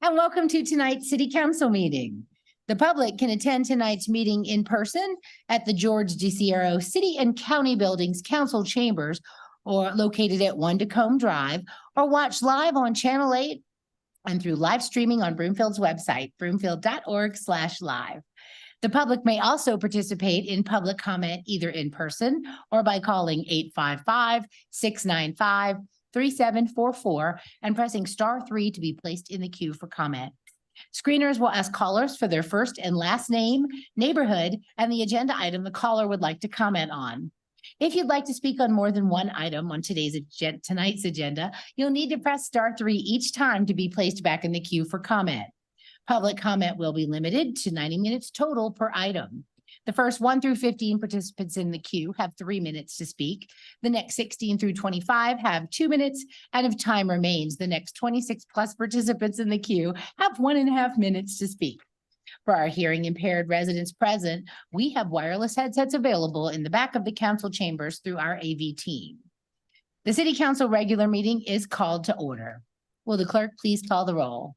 And welcome to tonight's City Council meeting. The public can attend tonight's meeting in person at the George DeCierro City and County Buildings Council Chambers, or located at 1 Tacoma Drive, or watch live on Channel 8 and through live streaming on Broomfield's website, broomfield.org/live. The public may also participate in public comment either in person or by calling 855-695-3744 and pressing *3 to be placed in the queue for comment. Screeners will ask callers for their first and last name, neighborhood, and the agenda item the caller would like to comment on. If you'd like to speak on more than one item on tonight's agenda, you'll need to press *3 each time to be placed back in the queue for comment. Public comment will be limited to 90 minutes total per item. The first 1 through 15 participants in the queue have 3 minutes to speak. The next 16 through 25 have 2 minutes. And if time remains, the next 26 plus participants in the queue have 1.5 minutes to speak. For our hearing impaired residents present, we have wireless headsets available in the back of the council chambers through our AV team. The City Council regular meeting is called to order. Will the clerk please call the roll?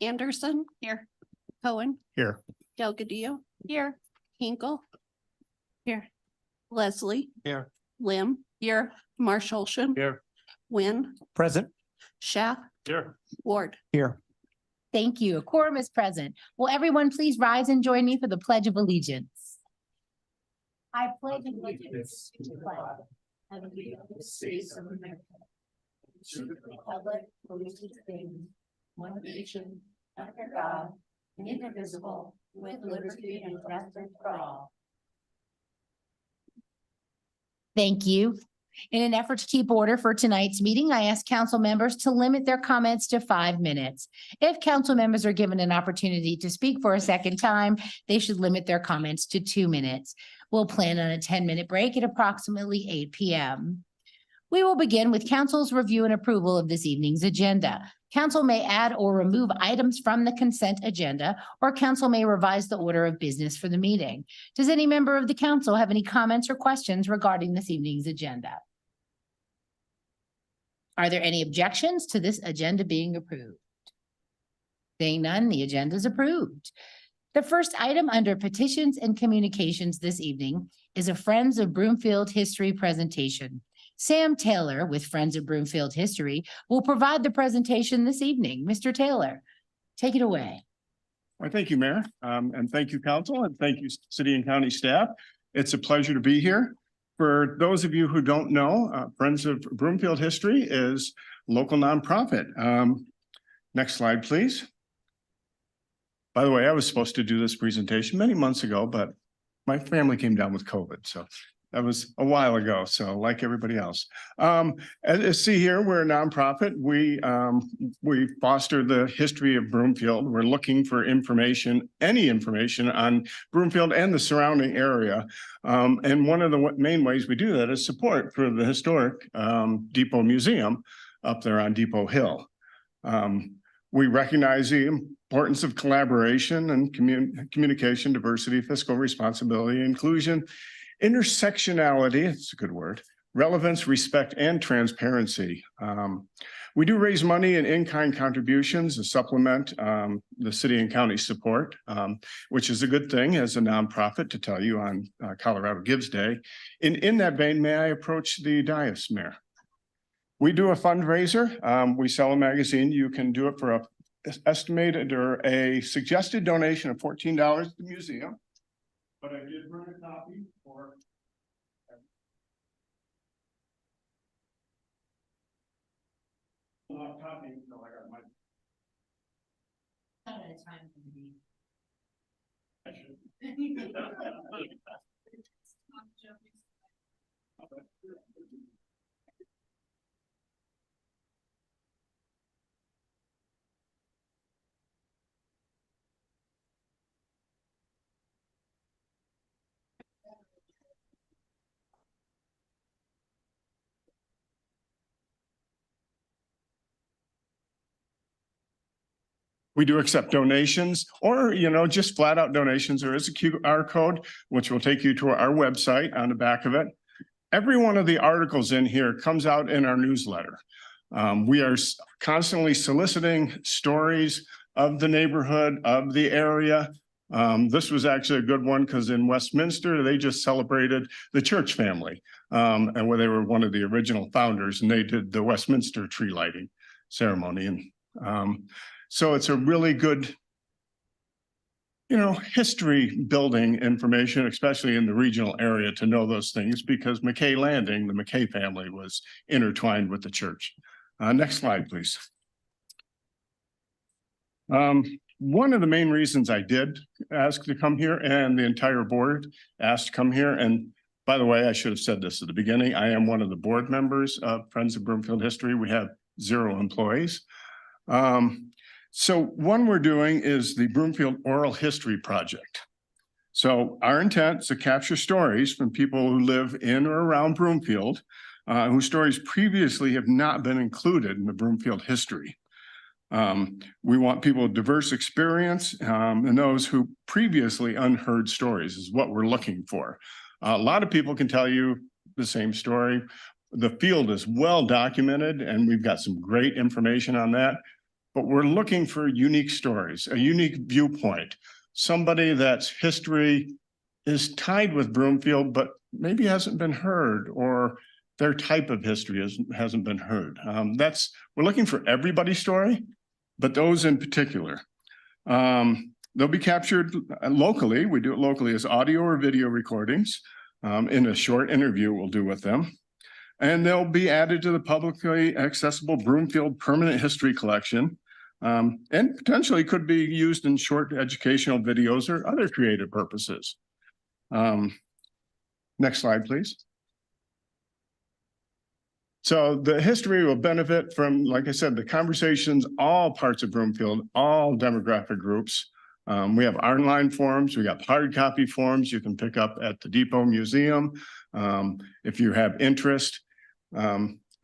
Anderson. Here. Cohen. Here. Delgadillo. Here. Hinkle. Here. Leslie. Here. Lim. Here. Marshallson. Here. Wynn. Present. Schaff. Here. Ward. Here. Thank you. A quorum is present. Will everyone please rise and join me for the Pledge of Allegiance? I pledge allegiance to the flag of the United States of America, to the republic for which it stands, one nation, under God, indivisible, with liberty and justice for all. Thank you. In an effort to keep order for tonight's meeting, I ask council members to limit their comments to 5 minutes. If council members are given an opportunity to speak for a second time, they should limit their comments to 2 minutes. We'll plan on a 10-minute break at approximately 8 p.m. We will begin with council's review and approval of this evening's agenda. Council may add or remove items from the consent agenda, or council may revise the order of business for the meeting. Does any member of the council have any comments or questions regarding this evening's agenda? Are there any objections to this agenda being approved? Seeing none, the agenda is approved. The first item under petitions and communications this evening is a Friends of Broomfield History presentation. Sam Taylor with Friends of Broomfield History will provide the presentation this evening. Mr. Taylor, take it away. Well, thank you, Mayor, and thank you, Council, and thank you, City and County staff. It's a pleasure to be here. For those of you who don't know, Friends of Broomfield History is a local nonprofit. Next slide, please. By the way, I was supposed to do this presentation many months ago, but my family came down with COVID, so that was a while ago. So like everybody else, as see here, we're a nonprofit. We foster the history of Broomfield. We're looking for information, any information on Broomfield and the surrounding area. And one of the main ways we do that is support for the historic Depot Museum up there on Depot Hill. We recognize the importance of collaboration and communication, diversity, fiscal responsibility, inclusion, intersectionality, it's a good word, relevance, respect, and transparency. We do raise money and in-kind contributions to supplement the city and county support, which is a good thing as a nonprofit to tell you on Colorado Gives Day. In that vein, may I approach the dais, Mayor? We do a fundraiser. We sell a magazine. You can do it for a estimated or a suggested donation of $14 to the museum. But I did bring a copy for copy. No, I got my. Not at a time for me. I should. We do accept donations or, just flat out donations. There is a QR code, which will take you to our website on the back of it. Every one of the articles in here comes out in our newsletter. We are constantly soliciting stories of the neighborhood, of the area. This was actually a good one because in Westminster, they just celebrated the Church family. And where they were one of the original founders, and they did the Westminster tree lighting ceremony. And so it's a really good, history building information, especially in the regional area, to know those things, because McKay Landing, the McKay family, was intertwined with the church. Next slide, please. One of the main reasons I did ask to come here, and the entire board asked to come here, and by the way, I should have said this at the beginning, I am one of the board members of Friends of Broomfield History. We have 0 employees. So one we're doing is the Broomfield Oral History Project. So our intent is to capture stories from people who live in or around Broomfield, whose stories previously have not been included in the Broomfield history. We want people with diverse experience, and those who previously unheard stories is what we're looking for. A lot of people can tell you the same story. The field is well documented, and we've got some great information on that. But we're looking for unique stories, a unique viewpoint, somebody that's history is tied with Broomfield, but maybe hasn't been heard, or their type of history hasn't been heard. We're looking for everybody's story, but those in particular. They'll be captured locally. We do it locally as audio or video recordings in a short interview we'll do with them. And they'll be added to the publicly accessible Broomfield Permanent History Collection, and potentially could be used in short educational videos or other creative purposes. Next slide, please. So the history will benefit from, like I said, the conversations, all parts of Broomfield, all demographic groups. We have online forums, we got hard copy forms you can pick up at the Depot Museum if you have interest.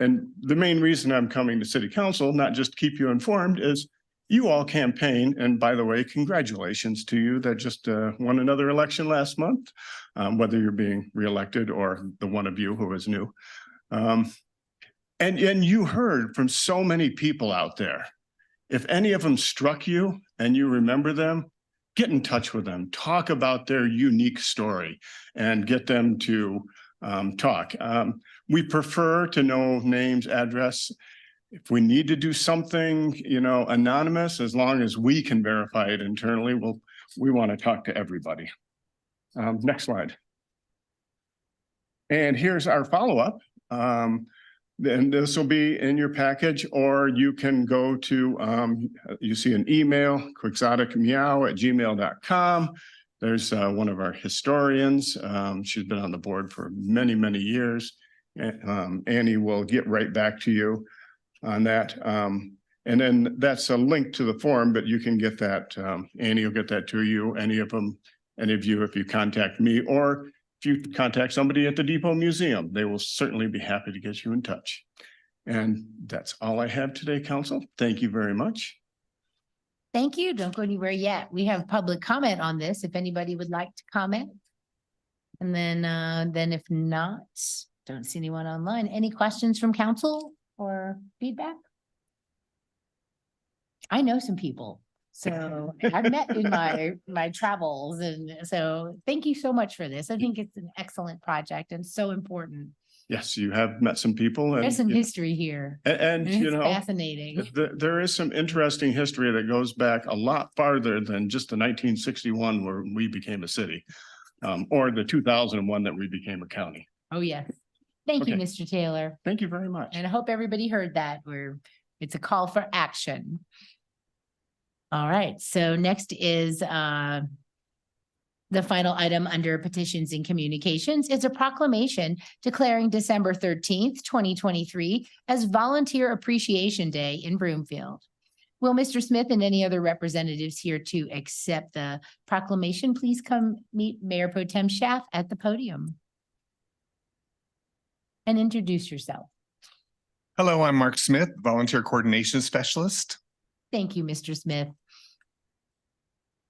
And the main reason I'm coming to City Council, not just to keep you informed, is you all campaign. And by the way, congratulations to you that just won another election last month, whether you're being reelected or the one of you who is new. And you heard from so many people out there. If any of them struck you and you remember them, get in touch with them, talk about their unique story and get them to talk. We prefer to know names, address. If we need to do something, anonymous, as long as we can verify it internally, we want to talk to everybody. Next slide. And here's our follow-up. And this will be in your package, or you can go to, you see an email, quixoticmeow@gmail.com. There's one of our historians. She's been on the board for many, many years. Annie will get right back to you on that. And then that's a link to the form, but you can get that. Annie will get that to you, any of you, if you contact me, or if you contact somebody at the Depot Museum, they will certainly be happy to get you in touch. And that's all I have today, Council. Thank you very much. Thank you. Don't go anywhere yet. We have public comment on this, if anybody would like to comment. And then if not, don't see anyone online. Any questions from council or feedback? I know some people, so I've met in my travels, and so thank you so much for this. I think it's an excellent project and so important. Yes, you have met some people. There's some history here. And It's fascinating. There is some interesting history that goes back a lot farther than just the 1961 where we became a city, or the 2001 that we became a county. Oh, yes. Thank you, Okay. Mr. Taylor. Thank you very much. And I hope everybody heard that. It's a call for action. All right, so next is the final item under petitions and communications. It's a proclamation declaring December 13th, 2023 as Volunteer Appreciation Day in Broomfield. Will Mr. Smith and any other representatives here to accept the proclamation please come meet Mayor Pro Tem Schaaf at the podium and introduce yourself. Hello, I'm Mark Smith, Volunteer Coordination Specialist. Thank you, Mr. Smith.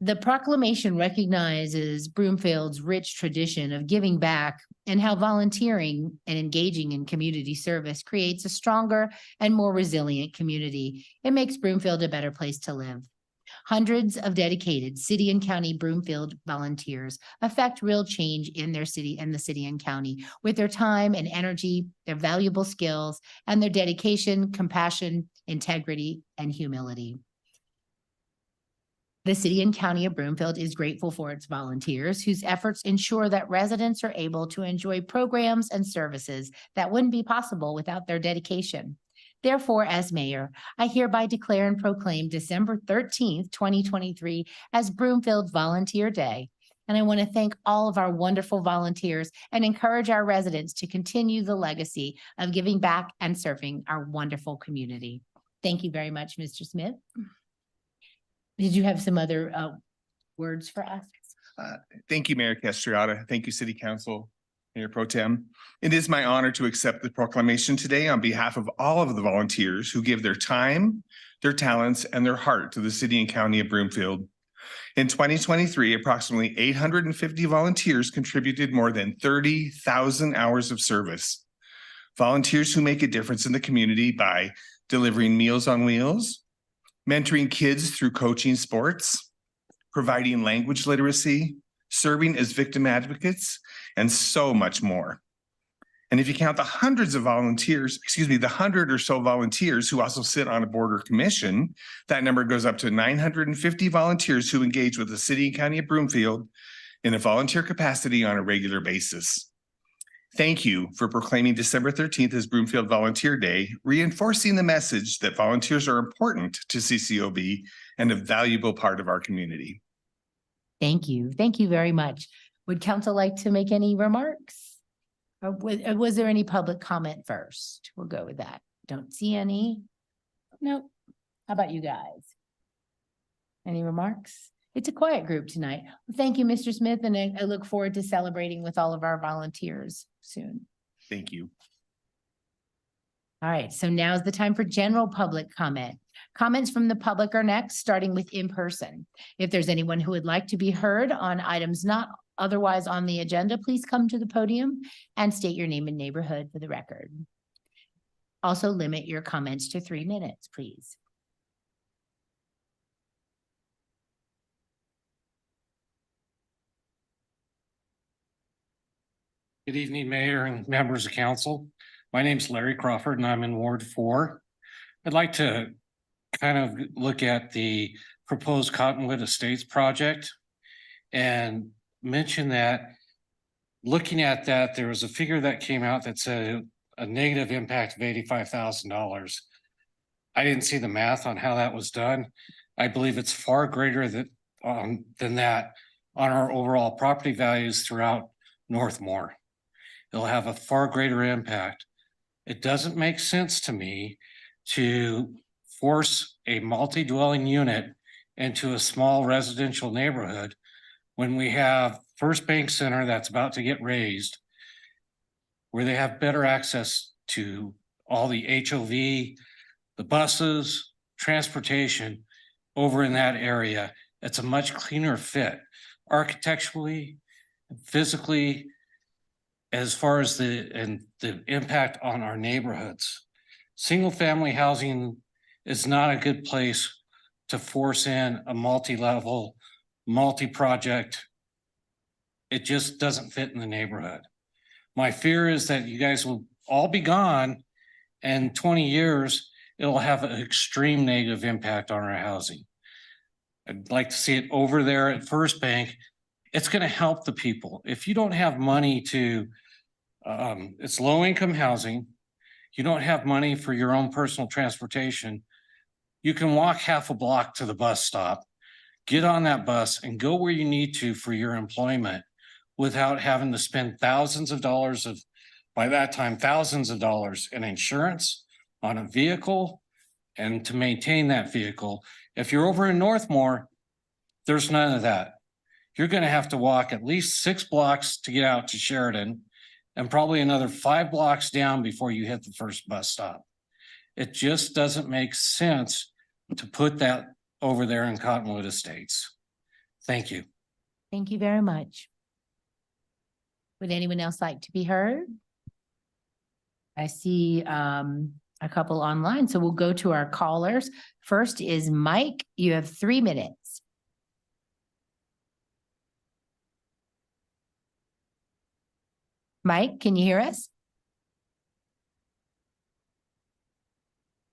The proclamation recognizes Broomfield's rich tradition of giving back and how volunteering and engaging in community service creates a stronger and more resilient community. It makes Broomfield a better place to live. Hundreds of dedicated city and county Broomfield volunteers affect real change in their city and the city and county with their time and energy, their valuable skills, and their dedication, compassion, integrity, and humility. The city and county of Broomfield is grateful for its volunteers whose efforts ensure that residents are able to enjoy programs and services that wouldn't be possible without their dedication. Therefore, as mayor, I hereby declare and proclaim December 13th, 2023 as Broomfield Volunteer Day. And I want to thank all of our wonderful volunteers and encourage our residents to continue the legacy of giving back and serving our wonderful community. Thank you very much, Mr. Smith. Did you have some other words for us? Thank you, Mayor Castriota. Thank you, City Council, Mayor Pro Tem. It is my honor to accept the proclamation today on behalf of all of the volunteers who give their time, their talents, and their heart to the city and county of Broomfield. In 2023, approximately 850 volunteers contributed more than 30,000 hours of service. Volunteers who make a difference in the community by delivering Meals on Wheels, mentoring kids through coaching sports, providing language literacy, serving as victim advocates, and so much more. And if you count the hundred or so volunteers who also sit on a board or commission, that number goes up to 950 volunteers who engage with the city and county of Broomfield in a volunteer capacity on a regular basis. Thank you for proclaiming December 13th as Broomfield Volunteer Day, reinforcing the message that volunteers are important to CCOB and a valuable part of our community. Thank you. Thank you very much. Would council like to make any remarks? Or was there any public comment first? We'll go with that. Don't see any. Nope. How about you guys? Any remarks? It's a quiet group tonight. Well, thank you, Mr. Smith, and I look forward to celebrating with all of our volunteers soon. Thank you. All right, so now is the time for general public comment. Comments from the public are next, starting with in person. If there's anyone who would like to be heard on items not otherwise on the agenda, please come to the podium and state your name and neighborhood for the record. Also limit your comments to 3 minutes, please. Good evening, Mayor and members of council. My name's Larry Crawford and I'm in Ward 4. I'd like to kind of look at the proposed Cottonwood Estates project and mention that looking at that, there was a figure that came out that said a negative impact of $85,000. I didn't see the math on how that was done. I believe it's far greater than that on our overall property values throughout Northmore. It'll have a far greater impact. It doesn't make sense to me to force a multi-dwelling unit into a small residential neighborhood when we have First Bank Center that's about to get raised, where they have better access to all the HOV, the buses, transportation over in that area. It's a much cleaner fit architecturally, physically, as far as the impact on our neighborhoods. Single family housing is not a good place to force in a multi-level, multi-project. It just doesn't fit in the neighborhood. My fear is that you guys will all be gone and 20 years, it'll have an extreme negative impact on our housing. I'd like to see it over there at First Bank. It's going to help the people. If you don't have money to, it's low income housing, you don't have money for your own personal transportation, you can walk half a block to the bus stop, get on that bus and go where you need to for your employment without having to spend thousands of dollars by that time, thousands of dollars in insurance on a vehicle and to maintain that vehicle. If you're over in Northmore, there's none of that. You're going to have to walk at least 6 blocks to get out to Sheridan and probably another 5 blocks down before you hit the first bus stop. It just doesn't make sense to put that over there in Cottonwood Estates. Thank you. Thank you very much. Would anyone else like to be heard? I see a couple online, so we'll go to our callers. First is Mike. You have 3 minutes. Mike, can you hear us?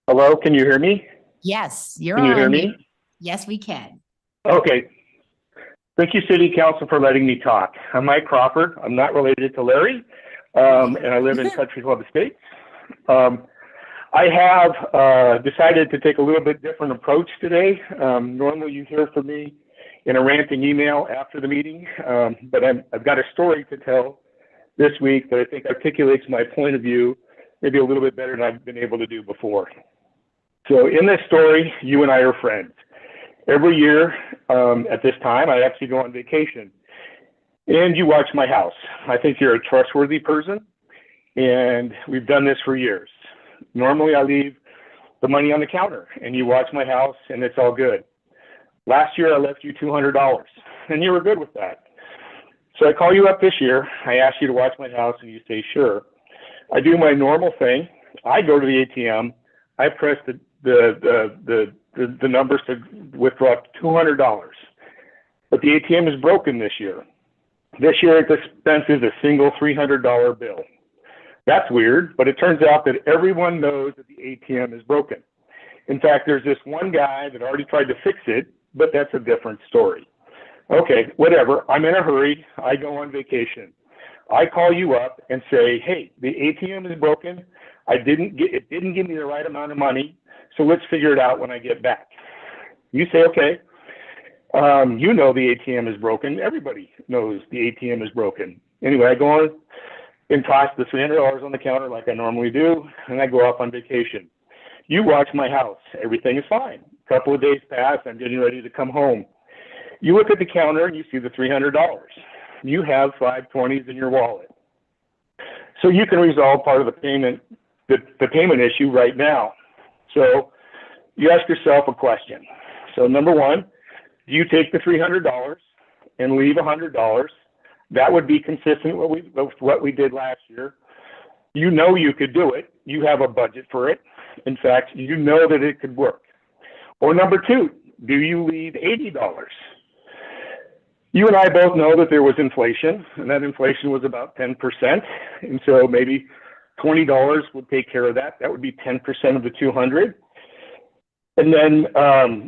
Hello, can you hear me? Yes, you're Can you hear on. me? Yes, we can. Okay. Thank you, City Council, for letting me talk. I'm Mike Crawford. I'm not related to Larry, and I live in Country Club Estates. I have decided to take a little bit different approach today. Normally you hear from me in a ranting email after the meeting, but I've got a story to tell this week that I think articulates my point of view maybe a little bit better than I've been able to do before. So in this story, you and I are friends. Every year at this time, I actually go on vacation and you watch my house. I think you're a trustworthy person and we've done this for years. Normally I leave the money on the counter and you watch my house and it's all good. Last year I left you $200 and you were good with that. So I call you up this year, I ask you to watch my house and you say, sure. I do my normal thing. I go to the ATM, I press the numbers to withdraw $200. But the ATM is broken this year. This year it dispenses a single $300 bill. That's weird, but it turns out that everyone knows that the ATM is broken. In fact, there's this one guy that already tried to fix it, but that's a different story. Okay, whatever. I'm in a hurry. I go on vacation. I call you up and say, hey, the ATM is broken. It didn't give me the right amount of money, so let's figure it out when I get back. You say, okay. You know the ATM is broken. Everybody knows the ATM is broken. Anyway, I go on and toss the $300 on the counter like I normally do, and I go off on vacation. You watch my house. Everything is fine. A couple of days pass. I'm getting ready to come home. You look at the counter and you see the $300. You have 520s in your wallet. So you can resolve part of the payment issue right now. So you ask yourself a question. So number one, do you take the $300 and leave $100? That would be consistent with what we did last year. You know you could do it. You have a budget for it. In fact, you know that it could work. Or number two, do you leave $80? You and I both know that there was inflation, and that inflation was about 10%. And so maybe $20 would take care of that. That would be 10% of the 200. And then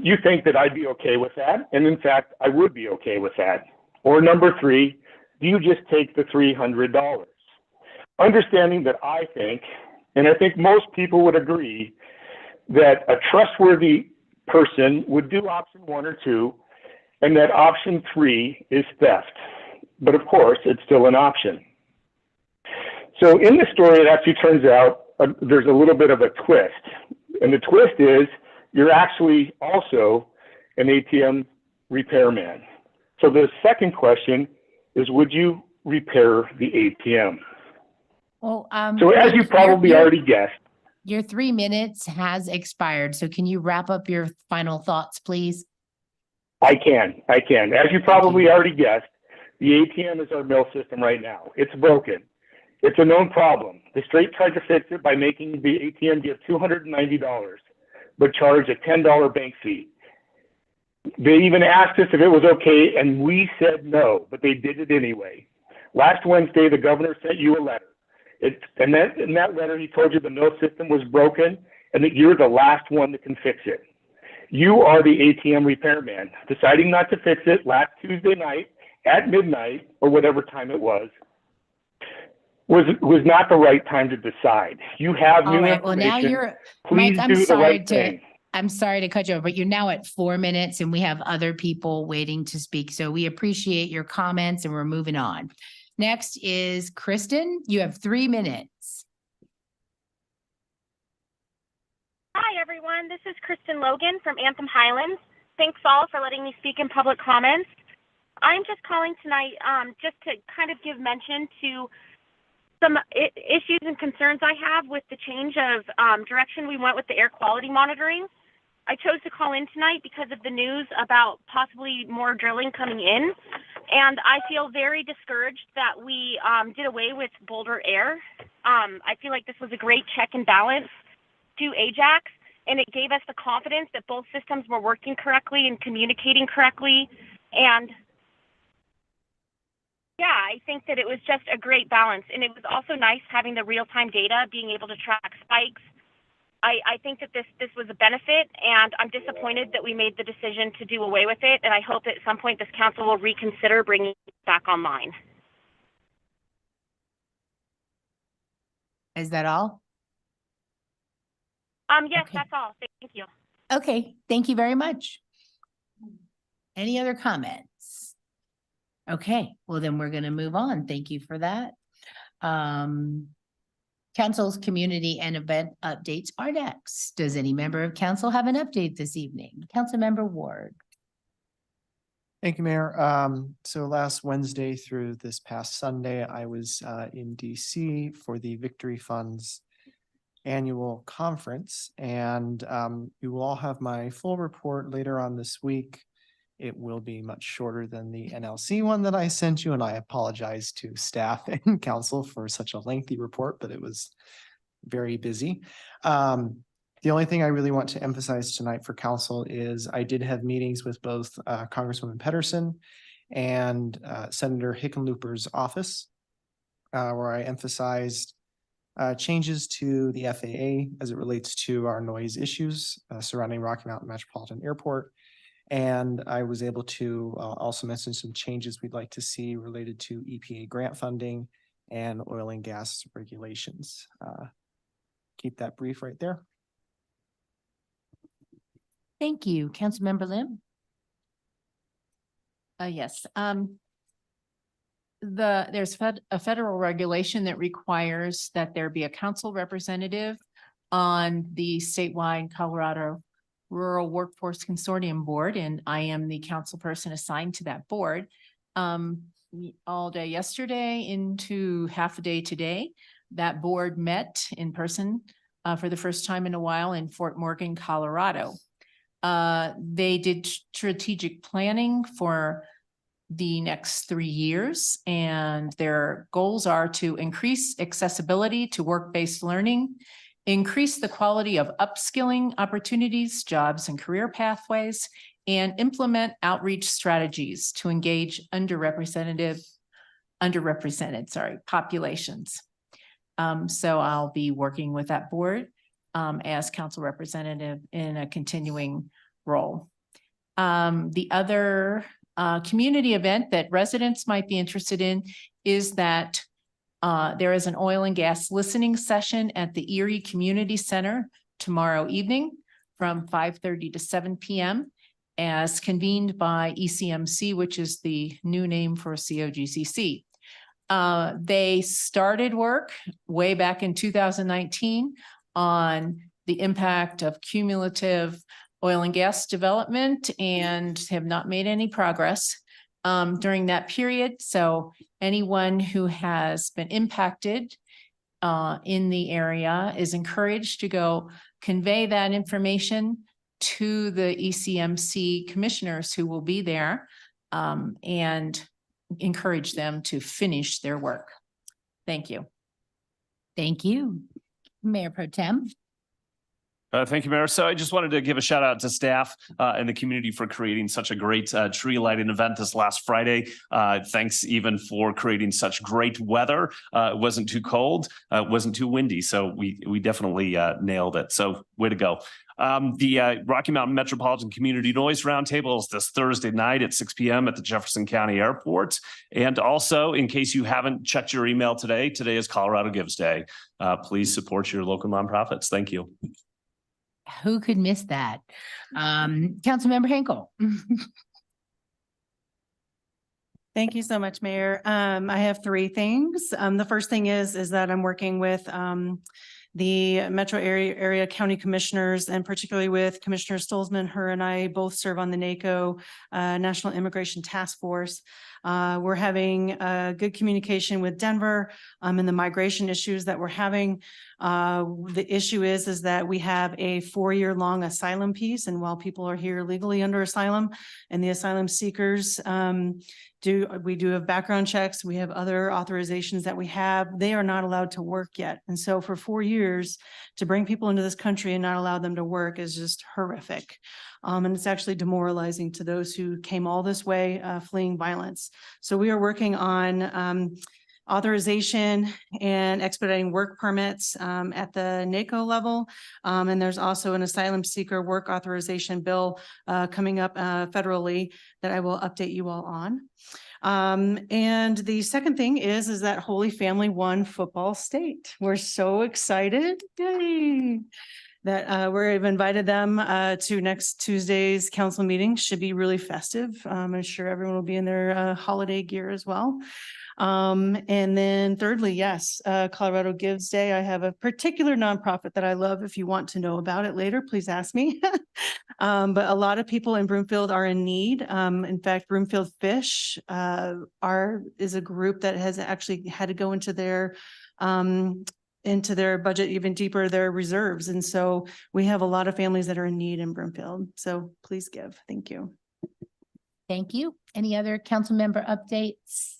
you think that I'd be okay with that. And in fact, I would be okay with that. Or number three, do you just take the $300? Understanding that I think, and I think most people would agree, that a trustworthy person would do option 1 or 2, and that option 3 is theft. But of course, it's still an option. So in the story, it actually turns out there's a little bit of a twist. And the twist is you're actually also an ATM repairman. So the second question is, would you repair the ATM? Well, So as you probably already guessed, your 3 minutes has expired. So can you wrap up your final thoughts, please? I can. As you probably already guessed, the ATM is our mill system right now. It's broken. It's a known problem. The state tried to fix it by making the ATM give $290, but charge a $10 bank fee. They even asked us if it was okay, and we said no, but they did it anyway. Last Wednesday, the governor sent you a letter. In that letter, he told you the mill system was broken and that you're the last one that can fix it. You are the ATM repairman. Deciding not to fix it last Tuesday night at midnight, or whatever time it was not the right time to decide. You have All new right, well, now information. you're, Please Mike, do the right thing. I'm sorry to cut you off, but you're now at 4 minutes and we have other people waiting to speak. So we appreciate your comments and we're moving on. Next is Kristen. You have 3 minutes. Hi, everyone. This is Kristen Logan from Anthem Highlands. Thanks all for letting me speak in public comments. I'm just calling tonight just to kind of give mention to some issues and concerns I have with the change of direction we went with the air quality monitoring. I chose to call in tonight because of the news about possibly more drilling coming in. And I feel very discouraged that we did away with Boulder Air. I feel like this was a great check and balance to Ajax, and it gave us the confidence that both systems were working correctly and communicating correctly. And yeah, I think that it was just a great balance. And it was also nice having the real-time data, being able to track spikes. I think that this was a benefit, and I'm disappointed that we made the decision to do away with it. And I hope that at some point this council will reconsider bringing it back online. Is that all? Yes, Okay. that's all. Thank you. Okay, thank you very much. Any other comments? Okay, well then we're gonna move on. Thank you for that. Council's community and event updates are next. Does any member of council have an update this evening? Councilmember Ward. Thank you, Mayor. So last Wednesday through this past Sunday, I was in DC for the Victory Funds annual conference, and you will all have my full report later on this week. It will be much shorter than the NLC one that I sent you, and I apologize to staff and council for such a lengthy report, but it was very busy. The only thing I really want to emphasize tonight for council is I did have meetings with both Congresswoman Pedersen and Senator Hickenlooper's office, where I emphasized changes to the FAA as it relates to our noise issues surrounding Rocky Mountain Metropolitan Airport. And I was able to also mention some changes we'd like to see related to EPA grant funding and oil and gas regulations. Keep that brief right there. Thank you. Councilmember Lim. Yes. There's a federal regulation that requires that there be a council representative on the statewide Colorado Rural Workforce Consortium Board, and I am the council person assigned to that board. All day yesterday into half a day today, that board met in person for the first time in a while in Fort Morgan, Colorado. They did strategic planning for the next 3 years, and their goals are to increase accessibility to work-based learning, increase the quality of upskilling opportunities, jobs, and career pathways, and implement outreach strategies to engage underrepresented populations. So I'll be working with that board as council representative in a continuing role. The other community event that residents might be interested in is that there is an oil and gas listening session at the Erie Community Center tomorrow evening from 5:30 to 7 p.m. as convened by ECMC, which is the new name for COGCC. They started work way back in 2019 on the impact of cumulative oil and gas development and have not made any progress during that period. So anyone who has been impacted in the area is encouraged to go convey that information to the ECMC commissioners who will be there and encourage them to finish their work. Thank you. Thank you. Mayor Pro Tem. Thank you, Mayor. So I just wanted to give a shout out to staff and the community for creating such a great tree lighting event this last Friday. Thanks even for creating such great weather. It wasn't too cold, it wasn't too windy. So we definitely nailed it. So way to go. The Rocky Mountain Metropolitan Community Noise Roundtable is this Thursday night at 6 p.m. at the Jefferson County Airport. And also, in case you haven't checked your email today, today is Colorado Gives Day. Please support your local nonprofits. Thank you. Who could miss that? Councilmember Hinkle. Thank you so much, Mayor. I have three things. The first thing is that I'm working with the metro area county commissioners, and particularly with Commissioner Stolzman. Her and I both serve on the NACO National Immigration Task Force. We're having good communication with Denver and the migration issues that we're having. The issue is that we have a 4-year-long asylum piece, and while people are here legally under asylum and the asylum seekers we do have background checks. We have other authorizations that we have. They are not allowed to work yet. And so for 4 years to bring people into this country and not allow them to work is just horrific. And it's actually demoralizing to those who came all this way fleeing violence. So we are working on authorization and expediting work permits at the NACO level. And there's also an asylum seeker work authorization bill coming up federally that I will update you all on. And the second thing is that Holy Family won football state. We're so excited. Yay. That we've invited them to next Tuesday's council meeting. Should be really festive. I'm sure everyone will be in their holiday gear as well. And then thirdly, yes, Colorado Gives Day. I have a particular nonprofit that I love. If you want to know about it later, please ask me. But a lot of people in Broomfield are in need. In fact, Broomfield Fish is a group that has actually had to go into their budget even deeper, their reserves. And so we have a lot of families that are in need in Broomfield. So please give. Thank you. Thank you. Any other council member updates?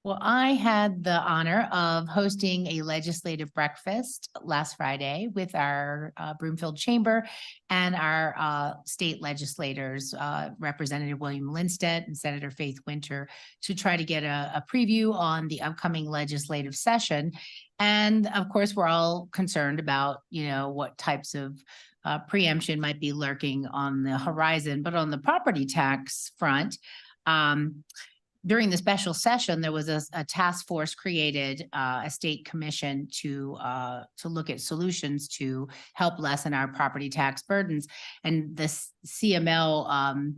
Well, I had the honor of hosting a legislative breakfast last Friday with our Broomfield Chamber and our state legislators, Representative William Linstead and Senator Faith Winter, to try to get a preview on the upcoming legislative session. And of course, we're all concerned about, what types of preemption might be lurking on the horizon. But on the property tax front, during the special session, there was a task force created, a state commission to look at solutions to help lessen our property tax burdens. And the CML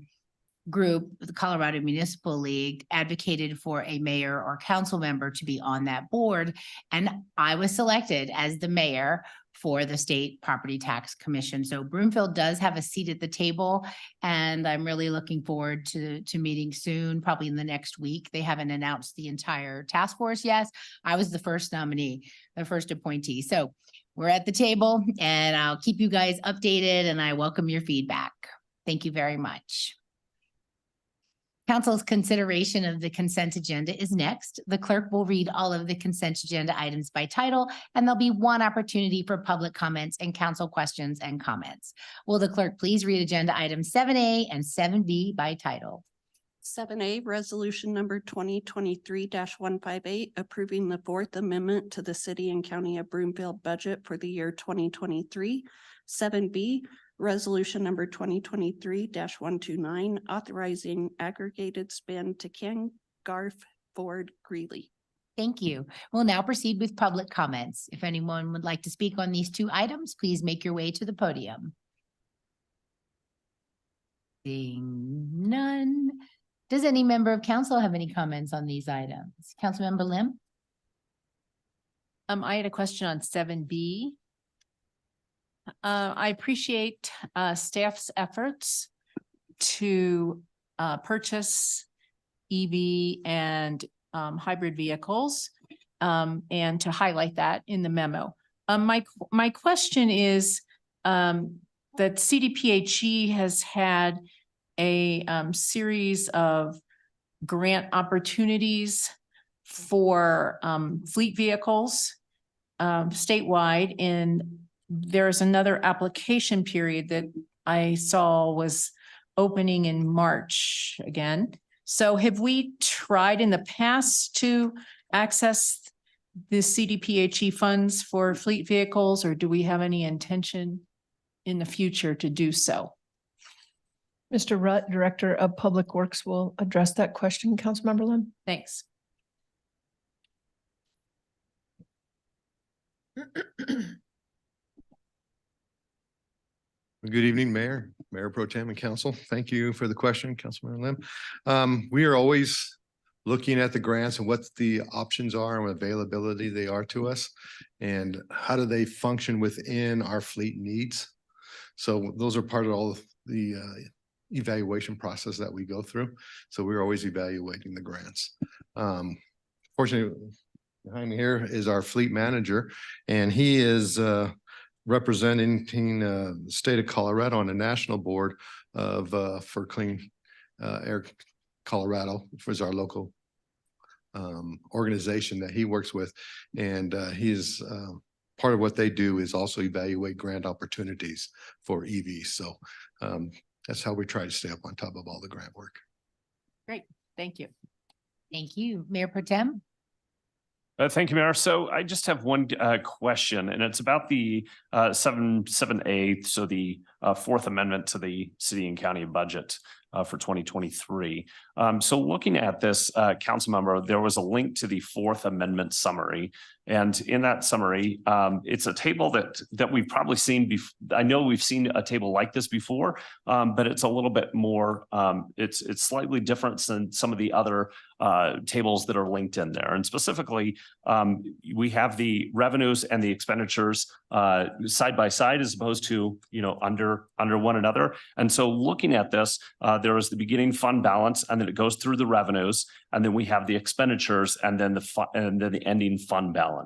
group, the Colorado Municipal League, advocated for a mayor or council member to be on that board. And I was selected as the mayor for the State Property Tax Commission. So Broomfield does have a seat at the table, and I'm really looking forward to meeting soon, probably in the next week. They haven't announced the entire task force yet. I was the first nominee, the first appointee. So we're at the table, and I'll keep you guys updated, and I welcome your feedback. Thank you very much. Council's consideration of the consent agenda is next. The clerk will read all of the consent agenda items by title, and there'll be one opportunity for public comments and council questions and comments. Will the clerk please read agenda items 7A and 7B by title? 7A, resolution number 2023-158, approving the Fourth Amendment to the City and County of Broomfield budget for the year 2023. 7B, resolution number 2023-129, authorizing aggregated spend to Ken Garf Ford Greeley. Thank you. We'll now proceed with public comments. If anyone would like to speak on these two items, please make your way to the podium. Seeing none. Does any member of council have any comments on these items? Councilmember Lim? I had a question on 7B. I appreciate staff's efforts to purchase EV and hybrid vehicles and to highlight that in the memo. My question is that CDPHE has had a series of grant opportunities for fleet vehicles statewide, and there's another application period that I saw was opening in March again. So have we tried in the past to access the CDPHE funds for fleet vehicles, or do we have any intention in the future to do so? Mr. Rutt, Director of Public Works, will address that question. Councilmember Lim. Thanks. Good evening, Mayor Pro Tem and Council. Thank you for the question, Councilmember Lim. We are always looking at the grants and what the options are and what availability they are to us, and how do they function within our fleet needs. So those are part of all of the evaluation process that we go through. So we're always evaluating the grants. Fortunately, behind me here is our fleet manager, and he is representing the state of Colorado on the national board of for Clean Air Colorado, which is our local organization that he works with. And he's part of what they do is also evaluate grant opportunities for EVs. So that's how we try to stay up on top of all the grant work. Great, thank you. Thank you. Mayor Pro Tem? Thank you, Mayor. So I just have one question, and it's about the 778, so the Fourth Amendment to the city and county budget for 2023. So looking at this, council member, there was a link to the Fourth Amendment summary. And in that summary, it's a table that we've probably seen I know we've seen a table like this before, but it's a little bit more, it's slightly different than some of the other tables that are linked in there. And specifically, we have the revenues and the expenditures side by side as opposed to, under one another. And so looking at this, there is the beginning fund balance, and then it goes through the revenues, and then we have the expenditures, and then the ending fund balance.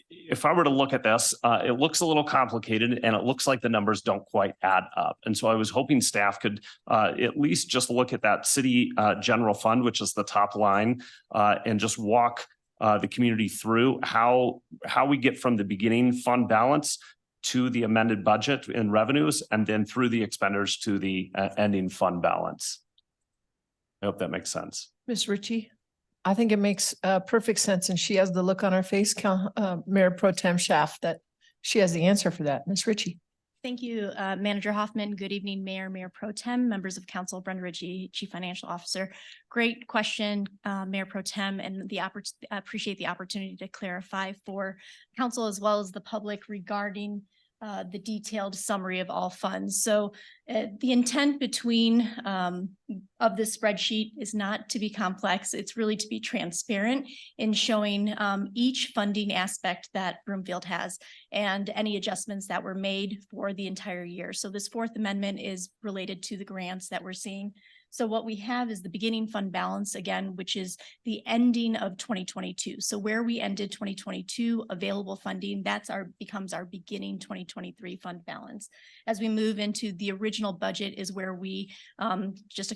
If I were to look at this, it looks a little complicated, and it looks like the numbers don't quite add up. And so I was hoping staff could at least just look at that city general fund, which is the top line, and just walk the community through how we get from the beginning fund balance to the amended budget and revenues, and then through the expenditures to the ending fund balance. I hope that makes sense. Ms. Ritchie? I think it makes perfect sense, and she has the look on her face, Mayor Pro Tem Schaaf, that she has the answer for that. Ms. Ritchie? Thank you, Manager Hoffman. Good evening, Mayor Pro Tem, members of council, Brenda Ritchie, Chief Financial Officer. Great question, Mayor Pro Tem, and appreciate the opportunity to clarify for council as well as the public regarding the detailed summary of all funds. So the intent of this spreadsheet is not to be complex. It's really to be transparent in showing each funding aspect that Broomfield has and any adjustments that were made for the entire year. So this Fourth Amendment is related to the grants that we're seeing. So what we have is the beginning fund balance, again, which is the ending of 2022. So where we ended 2022, available funding, becomes our beginning 2023 fund balance. As we move into the original budget is where we, just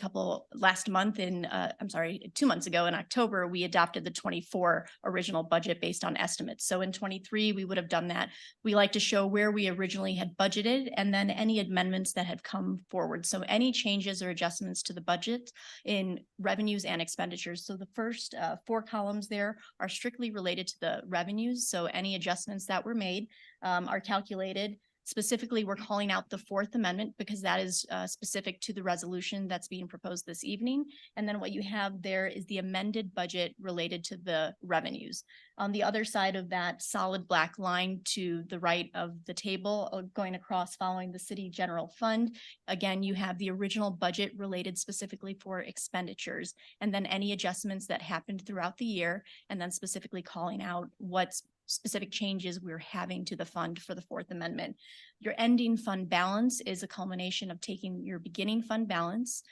last month 2 months ago in October, we adopted the 24 original budget based on estimates. So in 23, we would have done that. We like to show where we originally had budgeted and then any amendments that have come forward. So any changes or adjustments to the budget in revenues and expenditures. So the first 4 columns there are strictly related to the revenues. So any adjustments that were made are calculated. Specifically, we're calling out the Fourth Amendment because that is specific to the resolution that's being proposed this evening. And then what you have there is the amended budget related to the revenues. On the other side of that solid black line to the right of the table, going across following the city general fund, again, you have the original budget related specifically for expenditures, and then any adjustments that happened throughout the year, and then specifically calling out what's specific changes we're having to the fund for the Fourth Amendment. Your ending fund balance is a culmination of taking your beginning fund balance,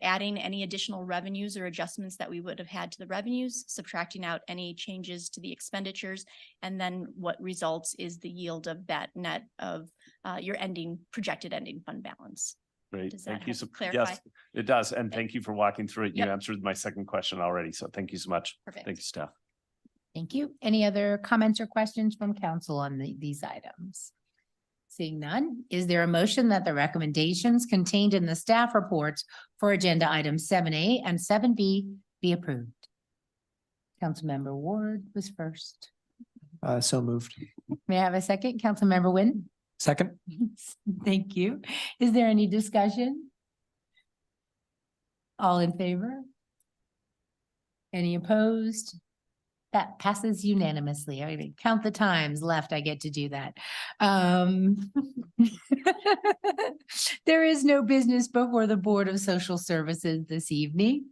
adding any additional revenues or adjustments that we would have had to the revenues, subtracting out any changes to the expenditures, and then what results is the yield of that net of your projected ending fund balance. Great, Does that thank you. help So clarify? yes, it does. And thank you for walking through it. You Yep. answered my second question already. So thank you so much. Perfect. Thank you, staff. Thank you. Any other comments or questions from council on these items? Seeing none, is there a motion that the recommendations contained in the staff reports for agenda items 7A and 7B be approved? Councilmember Ward was first. So moved. May I have a second? Councilmember Wynn? Second. Thank you. Is there any discussion? All in favor? Any opposed? That passes unanimously. I mean, count the times left. I get to do that. There is no business before the Board of Social Services this evening.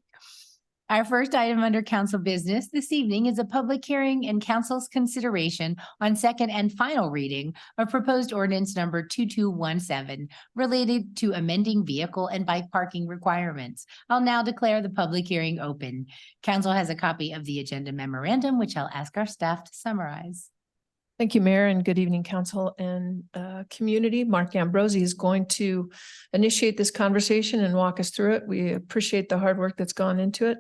Our first item under council business this evening is a public hearing and council's consideration on second and final reading of proposed ordinance number 2217 related to amending vehicle and bike parking requirements. I'll now declare the public hearing open. Council has a copy of the agenda memorandum, which I'll ask our staff to summarize. Thank you, Mayor, and good evening, council and community. Mark Ambrosi is going to initiate this conversation and walk us through it. We appreciate the hard work that's gone into it.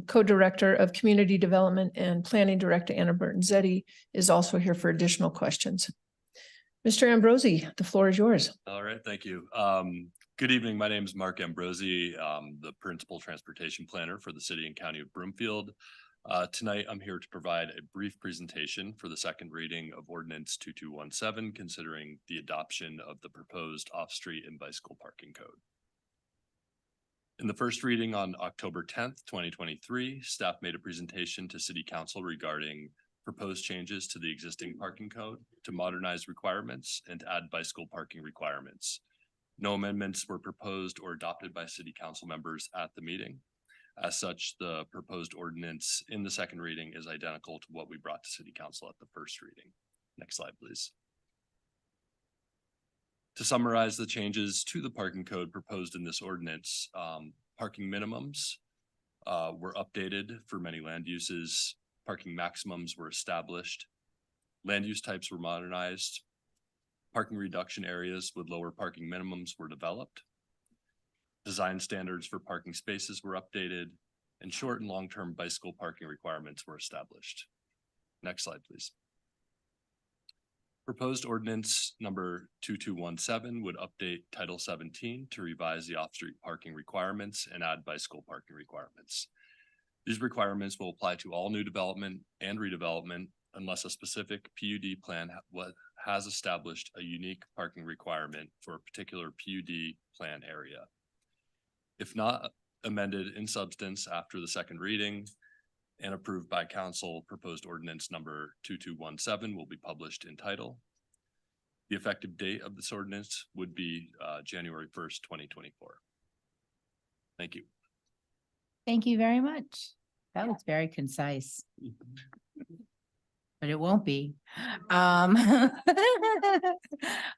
Co-director of Community Development and Planning Director Anna Burton-Zetti is also here for additional questions. Mr. Ambrosi, the floor is yours. All right, thank you. Good evening. My name is Mark Ambrosi, the Principal Transportation Planner for the City and County of Broomfield. Tonight, I'm here to provide a brief presentation for the second reading of Ordinance 2217, considering the adoption of the proposed off-street and bicycle parking code. In the first reading on October 10th, 2023, staff made a presentation to City Council regarding proposed changes to the existing parking code to modernize requirements and add bicycle parking requirements. No amendments were proposed or adopted by City Council members at the meeting. As such, the proposed ordinance in the second reading is identical to what we brought to City Council at the first reading. Next slide, please. To summarize the changes to the parking code proposed in this ordinance, parking minimums were updated for many land uses. Parking maximums were established. Land use types were modernized. Parking reduction areas with lower parking minimums were developed. Design standards for parking spaces were updated, and short and long-term bicycle parking requirements were established. Next slide, please. Proposed ordinance number 2217 would update Title 17 to revise the off-street parking requirements and add bicycle parking requirements. These requirements will apply to all new development and redevelopment unless a specific PUD plan has established a unique parking requirement for a particular PUD plan area. If not amended in substance after the second reading and approved by council, proposed ordinance number 2217 will be published in title. The effective date of this ordinance would be January 1st, 2024. Thank you. Thank you very much. That was very concise. But it won't be. All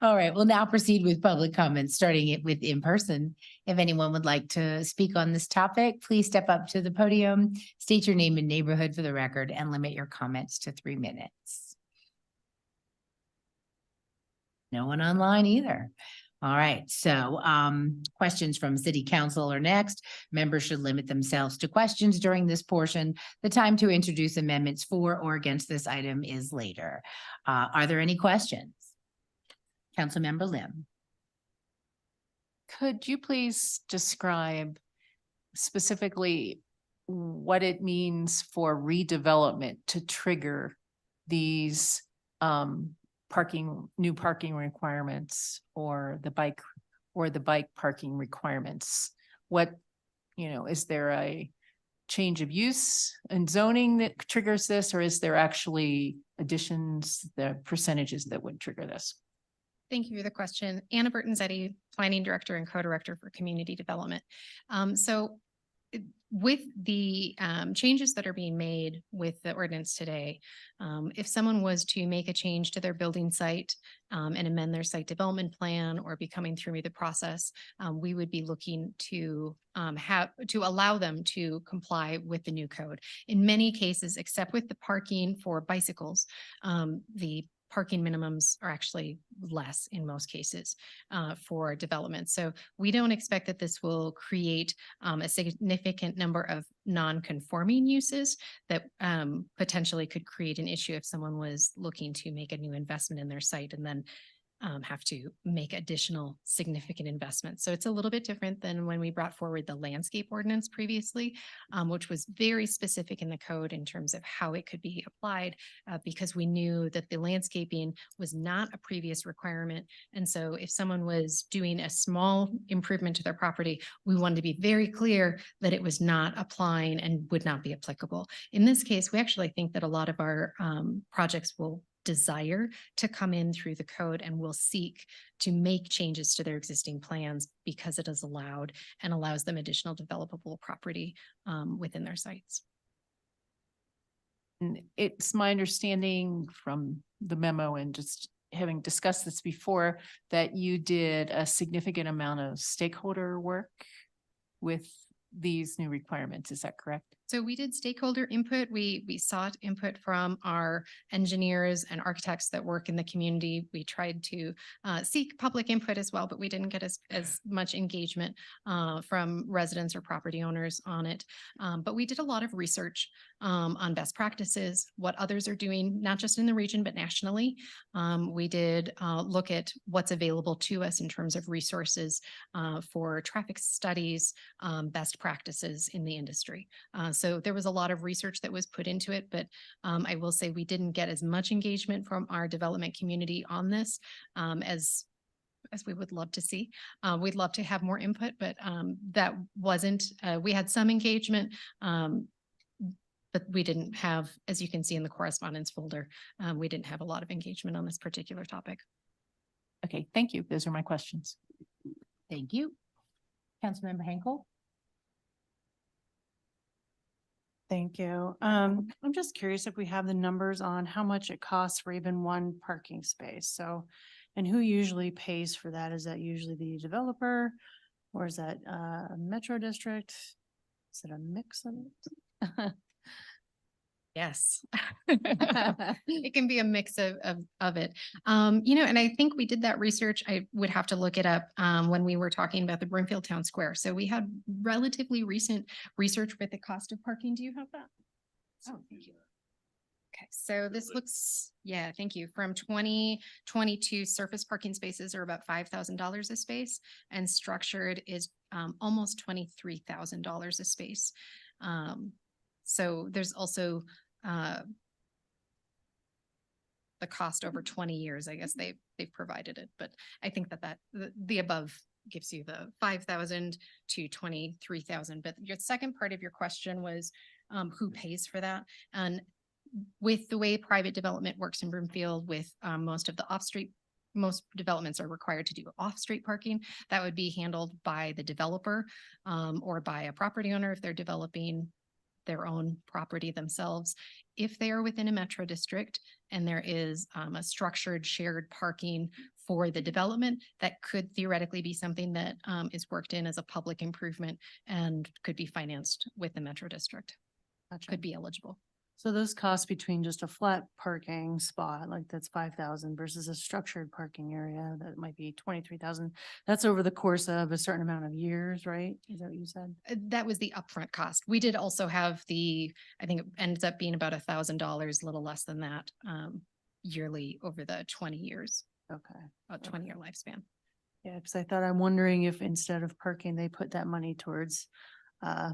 right, we'll now proceed with public comments, starting it with in person. If anyone would like to speak on this topic, please step up to the podium, state your name and neighborhood for the record, and limit your comments to 3 minutes. No one online either. All right, so questions from City Council are next. Members should limit themselves to questions during this portion. The time to introduce amendments for or against this item is later. Are there any questions? Councilmember Lim. Could you please describe specifically what it means for redevelopment to trigger these new parking requirements or the bike parking requirements? What, is there a change of use and zoning that triggers this, or is there actually additions, the percentages that would trigger this? Thank you for the question. Anna Burton-Zetti, Planning Director and Co-Director for Community Development. With the changes that are being made with the ordinance today, if someone was to make a change to their building site and amend their site development plan or be coming through the process, we would be looking to allow them to comply with the new code. In many cases, except with the parking for bicycles, the parking minimums are actually less in most cases for development. So we don't expect that this will create a significant number of non-conforming uses that potentially could create an issue if someone was looking to make a new investment in their site and then have to make additional significant investments. So it's a little bit different than when we brought forward the landscape ordinance previously, which was very specific in the code in terms of how it could be applied because we knew that the landscaping was not a previous requirement. And so if someone was doing a small improvement to their property, we wanted to be very clear that it was not applying and would not be applicable. In this case, we actually think that a lot of our projects will desire to come in through the code and will seek to make changes to their existing plans because it is allowed and allows them additional developable property within their sites. And it's my understanding from the memo and just having discussed this before, that you did a significant amount of stakeholder work with these new requirements. Is that correct? So we did stakeholder input. We sought input from our engineers and architects that work in the community. We tried to seek public input as well, but we didn't get as much engagement from residents or property owners on it. But we did a lot of research on best practices, what others are doing, not just in the region, but nationally. We did look at what's available to us in terms of resources for traffic studies, best practices in the industry. So there was a lot of research that was put into it, but I will say we didn't get as much engagement from our development community on this as we would love to see. We'd love to have more input, but that wasn't, we had some engagement, but we didn't have, as you can see in the correspondence folder, we didn't have a lot of engagement on this particular topic. Okay, thank you. Those are my questions. Thank you. Councilmember Henkel. Thank you. I'm just curious if we have the numbers on how much it costs for even one parking space. So, and who usually pays for that? Is that usually the developer or is that a Metro District? Is it a mix of it? Yes. It can be a mix of it. And I think we did that research. I would have to look it up when we were talking about the Broomfield Town Square. So we had relatively recent research with the cost of parking. Do you have that? Oh, thank you. Okay, so this looks, yeah, thank you. From 2022, surface parking spaces are about $5,000 a space and structured is almost $23,000 a space. So there's also the cost over 20 years. I guess they've provided it, but I think that the above gives you the 5,000 to 23,000. But your second part of your question was who pays for that? And with the way private development works in Broomfield, with most developments are required to do off-street parking. That would be handled by the developer or by a property owner if they're developing their own property themselves. If they are within a metro district and there is a structured shared parking for the development, that could theoretically be something that is worked in as a public improvement and could be financed with the metro district. Could be eligible. So those costs between just a flat parking spot, like that's 5,000 versus a structured parking area that might be 23,000. That's over the course of a certain amount of years, right? Is that what you said? That was the upfront cost. We did also have I think it ends up being about $1,000, a little less than that, yearly over the 20 years. Okay. About 20-year lifespan. Yeah, because I'm wondering if instead of parking, they put that money towards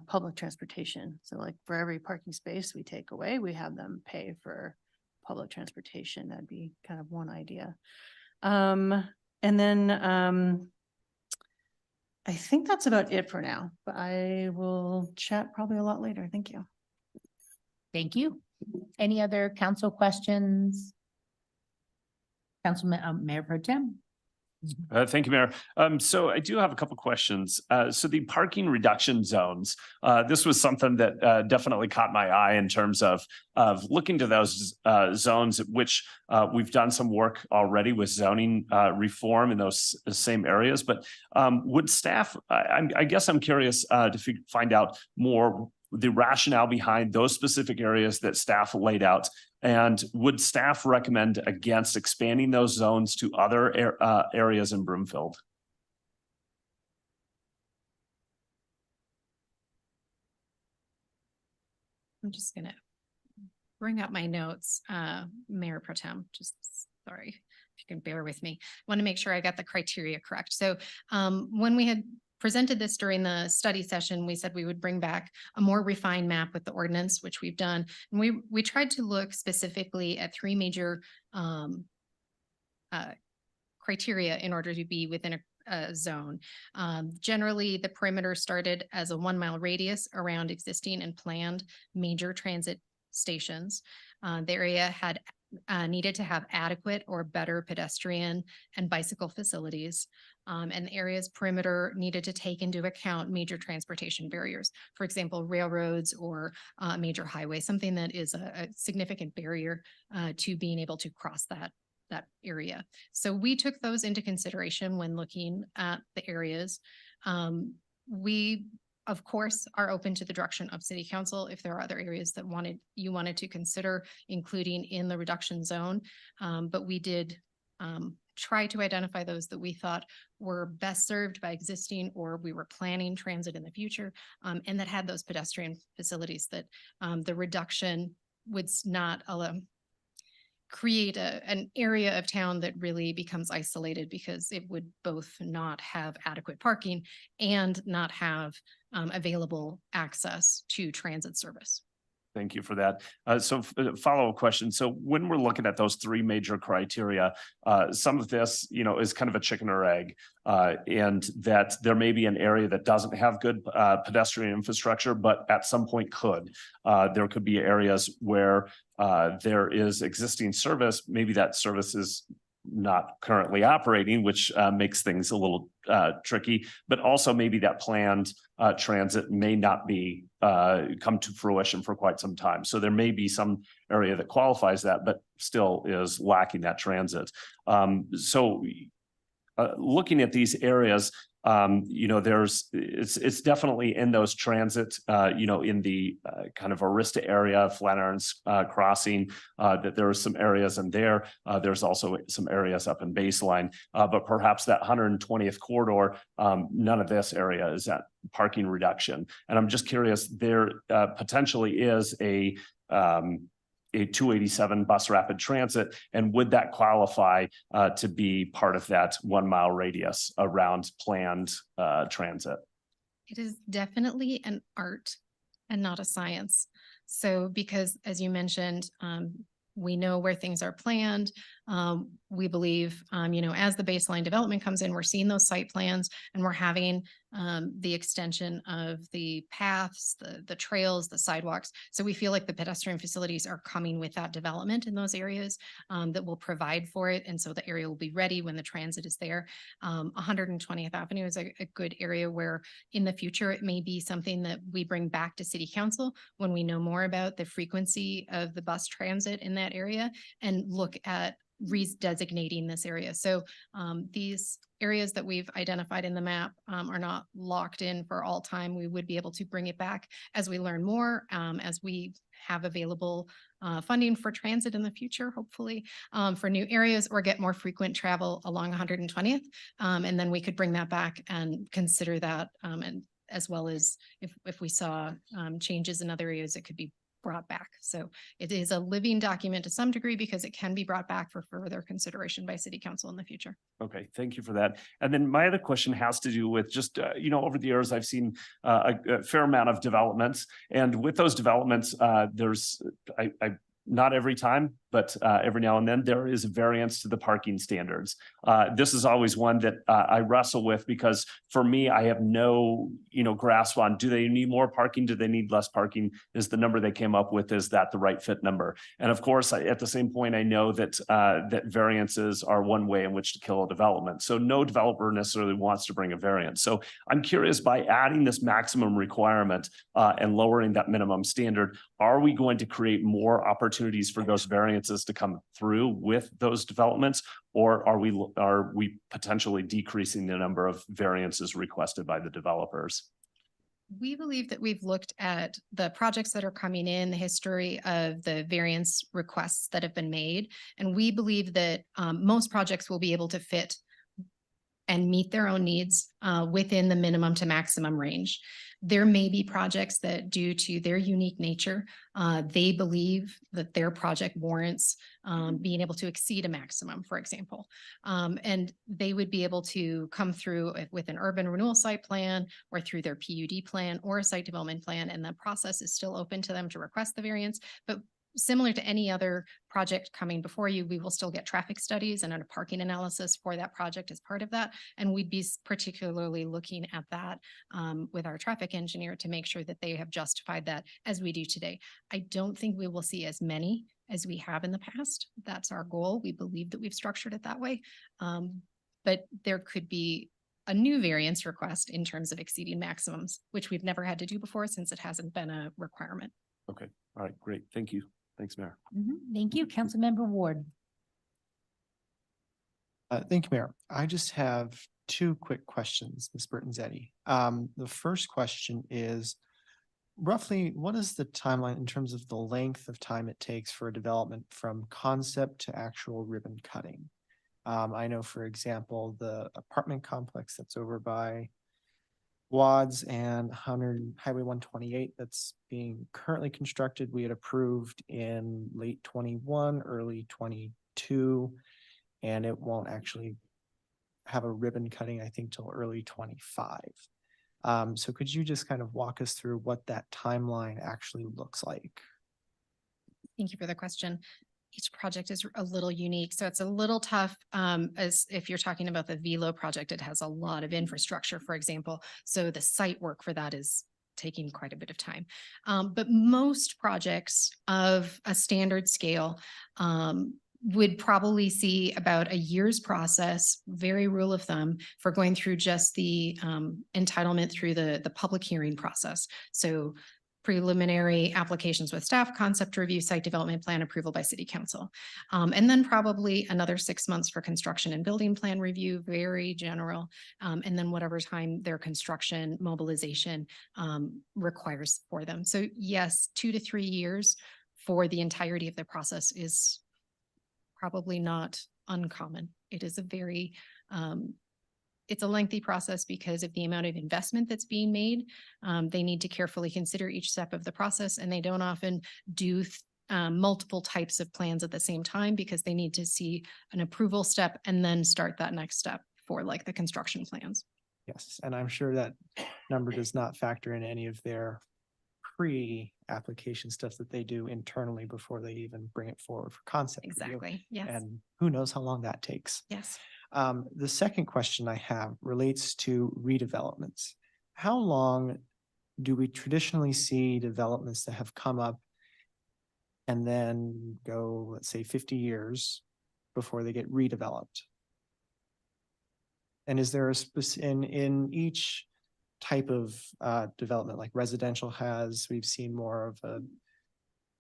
public transportation. So like for every parking space we take away, we have them pay for public transportation. That'd be kind of one idea. And then I think that's about it for now, but I will chat probably a lot later. Thank you. Thank you. Any other council questions? Councilman, Mayor Pro Tem. Thank you, Mayor. So I do have a couple questions. So the parking reduction zones, this was something that definitely caught my eye in terms of looking to those zones, which we've done some work already with zoning reform in those same areas. But would staff, I guess I'm curious to find out more the rationale behind those specific areas that staff laid out. And would staff recommend against expanding those zones to other areas in Broomfield? I'm just gonna bring up my notes, Mayor Pro Tem, just sorry, if you can bear with me. I want to make sure I got the criteria correct. So when we had presented this during the study session, we said we would bring back a more refined map with the ordinance, which we've done. And we tried to look specifically at three major criteria in order to be within a zone. Generally, the perimeter started as a 1 mile radius around existing and planned major transit stations. The area had needed to have adequate or better pedestrian and bicycle facilities. And the area's perimeter needed to take into account major transportation barriers, for example, railroads or major highway, something that is a significant barrier to being able to cross that area. So we took those into consideration when looking at the areas. We, of course, are open to the direction of City Council if there are other areas that you wanted to consider including in the reduction zone. But we did try to identify those that we thought were best served by existing or we were planning transit in the future, and that had those pedestrian facilities that the reduction would not create an area of town that really becomes isolated because it would both not have adequate parking and not have available access to transit service. Thank you for that. So follow-up question. So when we're looking at those three major criteria, some of this, is kind of a chicken or egg. And that there may be an area that doesn't have good pedestrian infrastructure, but at some point could. There could be areas where there is existing service, maybe that service is not currently operating, which makes things a little tricky, but also maybe that planned transit may not be come to fruition for quite some time. So there may be some area that qualifies that, but still is lacking that transit. Looking at these areas, it's definitely in those transit, in the kind of Arista area, Flatirons Crossing, that there are some areas in there. There's also some areas up in Baseline, but perhaps that 120th corridor, none of this area is at parking reduction. And I'm just curious, there potentially is a 287 bus rapid transit, and would that qualify to be part of that 1 mile radius around planned transit? It is definitely an art and not a science. So because as you mentioned, we know where things are planned. We believe, as the baseline development comes in, we're seeing those site plans and we're having the extension of the paths, the trails, the sidewalks. So we feel like the pedestrian facilities are coming with that development in those areas that will provide for it. And so the area will be ready when the transit is there. 120th Avenue is a good area where in the future, it may be something that we bring back to City Council when we know more about the frequency of the bus transit in that area and look at redesignating this area. So these areas that we've identified in the map are not locked in for all time. We would be able to bring it back as we learn more, as we have available funding for transit in the future, hopefully, for new areas or get more frequent travel along 120th. And then we could bring that back and consider that, and as well as if we saw changes in other areas, it could be brought back. So it is a living document to some degree because it can be brought back for further consideration by City Council in the future. Okay, thank you for that. And then my other question has to do with just, over the years, I've seen a fair amount of developments. And with those developments, there's, not every time, but every now and then there is a variance to the parking standards. This is always one that I wrestle with because for me, I have no, grasp on, do they need more parking? Do they need less parking? Is the number they came up with, is that the right fit number? And of course, at the same point, I know that that variances are one way in which to kill a development. So no developer necessarily wants to bring a variance. So I'm curious, by adding this maximum requirement and lowering that minimum standard, are we going to create more opportunities for those variances to come through with those developments? Or are we potentially decreasing the number of variances requested by the developers? We believe that we've looked at the projects that are coming in, the history of the variance requests that have been made. And we believe that most projects will be able to fit and meet their own needs within the minimum to maximum range. There may be projects that, due to their unique nature, they believe that their project warrants being able to exceed a maximum, for example. And they would be able to come through with an urban renewal site plan or through their PUD plan or a site development plan, and the process is still open to them to request the variance. But similar to any other project coming before you, we will still get traffic studies and a parking analysis for that project as part of that. And we'd be particularly looking at that with our traffic engineer to make sure that they have justified that as we do today. I don't think we will see as many as we have in the past. That's our goal. We believe that we've structured it that way. But there could be a new variance request in terms of exceeding maximums, which we've never had to do before since it hasn't been a requirement. Okay, all right, great. Thank you. Thanks, Mayor. Thank you, Councilmember Ward. Thank you, Mayor. I just have two quick questions, Ms. Burton-Zetti. The first question is roughly what is the timeline in terms of the length of time it takes for a development from concept to actual ribbon cutting? I know, for example, the apartment complex that's over by Wads and Highway 128 that's being currently constructed, we had approved in late 21, early 22, and it won't actually have a ribbon cutting, I think, till early 25. So could you just kind of walk us through what that timeline actually looks like? Thank you for the question. Each project is a little unique, so it's a little tough. As if you're talking about the Velo project, it has a lot of infrastructure, for example. So the site work for that is taking quite a bit of time. But most projects of a standard scale would probably see about a year's process, very rule of thumb, for going through just the entitlement through the public hearing process. So preliminary applications with staff, concept review, site development plan approval by city council. And then probably another 6 months for construction and building plan review, very general. And then whatever time their construction mobilization requires for them. So yes, 2 to 3 years for the entirety of the process is probably not uncommon. It is a very, it's a lengthy process because of the amount of investment that's being made. They need to carefully consider each step of the process, and they don't often do multiple types of plans at the same time because they need to see an approval step and then start that next step for like the construction plans. Yes, and I'm sure that number does not factor in any of their pre-application stuff that they do internally before they even bring it forward for concept review. Exactly, yes. And who knows how long that takes. Yes. The second question I have relates to redevelopments. How long do we traditionally see developments that have come up and then go, let's say, 50 years before they get redeveloped? And is there in each type of development, like residential has, we've seen more of a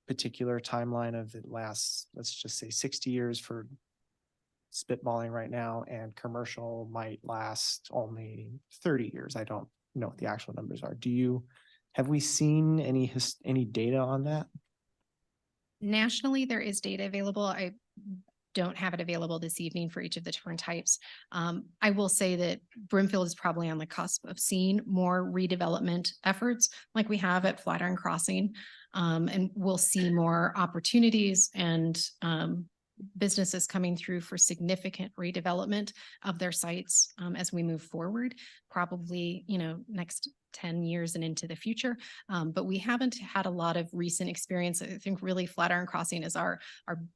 particular timeline of it lasts, let's just say 60 years for spitballing right now, and commercial might last only 30 years. I don't know what the actual numbers are. Have we seen any data on that? Nationally, there is data available. I don't have it available this evening for each of the different types. I will say that Broomfield is probably on the cusp of seeing more redevelopment efforts like we have at Flatiron Crossing. And we'll see more opportunities and businesses coming through for significant redevelopment of their sites as we move forward, probably, next 10 years and into the future. But we haven't had a lot of recent experience. I think really Flatiron Crossing is our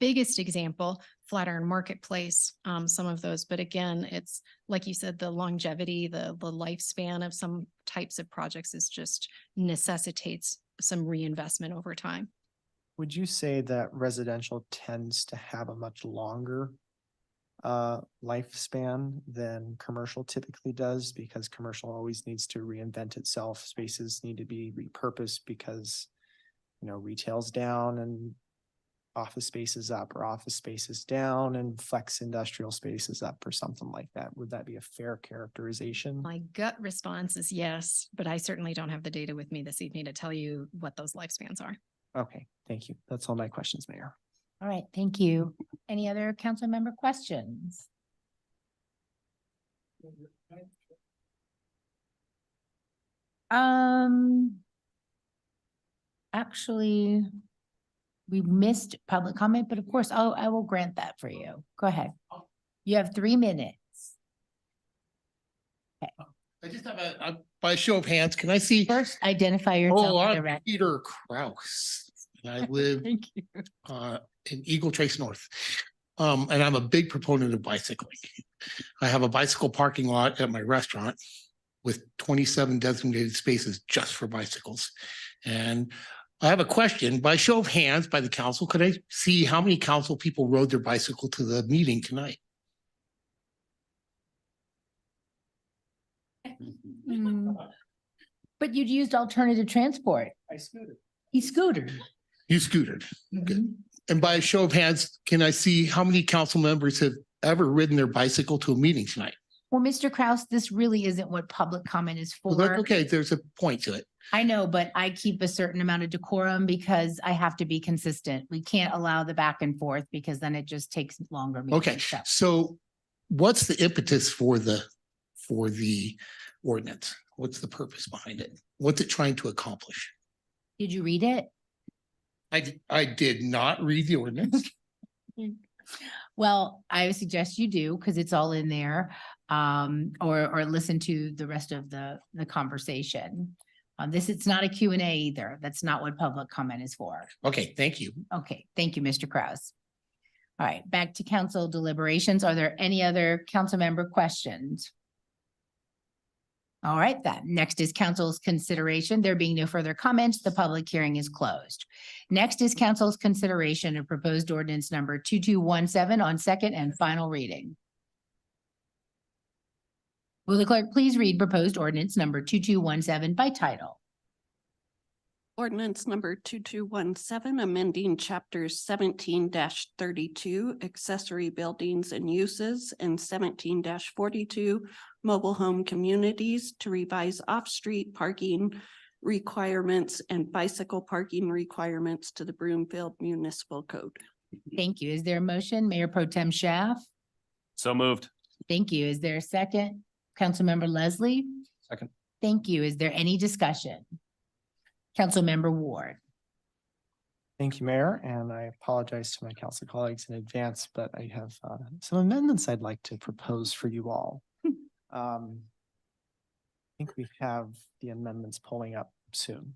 biggest example, Flatiron Marketplace, some of those. But again, it's like you said, the longevity, the lifespan of some types of projects is just necessitates some reinvestment over time. Would you say that residential tends to have a much longer lifespan than commercial typically does, because commercial always needs to reinvent itself? Spaces need to be repurposed because, retail's down and office space is up, or office space is down and flex industrial space is up, or something like that. Would that be a fair characterization? My gut response is yes, but I certainly don't have the data with me this evening to tell you what those lifespans are. Okay, thank you. That's all my questions, Mayor. All right, thank you. Any other council member questions? Actually, we missed public comment, but of course, I will grant that for you. Go ahead. You have 3 minutes. Okay. I just have by show of hands, can I see? First, identify yourself. Oh, for the I'm record. Peter Kraus, and I live Thank you. In Eagle Trace North. And I'm a big proponent of bicycling. I have a bicycle parking lot at my restaurant with 27 designated spaces just for bicycles. And I have a question. By show of hands by the council, could I see how many council people rode their bicycle to the meeting tonight? But you'd used alternative transport. I scooted. He scootered. You scooted. Good. And by a show of hands, can I see how many council members have ever ridden their bicycle to a meeting tonight? Well, Mr. Kraus, this really isn't what public comment is Well, that's for. okay, there's a point to it. I know, but I keep a certain amount of decorum because I have to be consistent. We can't allow the back and forth because then it just takes longer. meetings, Okay, so. so what's the impetus for the ordinance? What's the purpose behind it? What's it trying to accomplish? Did you read it? I did not read the ordinance. Well, I suggest you do because it's all in there. Or listen to the rest of the conversation. It's not a Q&A either. That's not what public comment is for. Okay, thank you. Okay, thank you, Mr. Kraus. All right, back to council deliberations. Are there any other council member questions? All right, then. Next is council's consideration. There being no further comments, the public hearing is closed. Next is council's consideration of proposed ordinance number 2217 on second and final reading. Will the clerk please read proposed ordinance number 2217 by title? Ordinance number 2217, amending chapters 17-32 accessory buildings and uses and 17-42 mobile home communities to revise off-street parking requirements and bicycle parking requirements to the Broomfield Municipal Code. Thank you. Is there a motion? Mayor Pro Tem Schaaf? So moved. Thank you. Is there a second? Councilmember Leslie? Second. Thank you. Is there any discussion? Councilmember Ward? Thank you, Mayor, and I apologize to my council colleagues in advance, but I have some amendments I'd like to propose for you all. I think we have the amendments pulling up soon.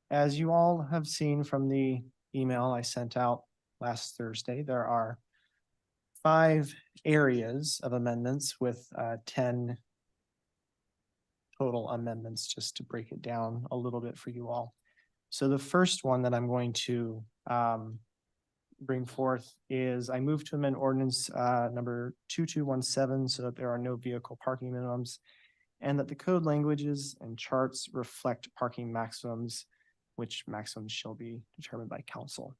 As you all have seen from the email I sent out last Thursday, there are 5 areas of amendments with 10 total amendments, just to break it down a little bit for you all. So the first one that I'm going to bring forth is I move to amend ordinance number 2217 so that there are no vehicle parking minimums and that the code languages and charts reflect parking maximums, which maximums shall be determined by council.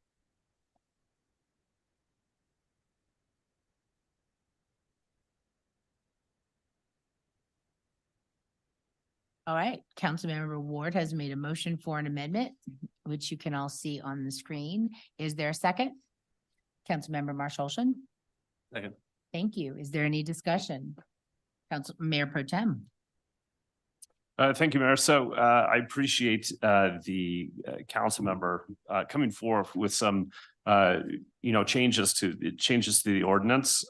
All right, Councilmember Ward has made a motion for an amendment, which you can all see on the screen. Is there a second? Councilmember Marshall. Second. Thank you. Is there any discussion? Mayor Pro Tem. Thank you, Mayor. So I appreciate the council member coming forward with some changes to the ordinance.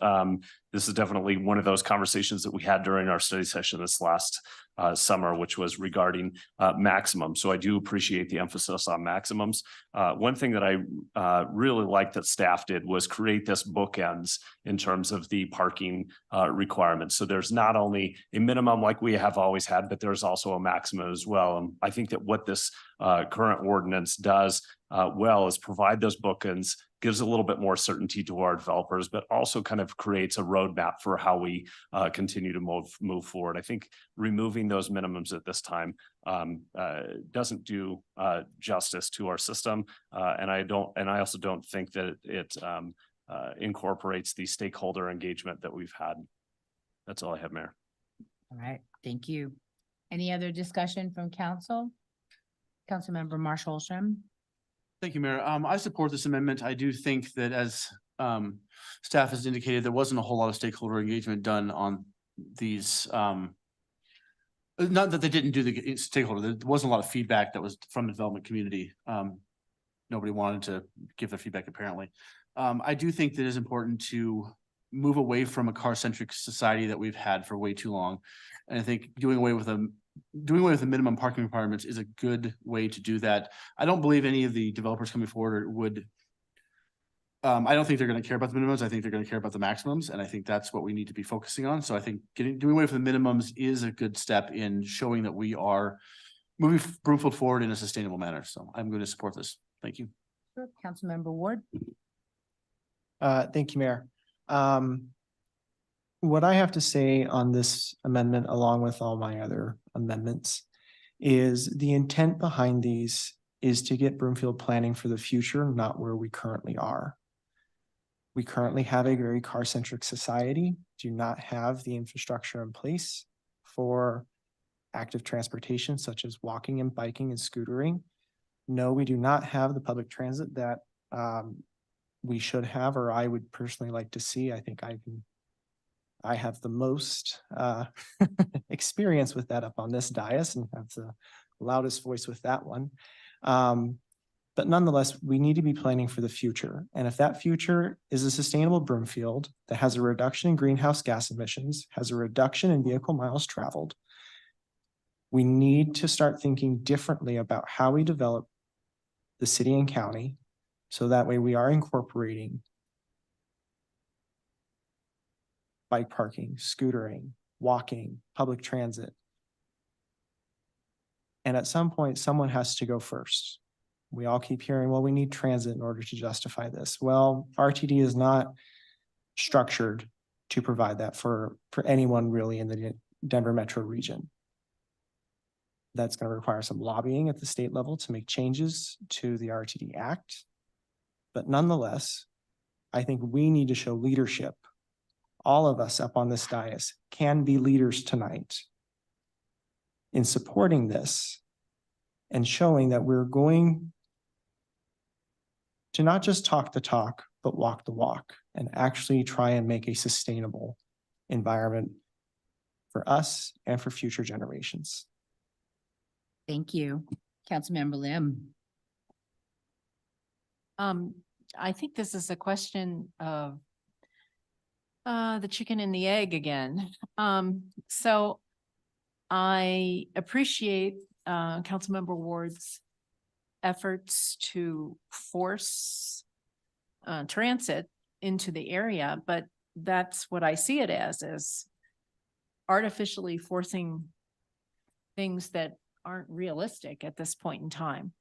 This is definitely one of those conversations that we had during our study session this last summer, which was regarding maximum. So I do appreciate the emphasis on maximums. One thing that I really liked that staff did was create this bookends in terms of the parking requirements. So there's not only a minimum like we have always had, but there's also a maximum as well. And I think that what this current ordinance does well is provide those bookends, gives a little bit more certainty to our developers, but also kind of creates a roadmap for how we continue to move forward. I think removing those minimums at this time doesn't do justice to our system, and I also don't think that it incorporates the stakeholder engagement that we've had. That's all I have, Mayor. All right, thank you. Any other discussion from council? Councilmember Marshall. Thank you, Mayor. I support this amendment. I do think that as staff has indicated, there wasn't a whole lot of stakeholder engagement done on these. Not that they didn't do the stakeholder, there wasn't a lot of feedback that was from the development community. Nobody wanted to give their feedback apparently. I do think that it is important to move away from a car-centric society that we've had for way too long. And I think doing away with the minimum parking requirements is a good way to do that. I don't believe any of the developers coming forward would. I don't think they're going to care about the minimums. I think they're going to care about the maximums. And I think that's what we need to be focusing on. So I think doing away from the minimums is a good step in showing that we are moving Broomfield forward in a sustainable manner. So I'm going to support this. Thank you. Councilmember Ward. Thank you, Mayor. What I have to say on this amendment, along with all my other amendments, is the intent behind these is to get Broomfield planning for the future, not where we currently are. We currently have a very car-centric society, do not have the infrastructure in place for active transportation such as walking and biking and scootering. No, we do not have the public transit that we should have, or I would personally like to see. I think I have the most experience with that up on this dais and have the loudest voice with that one. But nonetheless, we need to be planning for the future. And if that future is a sustainable Broomfield that has a reduction in greenhouse gas emissions, has a reduction in vehicle miles traveled, we need to start thinking differently about how we develop the city and county. So that way we are incorporating bike parking, scootering, walking, public transit. And at some point, someone has to go first. We all keep hearing, well, we need transit in order to justify this. Well, RTD is not structured to provide that for anyone really in the Denver metro region. That's going to require some lobbying at the state level to make changes to the RTD Act. But nonetheless, I think we need to show leadership. All of us up on this dais can be leaders tonight in supporting this and showing that we're going to not just talk the talk, but walk the walk and actually try and make a sustainable environment for us and for future generations. Thank you. Councilmember Lim. I think this is a question of the chicken and the egg again. So I appreciate Councilmember Ward's efforts to force transit into the area, but that's what I see it as artificially forcing things that aren't realistic at this point in time.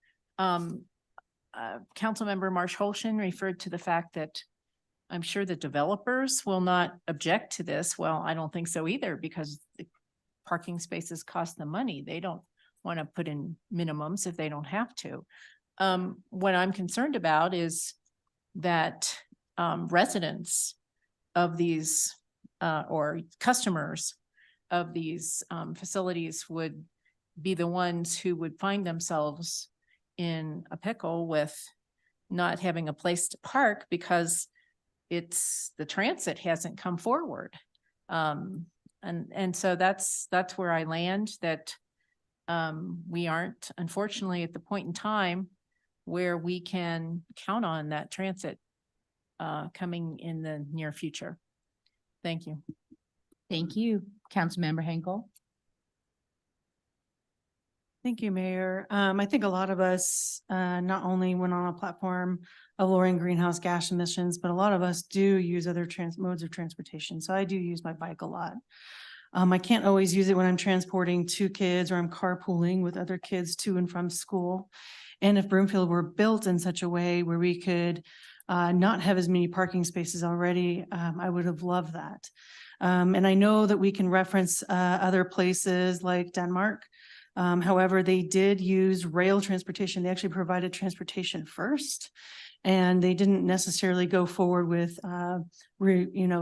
Councilmember Marsh Holshin referred to the fact that I'm sure the developers will not object to this. Well, I don't think so either, because the parking spaces cost them money. They don't want to put in minimums if they don't have to. What I'm concerned about is that residents of these or customers of these facilities would be the ones who would find themselves in a pickle with not having a place to park because the transit hasn't come forward. And so that's where I land, that we aren't, unfortunately, at the point in time where we can count on that transit coming in the near future. Thank you. Thank you. Councilmember Henkel. Thank you, Mayor. I think a lot of us not only went on a platform of lowering greenhouse gas emissions, but a lot of us do use other modes of transportation. So I do use my bike a lot. I can't always use it when I'm transporting two kids or I'm carpooling with other kids to and from school. And if Broomfield were built in such a way where we could not have as many parking spaces already, I would have loved that. And I know that we can reference other places like Denmark. However, they did use rail transportation. They actually provided transportation first, and they didn't necessarily go forward with,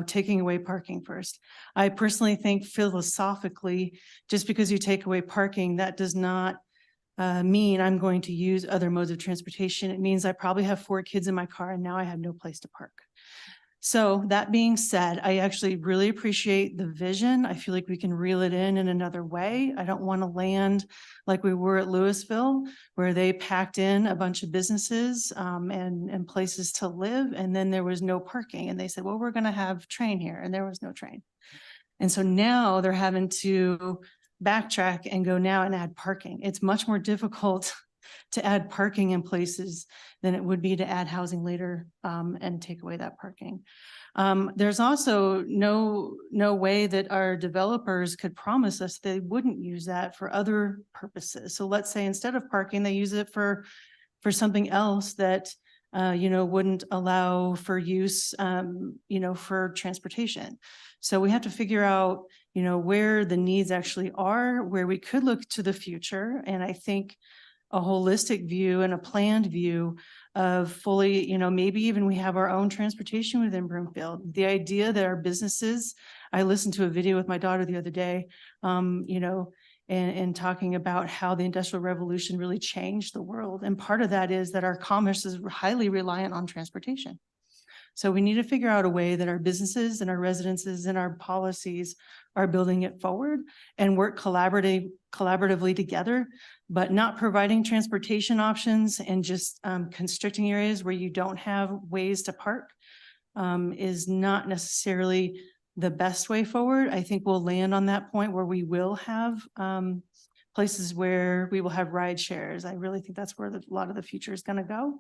taking away parking first. I personally think philosophically, just because you take away parking, that does not mean I'm going to use other modes of transportation. It means I probably have 4 kids in my car and now I have no place to park. So that being said, I actually really appreciate the vision. I feel like we can reel it in another way. I don't want to land like we were at Louisville, where they packed in a bunch of businesses and places to live, and then there was no parking. And they said, well, we're going to have train here, and there was no train. And so now they're having to backtrack and go now and add parking. It's much more difficult to add parking in places than it would be to add housing later and take away that parking. There's also no way that our developers could promise us they wouldn't use that for other purposes. So let's say instead of parking, they use it for something else that wouldn't allow for use, for transportation. So we have to figure out, where the needs actually are, where we could look to the future. And I think a holistic view and a planned view of fully, maybe even we have our own transportation within Broomfield. The idea that our businesses, I listened to a video with my daughter the other day, and talking about how the Industrial Revolution really changed the world. And part of that is that our commerce is highly reliant on transportation. So we need to figure out a way that our businesses and our residences and our policies are building it forward and work collaboratively together, but not providing transportation options and just constricting areas where you don't have ways to park is not necessarily the best way forward. I think we'll land on that point where we will have places where we will have ride shares. I really think that's where a lot of the future is going to go.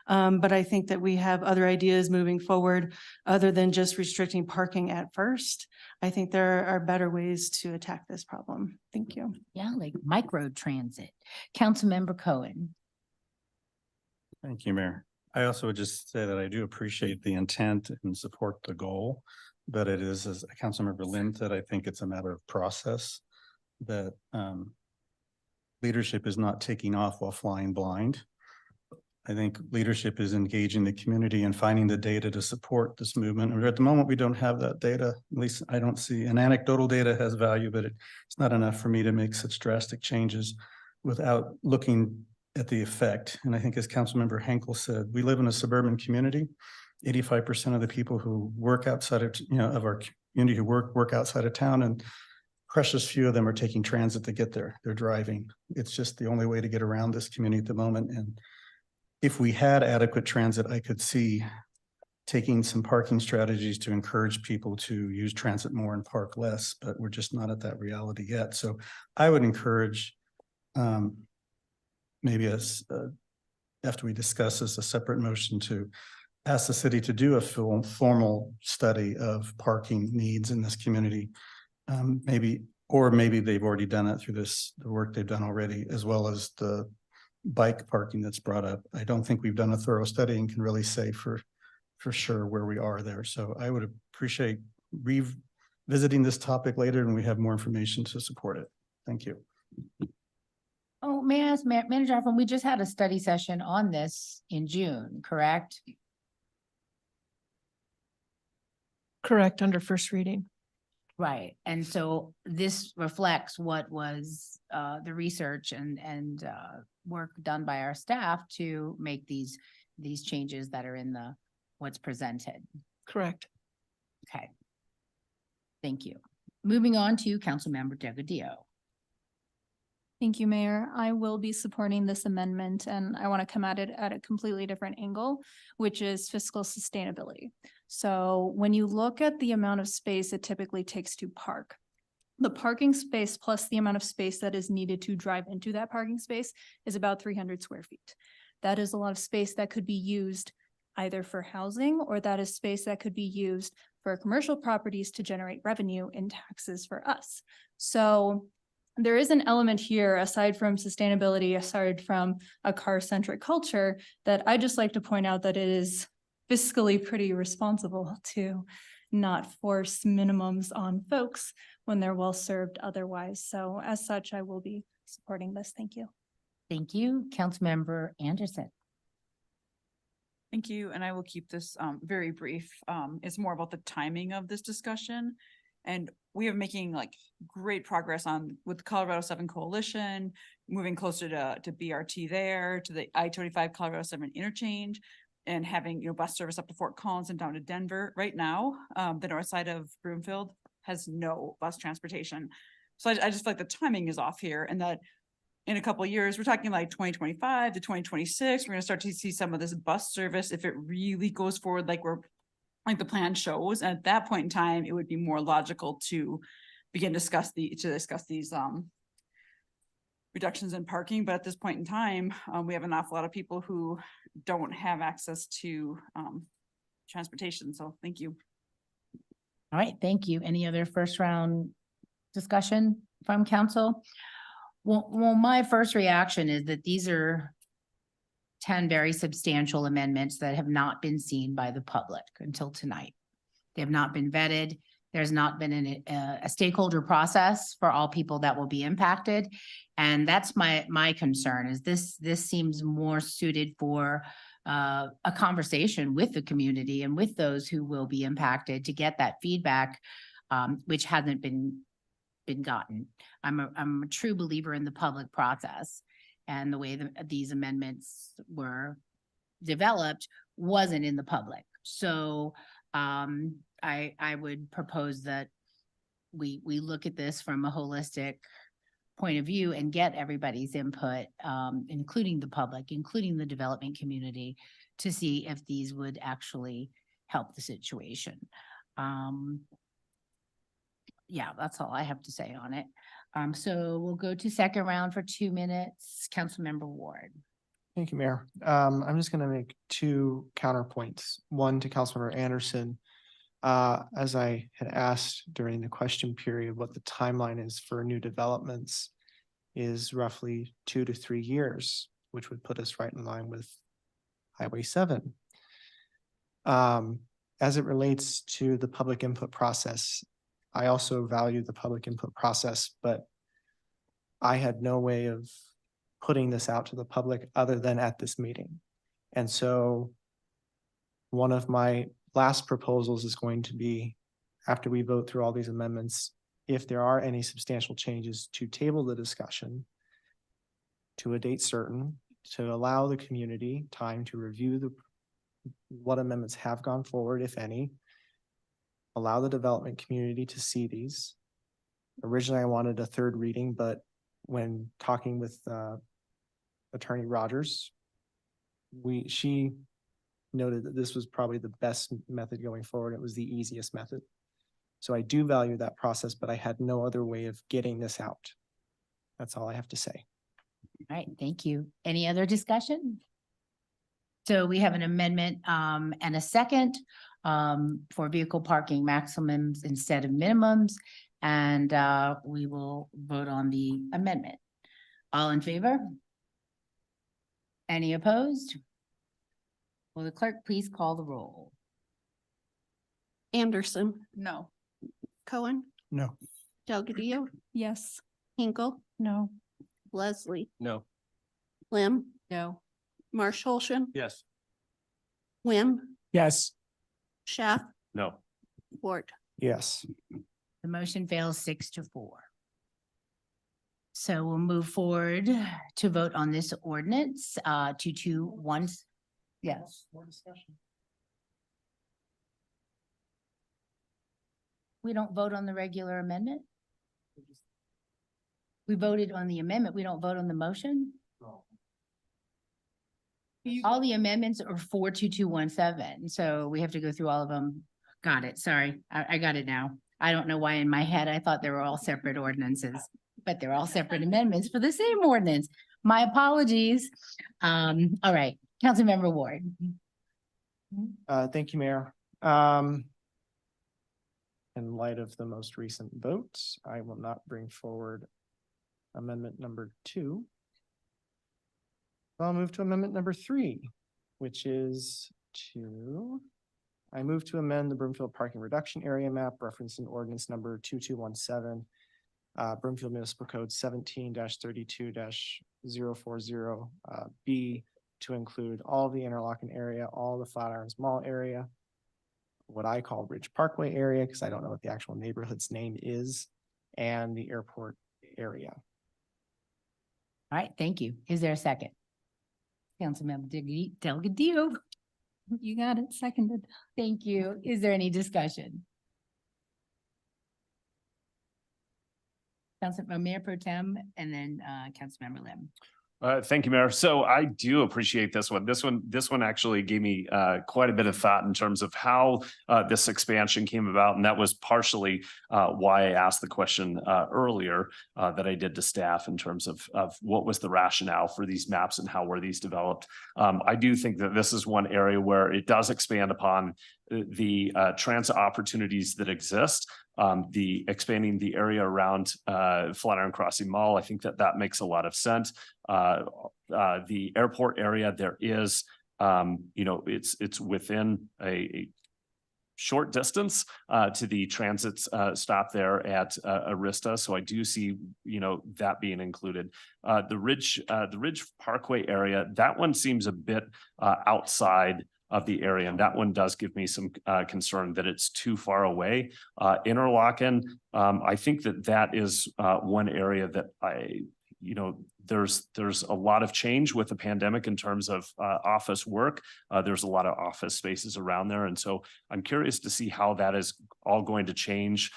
But I think that we have other ideas moving forward other than just restricting parking at first. I think there are better ways to attack this problem. Thank you. Yeah, like micro transit. Councilmember Cohen. Thank you, Mayor. I also would just say that I do appreciate the intent and support the goal, but it is, as Councilmember Lim said, I think it's a matter of process that leadership is not taking off while flying blind. I think leadership is engaging the community and finding the data to support this movement. And at the moment, we don't have that data. At least I don't see, and anecdotal data has value, but it's not enough for me to make such drastic changes without looking at the effect. And I think as Councilmember Henkel said, we live in a suburban community. 85% of the people who work outside of our community who work outside of town, and precious few of them are taking transit to get there. They're driving. It's just the only way to get around this community at the moment. And if we had adequate transit, I could see taking some parking strategies to encourage people to use transit more and park less, but we're just not at that reality yet. So I would encourage maybe after we discuss this, a separate motion to ask the city to do a formal study of parking needs in this community. Maybe they've already done it through the work they've done already, as well as the bike parking that's brought up. I don't think we've done a thorough study and can really say for sure where we are there. So I would appreciate revisiting this topic later when we have more information to support it. Thank you. Oh, may I ask, Manager Hoffman, we just had a study session on this in June, correct? Correct, under first reading. Right. And so this reflects what was the research and work done by our staff to make these changes that are in what's presented. Correct. Okay. Thank you. Moving on to Councilmember Delgadillo. Thank you, Mayor. I will be supporting this amendment, and I want to come at it at a completely different angle, which is fiscal sustainability. So when you look at the amount of space it typically takes to park, the parking space plus the amount of space that is needed to drive into that parking space is about 300 square feet. That is a lot of space that could be used either for housing, or that is space that could be used for commercial properties to generate revenue and taxes for us. So there is an element here, aside from sustainability, aside from a car-centric culture, that I just like to point out that it is fiscally pretty responsible to not force minimums on folks when they're well-served otherwise. So as such, I will be supporting this. Thank you. Thank you. Councilmember Anderson. Thank you. And I will keep this very brief. It's more about the timing of this discussion. And we are making like great progress with the Colorado 7 Coalition, moving closer to BRT there, to the I-25 Colorado 7 interchange, and having, bus service up to Fort Collins and down to Denver. Right now, the north side of Broomfield has no bus transportation. So I just feel like the timing is off here, and that in a couple of years, we're talking like 2025 to 2026, we're going to start to see some of this bus service if it really goes forward like the plan shows. And at that point in time, it would be more logical to begin discuss these reductions in parking, but at this point in time, we have an awful lot of people who don't have access to transportation. So thank you. All right, thank you. Any other first round discussion from council? Well, my first reaction is that these are 10 very substantial amendments that have not been seen by the public until tonight. They have not been vetted. There's not been a stakeholder process for all people that will be impacted. And that's my concern is this seems more suited for a conversation with the community and with those who will be impacted to get that feedback, which hasn't been gotten. I'm a true believer in the public process, and the way that these amendments were developed wasn't in the public. So I would propose that we look at this from a holistic point of view and get everybody's input, including the public, including the development community, to see if these would actually help the situation. Yeah, that's all I have to say on it. So we'll go to second round for 2 minutes. Councilmember Ward. Thank you, Mayor. I'm just gonna make two counterpoints. One to Councilmember Anderson. As I had asked during the question period, what the timeline is for new developments is roughly 2 to 3 years, which would put us right in line with Highway 7. As it relates to the public input process, I also value the public input process, but I had no way of putting this out to the public other than at this meeting. And so one of my last proposals is going to be, after we vote through all these amendments, if there are any substantial changes, to table the discussion to a date certain, to allow the community time to review what amendments have gone forward, if any. Allow the development community to see these. Originally, I wanted a third reading, but when talking with Attorney Rogers, she noted that this was probably the best method going forward. It was the easiest method. So I do value that process, but I had no other way of getting this out. That's all I have to say. All right, thank you. Any other discussion? So we have an amendment and a second for vehicle parking maximums instead of minimums. And we will vote on the amendment. All in favor? Any opposed? Will the clerk please call the roll? Anderson, No. Cohen, No. Delgadillo, Yes. Hinkle, No. Leslie, No. Lim, No. Marshall, Yes. Wim, Yes. Schaff, No. Ward. Yes. The motion fails 6-4. So we'll move forward to vote on this ordinance, 221. Yes. More discussion. We don't vote on the regular amendment? We voted on the amendment. We don't vote on the motion? All the amendments are 42217, so we have to go through all of them. Got it. Sorry, I got it now. I don't know why in my head I thought they were all separate ordinances, but they're all separate amendments for the same ordinance. My apologies. All right, Councilmember Ward. Thank you, Mayor. In light of the most recent votes, I will not bring forward amendment number 2. I'll move to amendment number 3, which is I move to amend the Broomfield Parking Reduction Area Map referencing ordinance number 2217, Broomfield Municipal Code 17-32-040 B, to include all the interlocking area, all the Flatirons Mall area, what I call Ridge Parkway area, because I don't know what the actual neighborhood's name is, and the airport area. All right, thank you. Is there a second? Councilmember Delgadillo. You got it. Seconded. Thank you. Is there any discussion? Mayor Pro Tem and then Councilmember Lim. Thank you, Mayor. So I do appreciate this one. This one actually gave me quite a bit of thought in terms of how this expansion came about. And that was partially why I asked the question earlier that I did to staff in terms of what was the rationale for these maps and how were these developed. I do think that this is one area where it does expand upon the transit opportunities that exist. The expanding the area around Flatiron Crossing Mall, I think that makes a lot of sense. The airport area, there is, it's within a short distance to the transit stop there at Arista. So I do see, that being included. The Ridge Parkway area, that one seems a bit outside of the area. And that one does give me some concern that it's too far away. Interlochen, I think that is one area that there's a lot of change with the pandemic in terms of office work. There's a lot of office spaces around there. And so I'm curious to see how that is all going to change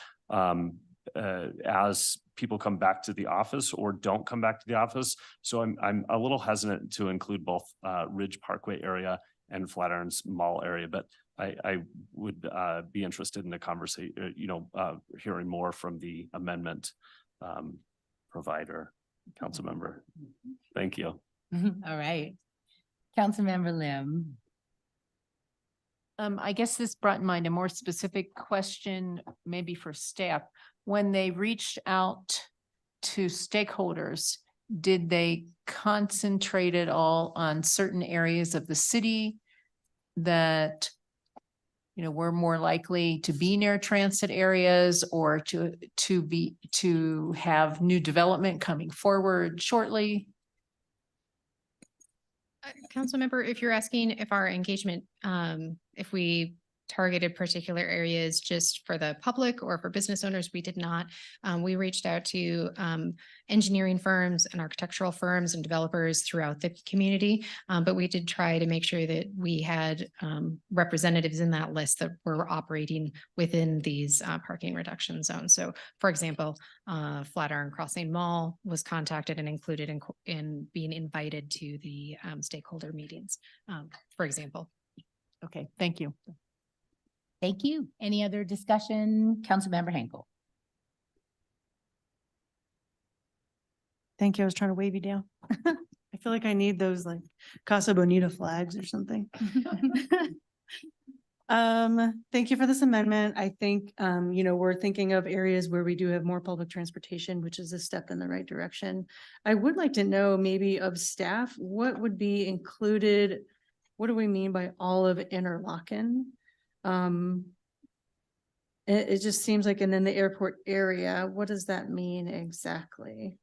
as people come back to the office or don't come back to the office. So I'm a little hesitant to include both Ridge Parkway area and Flatiron's Mall area, but I would be interested in the conversation, hearing more from the amendment provider, council member. Thank you. All right. Councilmember Lim. I guess this brought in mind a more specific question, maybe for staff. When they reached out to stakeholders, did they concentrate it all on certain areas of the city that, were more likely to be near transit areas or to have new development coming forward shortly? Councilmember, if you're asking if our engagement, if we targeted particular areas just for the public or for business owners, we did not. We reached out to engineering firms and architectural firms and developers throughout the community. But we did try to make sure that we had representatives in that list that were operating within these parking reduction zones. So for example, Flatiron Crossing Mall was contacted and included in being invited to the stakeholder meetings, for example. Okay, thank you. Thank you. Any other discussion? Councilmember Henkel. Thank you. I was trying to wave you down. I feel like I need those like Casa Bonita flags or something. Thank you for this amendment. I think, we're thinking of areas where we do have more public transportation, which is a step in the right direction. I would like to know maybe of staff, what would be included? What do we mean by all of Interlochen? It just seems like, and then the airport area, what does that mean exactly?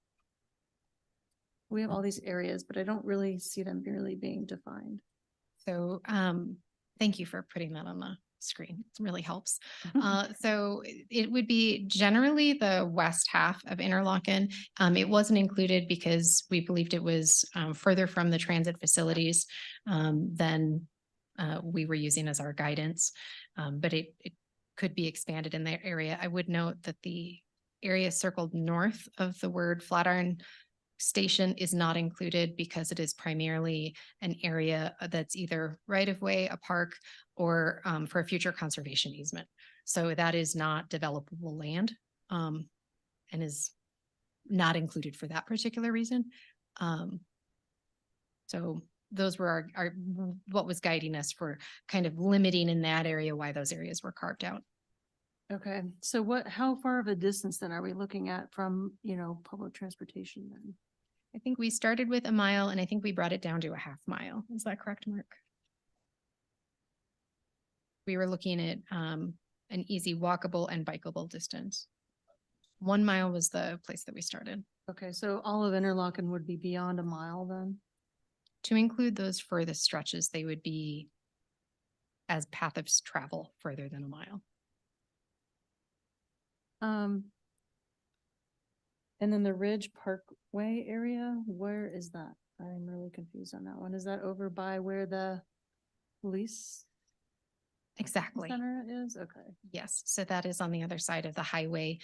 We have all these areas, but I don't really see them really being defined. So, thank you for putting that on the screen. It really helps. So it would be generally the west half of Interlochen. It wasn't included because we believed it was further from the transit facilities than we were using as our guidance, but it could be expanded in that area. I would note that the area circled north of the word Flatiron Station is not included because it is primarily an area that's either right of way, a park, or for a future conservation easement. So that is not developable land and is not included for that particular reason. So those were our what was guiding us for kind of limiting in that area why those areas were carved out. Okay, so how far of a distance then are we looking at from, public transportation then? I think we started with a mile and I think we brought it down to a half mile. Is that correct, Mark? We were looking at an easy walkable and bikeable distance. 1 mile was the place that we started. Okay, so all of Interlochen would be beyond a mile then? To include those furthest stretches, they would be as path of travel further than a mile. And then the Ridge Parkway area, where is that? I'm really confused on that one. Is that over by where the police? Exactly. Center is, okay. Yes, so that is on the other side of the highway.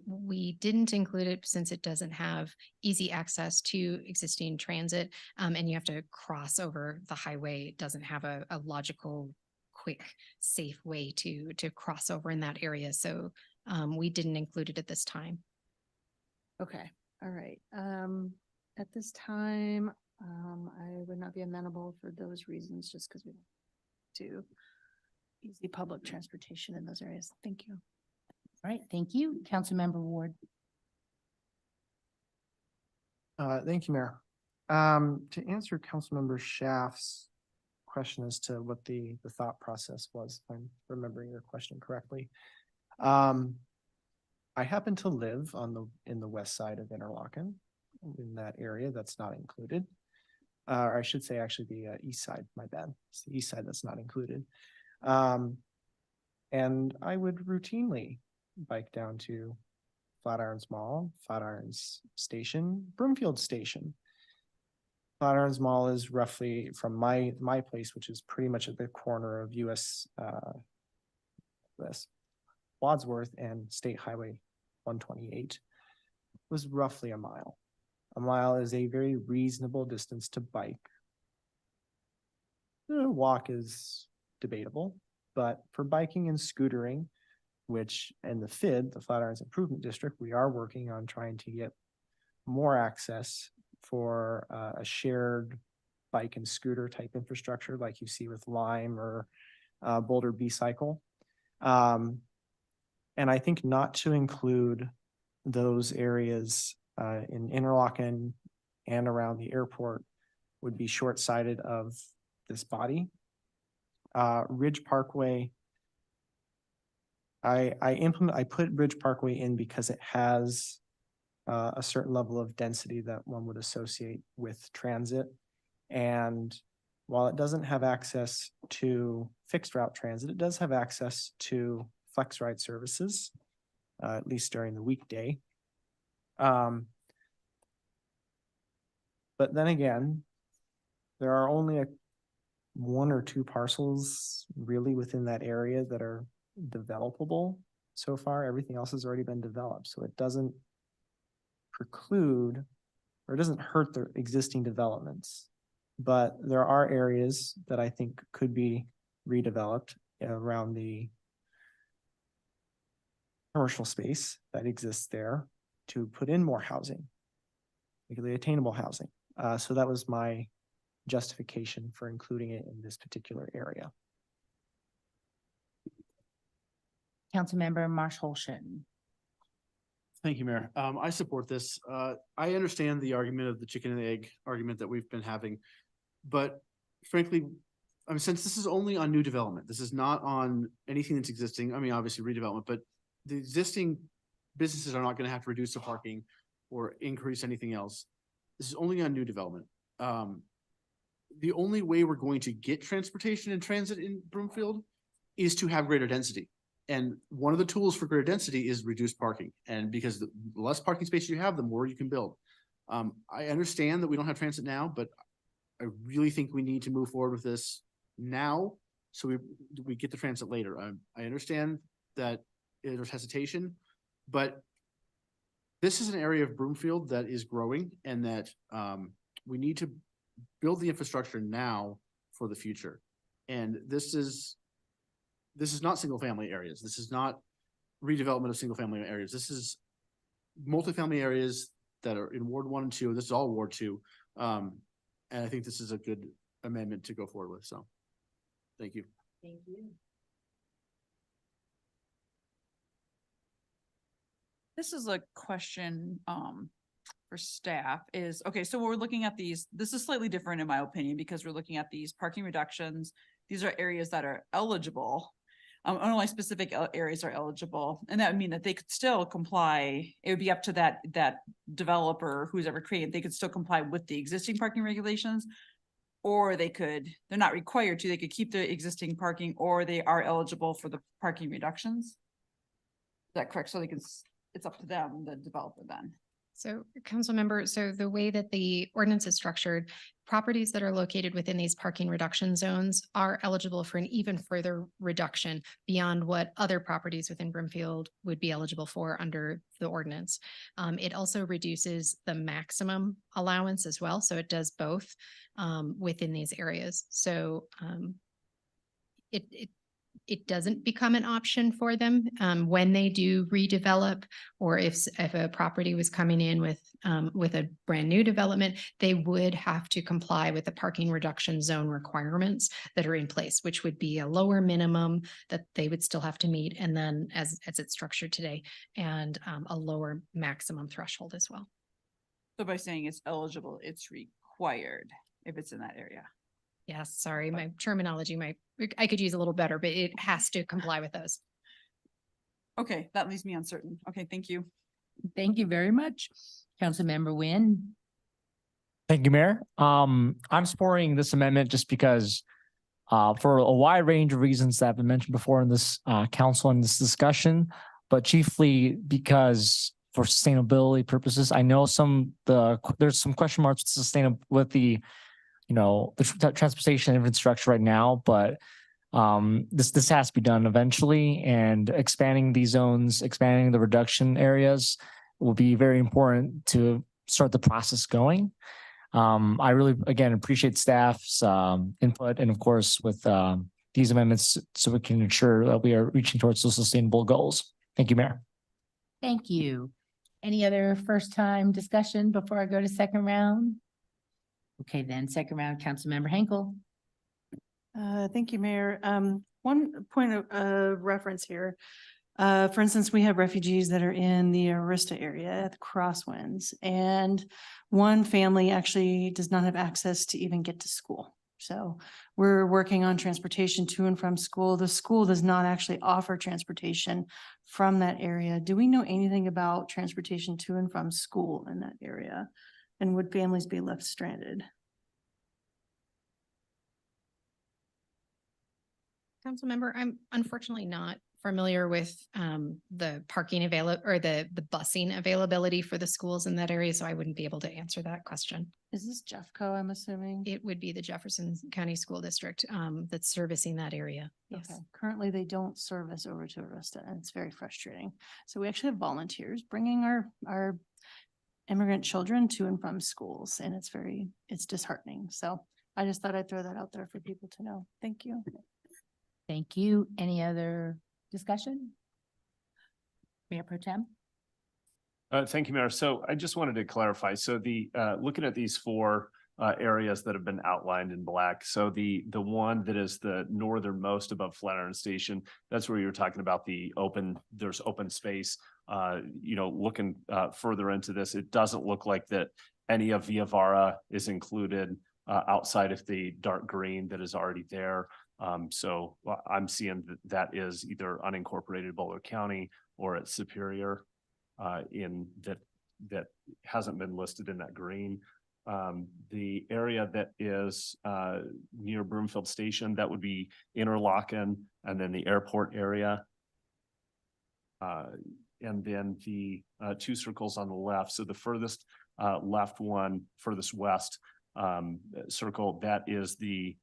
We didn't include it since it doesn't have easy access to existing transit. And you have to cross over the highway. It doesn't have a logical, quick, safe way to cross over in that area. So we didn't include it at this time. Okay, all right. At this time, I would not be amenable for those reasons, just because we don't do easy public transportation in those areas. Thank you. All right, thank you. Councilmember Ward. Thank you, Mayor. To answer Councilmember Schaff's question as to what the thought process was, if I'm remembering your question correctly. I happen to live in the west side of Interlochen, in that area that's not included. Or I should say actually the east side, my bad. It's the east side that's not included. And I would routinely bike down to Flatirons Mall, Flatirons Station, Broomfield Station. Flatirons Mall is roughly from my place, which is pretty much at the corner of US Wadsworth and State Highway 128, was roughly a mile. A mile is a very reasonable distance to bike. Walk is debatable, but for biking and scootering, which in the FID, the Flatirons Improvement District, we are working on trying to get more access for a shared bike and scooter type infrastructure like you see with Lime or Boulder B-Cycle. And I think not to include those areas in Interlochen and around the airport would be short-sighted of this body. Ridge Parkway, I put Ridge Parkway in because it has a certain level of density that one would associate with transit. And while it doesn't have access to fixed route transit, it does have access to flex ride services, at least during the weekday. But then again, there are only one or two parcels really within that area that are developable so far. Everything else has already been developed, so it doesn't preclude or it doesn't hurt the existing developments. But there are areas that I think could be redeveloped around the commercial space that exists there to put in more housing, legally attainable housing. So that was my justification for including it in this particular area. Councilmember Marsh Holston. Thank you, Mayor. I support this. I understand the argument of the chicken and egg argument that we've been having, but frankly, I mean, since this is only on new development, this is not on anything that's existing. I mean, obviously redevelopment, but the existing businesses are not going to have to reduce the parking or increase anything else. This is only on new development. The only way we're going to get transportation and transit in Broomfield is to have greater density. And one of the tools for greater density is reduced parking. And because the less parking space you have, the more you can build. I understand that we don't have transit now, but I really think we need to move forward with this now so we get the transit later. I understand that there's hesitation, but this is an area of Broomfield that is growing and that we need to build the infrastructure now for the future. And this is not single family areas. This is not redevelopment of single family areas. This is multifamily areas that are in Ward 1 and 2. This is all Ward 2. And I think this is a good amendment to go forward with. So thank you. Thank you. This is a question for staff is, okay, so we're looking at these, this is slightly different in my opinion, because we're looking at these parking reductions. These are areas that are eligible. Only specific areas are eligible. And that would mean that they could still comply. It would be up to that developer who's ever created, they could still comply with the existing parking regulations. Or they're not required to, they could keep the existing parking, or they are eligible for the parking reductions. Is that correct? So it's up to them, the developer then. So Council Member, so the way that the ordinance is structured, properties that are located within these parking reduction zones are eligible for an even further reduction beyond what other properties within Broomfield would be eligible for under the ordinance. It also reduces the maximum allowance as well. So it does both within these areas. So it doesn't become an option for them when they do redevelop, or if a property was coming in with a brand new development, they would have to comply with the parking reduction zone requirements that are in place, which would be a lower minimum that they would still have to meet, and then as it's structured today, and a lower maximum threshold as well. So by saying it's eligible, it's required if it's in that area. Yes, sorry, my terminology I could use a little better, but it has to comply with those. Okay, that leaves me uncertain. Okay, thank you. Thank you very much. Councilmember Nguyen. Thank you, Mayor. I'm supporting this amendment just because for a wide range of reasons that have been mentioned before in this council and this discussion, but chiefly because for sustainability purposes, I know there's some question marks with the transportation infrastructure right now, but this has to be done eventually, and expanding these zones, expanding the reduction areas will be very important to start the process going. I really, again, appreciate staff's input, and of course with these amendments, so we can ensure that we are reaching towards those sustainable goals. Thank you, Mayor. Thank you. Any other first time discussion before I go to second round? Okay, then second round, Councilmember Henkel. Thank you, Mayor. One point of reference here. For instance, we have refugees that are in the Arista area at the Crosswinds, and one family actually does not have access to even get to school. So we're working on transportation to and from school. The school does not actually offer transportation from that area. Do we know anything about transportation to and from school in that area? And would families be left stranded? Councilmember, I'm unfortunately not familiar with the parking or the busing availability for the schools in that area, so I wouldn't be able to answer that question. Is this Jeffco, I'm assuming? It would be the Jefferson County School District that's servicing that area. Yes. Okay. Currently, they don't service over to Arista, and it's very frustrating. So we actually have volunteers bringing our immigrant children to and from schools, and it's disheartening. So I just thought I'd throw that out there for people to know. Thank you. Thank you. Any other discussion? Mayor Pro Tem? Thank you, Mayor. So I just wanted to clarify. So the looking at these four areas that have been outlined in black. So the one that is the northernmost above Flatiron Station, that's where you're talking about there's open space. Looking further into this, it doesn't look like that any of Via Vara is included outside of the dark green that is already there. So I'm seeing that is either unincorporated Boulder County or at Superior that hasn't been listed in that green. The area that is near Broomfield Station, that would be Interlochen, and then the airport area. And then the two circles on the left. So the furthest left one, furthest west circle, that is the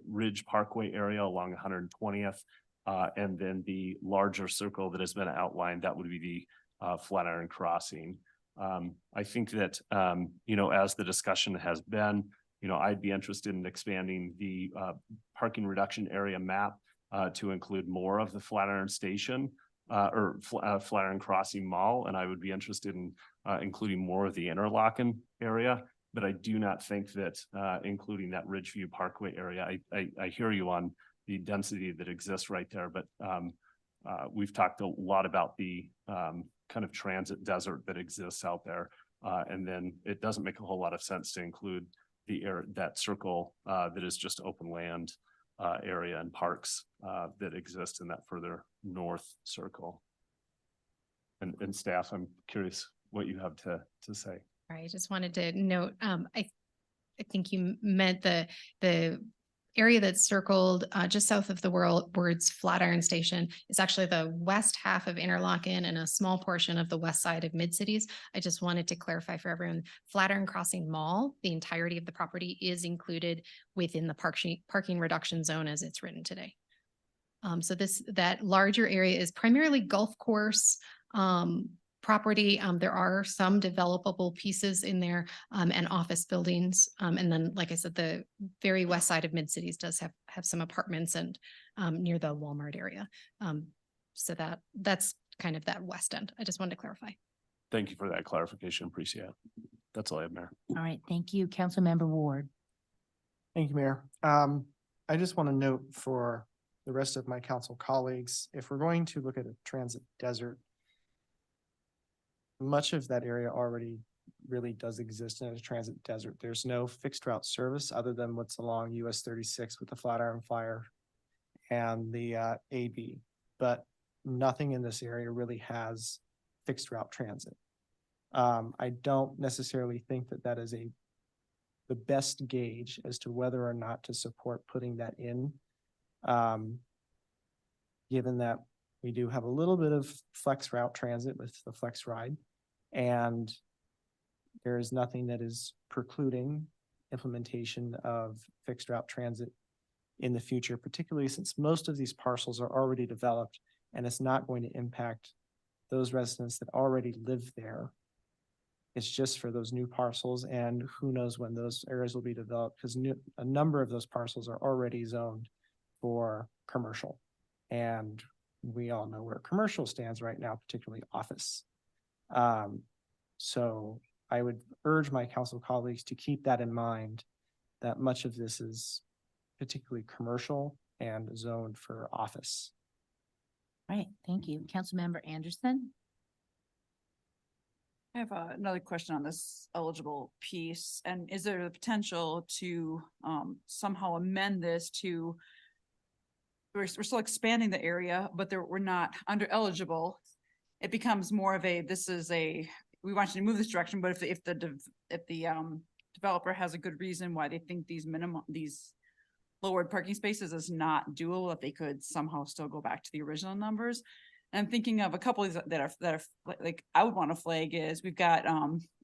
Ridge Parkway area along 120th. And then the larger circle that has been outlined, that would be the Flatiron Crossing. I think that, as the discussion has been, I'd be interested in expanding the parking reduction area map to include more of the Flatiron Station or Flatiron Crossing Mall. And I would be interested in including more of the Interlochen area. But I do not think that including that Ridgeview Parkway area, I hear you on the density that exists right there, but we've talked a lot about the kind of transit desert that exists out there. And then it doesn't make a whole lot of sense to include that circle that is just open land area and parks that exist in that further north circle. And staff, I'm curious what you have to say. I just wanted to note, I think you meant the area that's circled just south of the words Flatiron Station is actually the west half of Interlochen and a small portion of the west side of Mid-Cities. I just wanted to clarify for everyone, Flatiron Crossing Mall, the entirety of the property is included within the parking reduction zone as it's written today. So that larger area is primarily golf course property. There are some developable pieces in there and office buildings. And then, like I said, the very west side of Mid-Cities does have some apartments and near the Walmart area. So that's kind of that west end. I just wanted to clarify. Thank you for that clarification. Appreciate it. That's all I have, Mayor. All right, thank you. Councilmember Ward. Thank you, Mayor. I just want to note for the rest of my council colleagues, if we're going to look at a transit desert, much of that area already really does exist in a transit desert. There's no fixed route service other than what's along US 36 with the Flatiron Flyer and the AB, but nothing in this area really has fixed route transit. I don't necessarily think that that is the best gauge as to whether or not to support putting that in. Given that we do have a little bit of flex route transit with the Flex Ride, and there is nothing that is precluding implementation of fixed route transit in the future, particularly since most of these parcels are already developed and it's not going to impact those residents that already live there. It's just for those new parcels, and who knows when those areas will be developed, because a number of those parcels are already zoned for commercial. And we all know where commercial stands right now, particularly office. So I would urge my council colleagues to keep that in mind, that much of this is particularly commercial and zoned for office. All right, thank you. Councilmember Anderson. I have another question on this eligible piece. And is there the potential to somehow amend this to, we're still expanding the area, but we're not under eligible. It becomes more of we want you to move this direction, but if the developer has a good reason why they think these lowered parking spaces is not doable, that they could somehow still go back to the original numbers. And I'm thinking of a couple of these that are like I would want to flag is we've got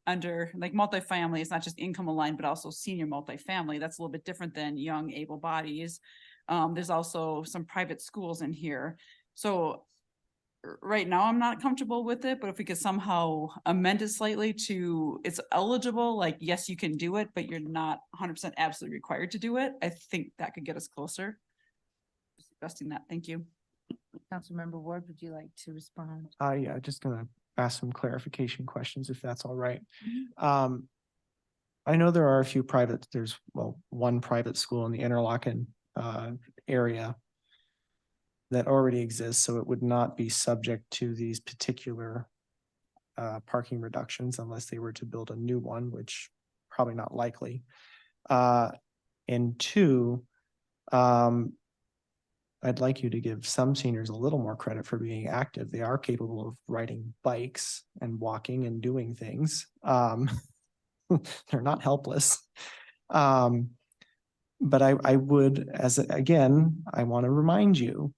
under like multifamily, it's not just income aligned, but also senior multifamily. That's a little bit different than young able bodies. There's also some private schools in here. So right now I'm not comfortable with it, but if we could somehow amend it slightly to it's eligible, like, yes, you can do it, but you're not 100% absolutely required to do it. I think that could get us closer. Just suggesting that. Thank you. Councilmember Ward, would you like to respond? Yeah, just gonna ask some clarification questions if that's all right. I know there are a few there's one private school in the Interlochen area that already exists, so it would not be subject to these particular parking reductions unless they were to build a new one, which probably not likely. And two, I'd like you to give some seniors a little more credit for being active. They are capable of riding bikes and walking and doing things. They're not helpless. But I would, I want to remind you,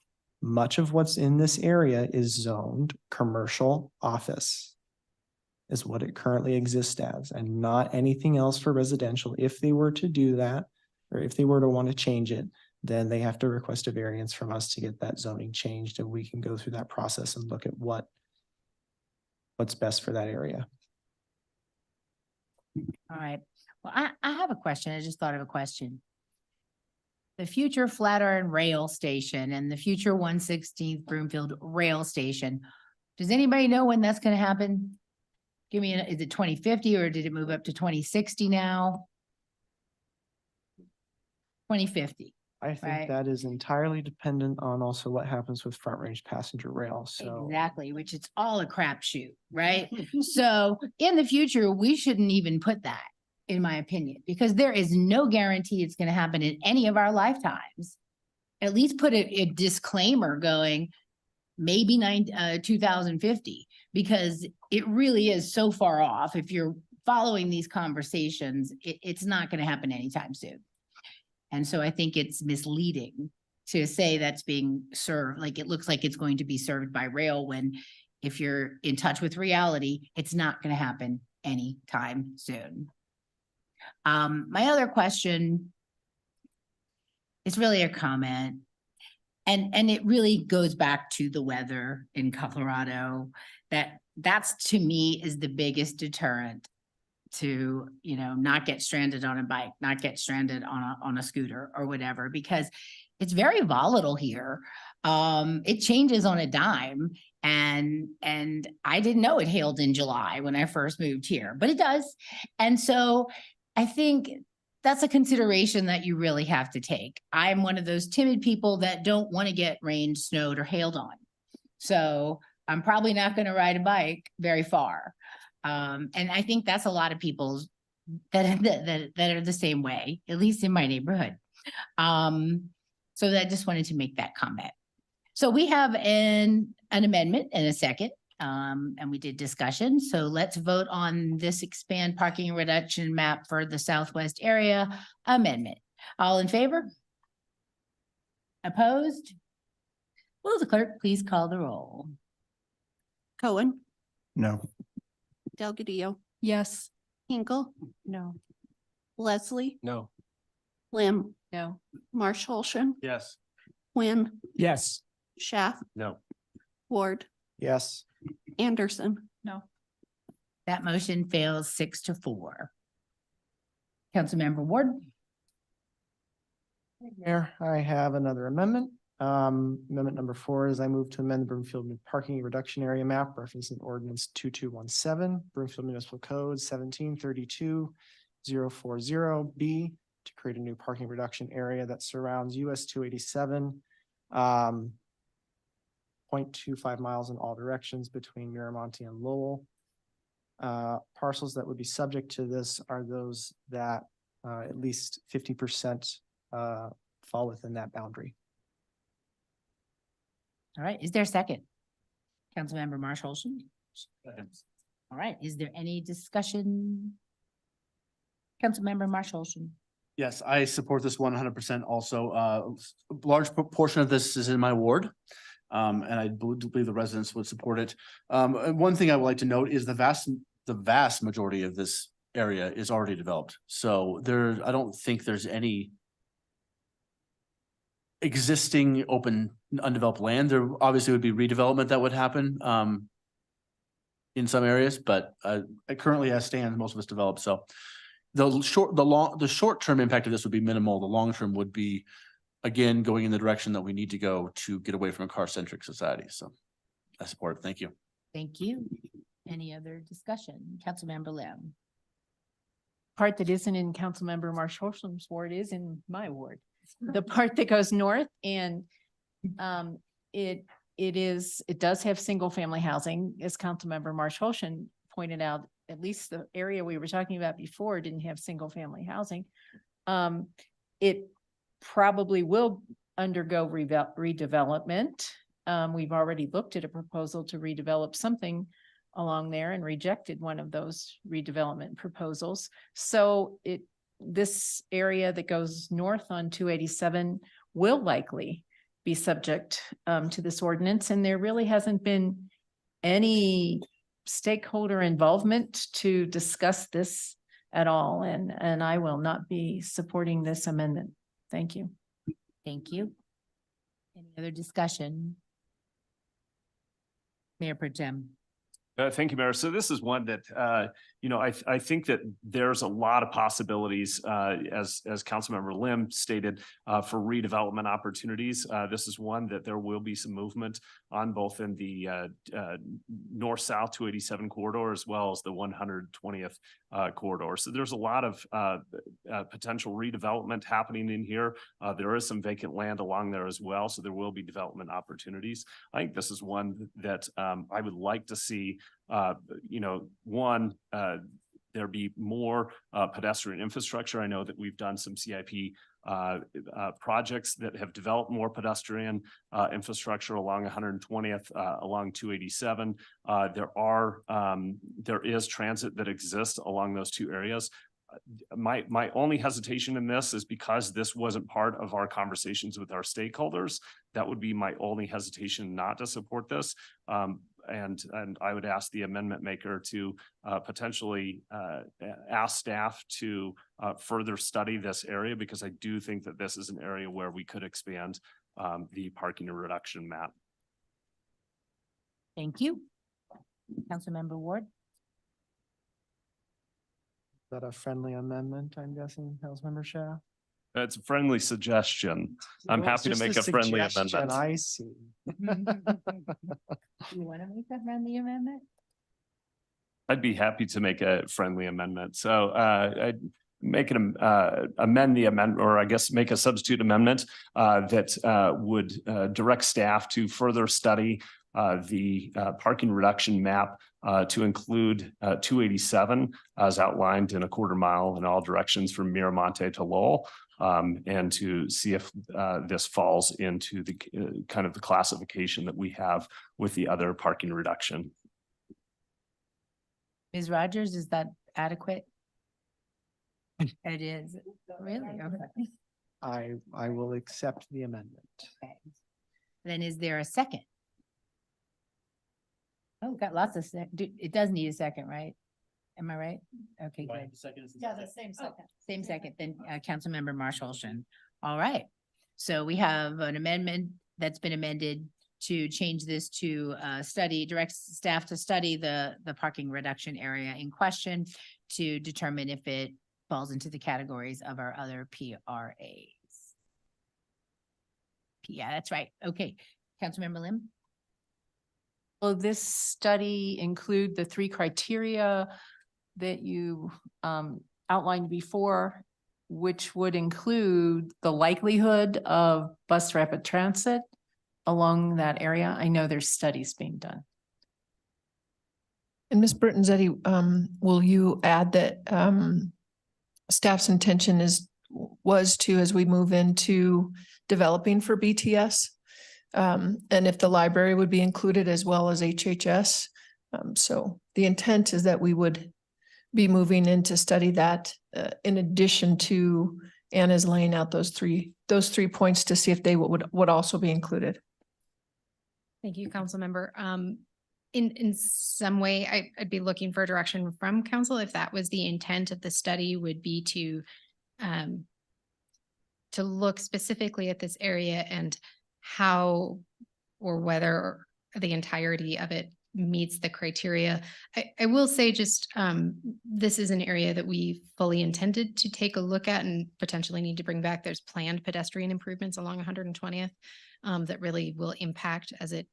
much of what's in this area is zoned commercial office is what it currently exists as, and not anything else for residential. If they were to do that, or if they were to want to change it, then they have to request a variance from us to get that zoning changed, and we can go through that process and look at what's best for that area. All right. Well, I have a question. I just thought of a question. The future Flatiron Rail Station and the future 116th Broomfield Rail Station. Does anybody know when that's going to happen? Is it 2050 or did it move up to 2060 now? 2050. I think that is entirely dependent on also what happens with Front Range Passenger Rail. So exactly, which it's all a crapshoot, right? So in the future, we shouldn't even put that, in my opinion, because there is no guarantee it's going to happen in any of our lifetimes. At least put a disclaimer going, maybe 2050, because it really is so far off. If you're following these conversations, it's not going to happen anytime soon. And so I think it's misleading to say that's being served, like it looks like it's going to be served by rail when if you're in touch with reality, it's not going to happen anytime soon. My other question is really a comment. And it really goes back to the weather in Colorado. That's to me is the biggest deterrent to, you know, not get stranded on a bike, not get stranded on a scooter or whatever, because it's very volatile here. It changes on a dime. And I didn't know it hailed in July when I first moved here, but it does. And so I think that's a consideration that you really have to take. I'm one of those timid people that don't want to get rained, snowed, or hailed on. So I'm probably not going to ride a bike very far. And I think that's a lot of people that are the same way, at least in my neighborhood. So I just wanted to make that comment. So we have an amendment and a second. And we did discussion. So let's vote on this expand parking reduction map for the Southwest area amendment. All in favor? Opposed? Will the clerk please call the roll? Cohen, No. Delgadillo, Yes. Hinkle, No. Leslie, No. Lim, No. Marsh Holston, Yes. Quinn, Yes. Schaff, No. Ward, Yes. Anderson. No. That motion fails 6-4. Councilmember Ward. Mayor, I have another amendment. Amendment number 4 is I move to amend the Broomfield parking reduction area map referencing ordinance 2217, Broomfield Municipal Code 1732-040B to create a new parking reduction area that surrounds US 287, 0.25 miles in all directions between Miramonte and Lowell. Parcels that would be subject to this are those that at least 50% fall within that boundary. All right, is there a second? Councilmember Marsh Holston. All right, is there any discussion? Councilmember Marsh Holston. Yes, I support this 100% also. A large portion of this is in my ward. And I believe the residents would support it. And one thing I would like to note is the vast majority of this area is already developed. So I don't think there's any existing open undeveloped land. There obviously would be redevelopment that would happen in some areas, but currently as stands, most of it's developed. So the short-term impact of this would be minimal. The long-term would be, again, going in the direction that we need to go to get away from a car-centric society. So I support it. Thank you. Thank you. Any other discussion? Councilmember Lim. Part that isn't in Councilmember Marsh Holston's ward is in my ward. The part that goes north and it does have single family housing, as Councilmember Marsh Holston pointed out. At least the area we were talking about before didn't have single family housing. It probably will undergo redevelopment. We've already looked at a proposal to redevelop something along there and rejected one of those redevelopment proposals. So this area that goes north on 287 will likely be subject to this ordinance, and there really hasn't been any stakeholder involvement to discuss this at all, and I will not be supporting this amendment. Thank you. Thank you. Any other discussion? Mayor Pro Tem. Thank you, Mayor. So this is one that, I think that there's a lot of possibilities, as Councilmember Lim stated, for redevelopment opportunities. This is one that there will be some movement on both in the north-south 287 corridor as well as the 120th corridor. So there's a lot of potential redevelopment happening in here. There is some vacant land along there as well, so there will be development opportunities. I think this is one that I would like to see. There be more pedestrian infrastructure. I know that we've done some CIP projects that have developed more pedestrian infrastructure along 120th, along 287. There is transit that exists along those two areas. my only hesitation in this is because this wasn't part of our conversations with our stakeholders. That would be my only hesitation not to support this. And I would ask the amendment maker to potentially ask staff to further study this area, because I do think that this is an area where we could expand the parking reduction map. Thank you. Councilmember Ward. Is that a friendly amendment, I'm guessing, Councilmember Shah? It's a friendly suggestion. I'm Well, it's happy to just make a friendly suggestion, amendment. Mm-hmm. I see. You want to make a friendly amendment? I'd be happy to make a friendly amendment. So I'd make an amend the amendment, or I guess make a substitute amendment that would direct staff to further study the parking reduction map to include 287 as outlined in a quarter mile in all directions from Miramonte to Lowell. And to see if this falls into the kind of the classification that we have with the other parking reduction. Ms. Rogers, is that adequate? It is, really? Okay. I will accept the amendment. Okay. Then is there a second? Oh, got lots of it does need a second, right? Am I right? Okay, good. Yeah, the same second. Same second, then Councilmember Marshall. All right. So we have an amendment that's been amended to change this to direct staff to study the parking reduction area in question to determine if it falls into the categories of our other PRAs. Yeah, that's right. Okay. Councilmember Lim? Will this study include the 3 criteria that you outlined before, which would include the likelihood of bus rapid transit along that area? I know there's studies being done. And Ms. Bertanzetti, will you add that staff's intention was to, as we move into developing for BTS, and if the library would be included as well as HHS. So the intent is that we would be moving in to study that in addition to Anna's laying out those three points to see if they would also be included. Thank you, council member. In some way, I'd be looking for direction from council if that was the intent of the study, would be to look specifically at this area and how or whether the entirety of it meets the criteria. I will say just this is an area that we fully intended to take a look at and potentially need to bring back. There's planned pedestrian improvements along 120th that really will impact as that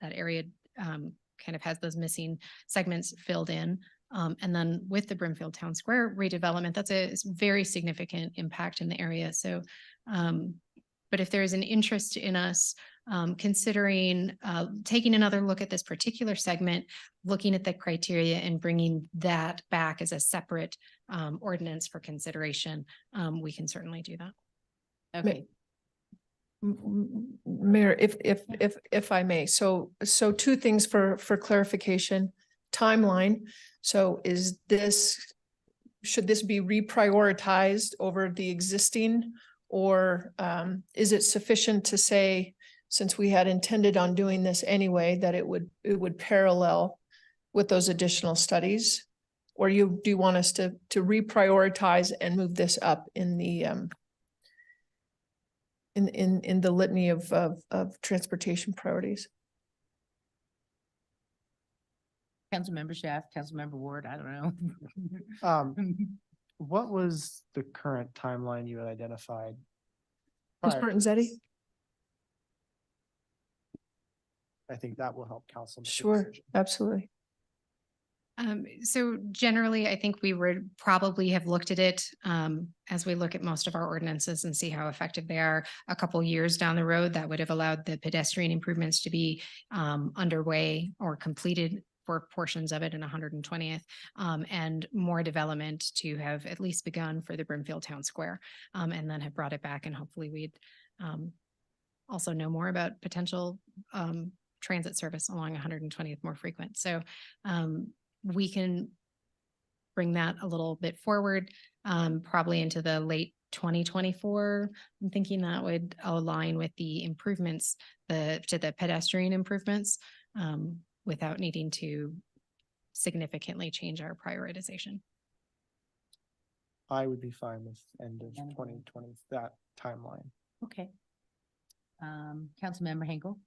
area kind of has those missing segments filled in. And then with the Brimfield Town Square redevelopment, that's a very significant impact in the area. So, but if there is an interest in us considering taking another look at this particular segment, looking at the criteria and bringing that back as a separate ordinance for consideration, we can certainly do that. Okay. Mayor, if I may, so 2 things for clarification. Timeline. So should this be reprioritized over the existing, or is it sufficient to say, since we had intended on doing this anyway, that it would parallel with those additional studies? Or do you want us to reprioritize and move this up in the in the litany of transportation priorities? Councilmember Shaft, Councilmember Ward, I don't know. What was the current timeline you had identified? Ms. prior? Bertanzetti? I think that will help council. make a Sure, decision. absolutely. So generally, I think we would probably have looked at it as we look at most of our ordinances and see how effective they are a couple years down the road. That would have allowed the pedestrian improvements to be underway or completed for portions of it in 120th, and more development to have at least begun for the Brimfield Town Square, and then have brought it back, and hopefully we'd also know more about potential transit service along 120th more frequent. So we can bring that a little bit forward, probably into the late 2024. I'm thinking that would align with the improvements, to the pedestrian improvements, without needing to significantly change our prioritization. I would be fine with end of 2020, that timeline. Okay. Councilmember Henkel.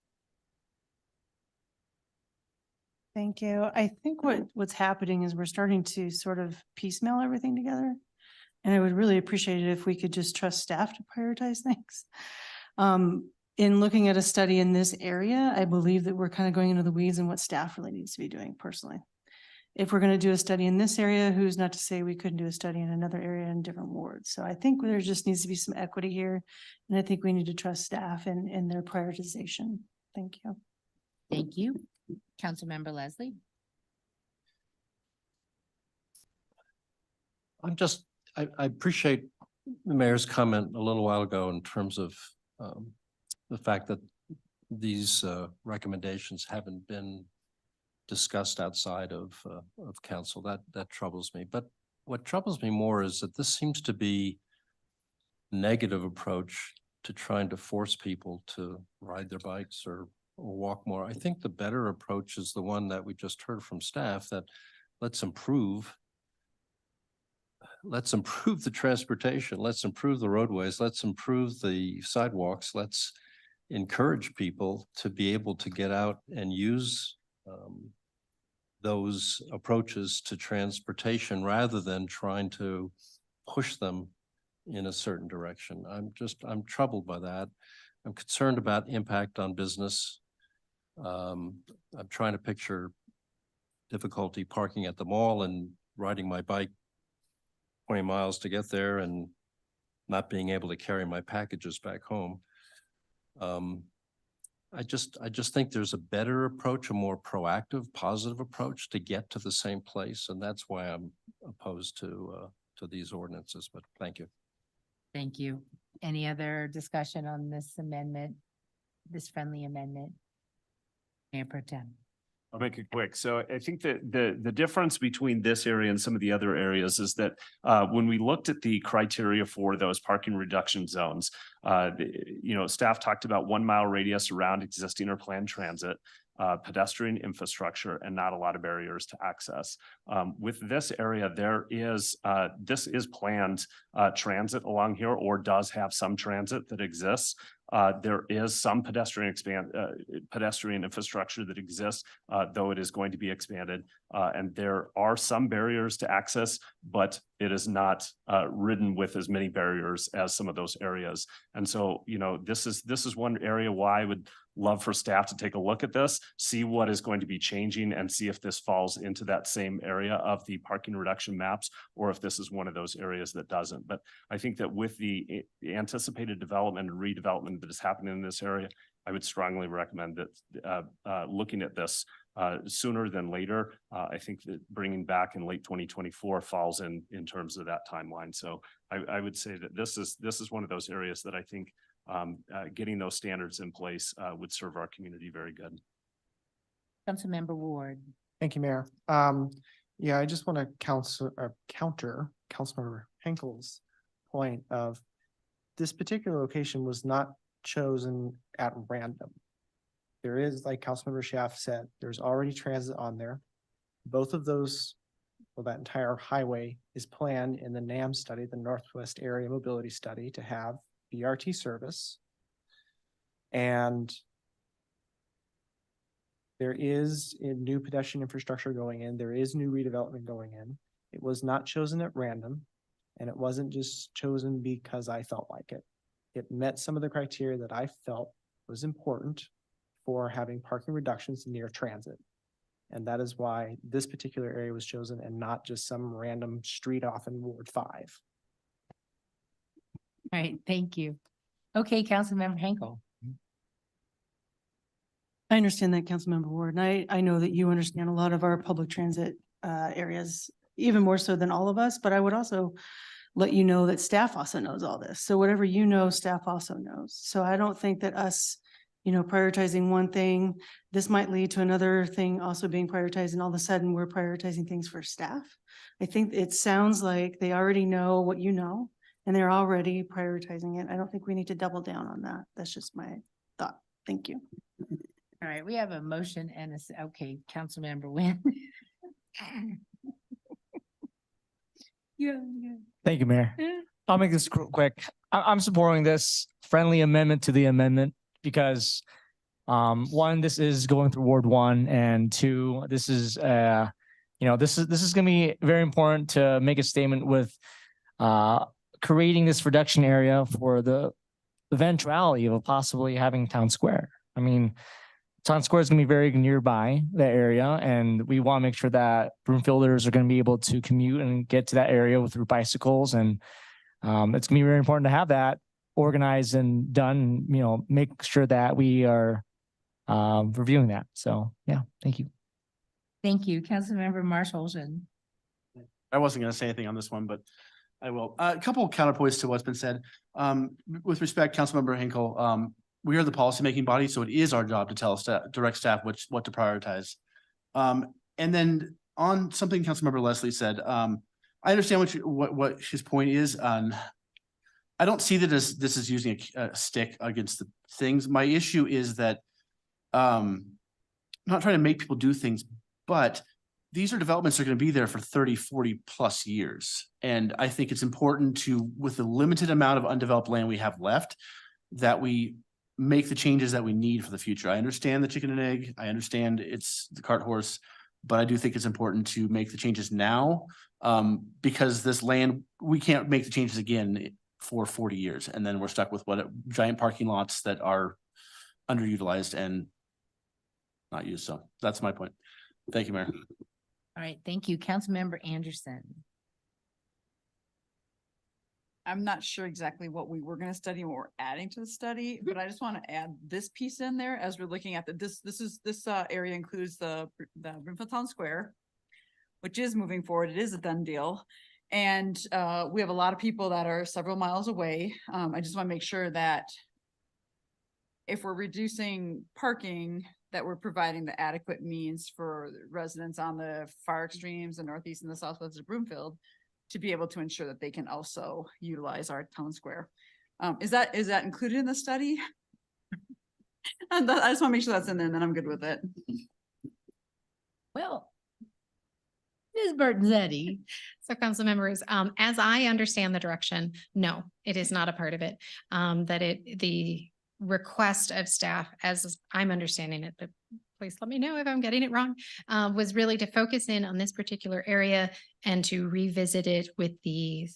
Thank you. I think what's happening is we're starting to sort of piecemeal everything together. And I would really appreciate it if we could just trust staff to prioritize things. In looking at a study in this area, I believe that we're kind of going into the weeds and what staff really needs to be doing personally. If we're going to do a study in this area, who's not to say we couldn't do a study in another area in different wards? So I think there just needs to be some equity here. And I think we need to trust staff in their prioritization. Thank you. Thank you. Councilmember Leslie. I appreciate the mayor's comment a little while ago in terms of the fact that these recommendations haven't been discussed outside of council. That troubles me. But what troubles me more is that this seems to be a negative approach to trying to force people to ride their bikes or walk more. I think the better approach is the one that we just heard from staff, that let's improve the transportation, let's improve the roadways, let's improve the sidewalks, let's encourage people to be able to get out and use those approaches to transportation rather than trying to push them in a certain direction. I'm troubled by that. I'm concerned about impact on business. I'm trying to picture difficulty parking at the mall and riding my bike 20 miles to get there and not being able to carry my packages back home. I just think there's a better approach, a more proactive, positive approach to get to the same place. And that's why I'm opposed to these ordinances, but thank you. Thank you. Any other discussion on this amendment, this friendly amendment? Mayor Pro Tem. I'll make it quick. So I think that the difference between this area and some of the other areas is that when we looked at the criteria for those parking reduction zones, staff talked about 1 mile radius around existing or planned transit, pedestrian infrastructure, and not a lot of barriers to access. With this area, this is planned transit along here, or does have some transit that exists. There is some pedestrian infrastructure that exists, though it is going to be expanded. And there are some barriers to access, but it is not ridden with as many barriers as some of those areas. And so, this is one area why I would love for staff to take a look at this, see what is going to be changing, and see if this falls into that same area of the parking reduction maps, or if this is one of those areas that doesn't. But I think that with the anticipated development and redevelopment that is happening in this area, I would strongly recommend that looking at this sooner than later. I think that bringing back in late 2024 falls in terms of that timeline. So I would say that this is one of those areas that I think getting those standards in place would serve our community very good. Councilmember Ward. Thank you, Mayor. Yeah, I just want to counter Councilmember Henkel's point of this particular location was not chosen at random. There is, like Councilmember Schaaf said, there's already transit on there. Both of those, well, that entire highway is planned in the NAM study, the Northwest Area Mobility Study, to have BRT service. And there is new pedestrian infrastructure going in. There is new redevelopment going in. It was not chosen at random, and it wasn't just chosen because I felt like it. It met some of the criteria that I felt was important for having parking reductions near transit. And that is why this particular area was chosen and not just some random street off in Ward 5. All right, thank you. Okay, Councilmember Henkel. I understand that, Councilmember Ward, and I know that you understand a lot of our public transit areas, even more so than all of us, but I would also let you know that staff also knows all this. So whatever you know, staff also knows. So I don't think that us, prioritizing one thing. This might lead to another thing also being prioritized, and all of a sudden we're prioritizing things for staff. I think it sounds like they already know what you know, and they're already prioritizing it. I don't think we need to double down on that. That's just my thought. Thank you. All right, we have a motion and okay, Councilmember Wynn. Yeah. Thank you, Mayor. I'll make this quick. I'm supporting this friendly amendment to the amendment because one, this is going through Ward 1, and 2, this is this is going to be very important to make a statement with creating this reduction area for the eventuality of possibly having town square. I mean, town square is going to be very nearby that area, and we want to make sure that Broomfielders are going to be able to commute and get to that area through bicycles, and it's going to be very important to have that organized and done. Make sure that we are reviewing that. So, yeah, thank you. Thank you, Councilmember Marshallson. I wasn't going to say anything on this one, but I will. A couple of counterpoints to what's been said. With respect, Councilmember Hinkle, we are the policymaking body, so it is our job to tell staff, direct staff what to prioritize. And then on something Councilmember Leslie said, I understand what his point is. I don't see that as this is using a stick against the things. My issue is that I'm not trying to make people do things, but these are developments that are going to be there for 30, 40 plus years. And I think it's important to, with the limited amount of undeveloped land we have left, that we make the changes that we need for the future. I understand the chicken and egg. I understand it's the cart horse, but I do think it's important to make the changes now because this land, we can't make the changes again for 40 years. And then we're stuck with giant parking lots that are underutilized and not used. So that's my point. Thank you, Mayor. All right, thank you, Councilmember Anderson. I'm not sure exactly what we were going to study and what we're adding to the study, but I just want to add this piece in there as we're looking at this area includes the Broomfield Town Square, which is moving forward. It is a done deal. And we have a lot of people that are several miles away. I just want to make sure that if we're reducing parking, that we're providing the adequate means for residents on the far extremes, the northeast and the southwest of Broomfield, to be able to ensure that they can also utilize our town square. Is that included in the study? And I just want to make sure that's in there, and then I'm good with it. Well, Ms. Bertzetti. So council members, as I understand the direction, no, it is not a part of it. The request of staff, as I'm understanding it, but please let me know if I'm getting it wrong, was really to focus in on this particular area and to revisit it with the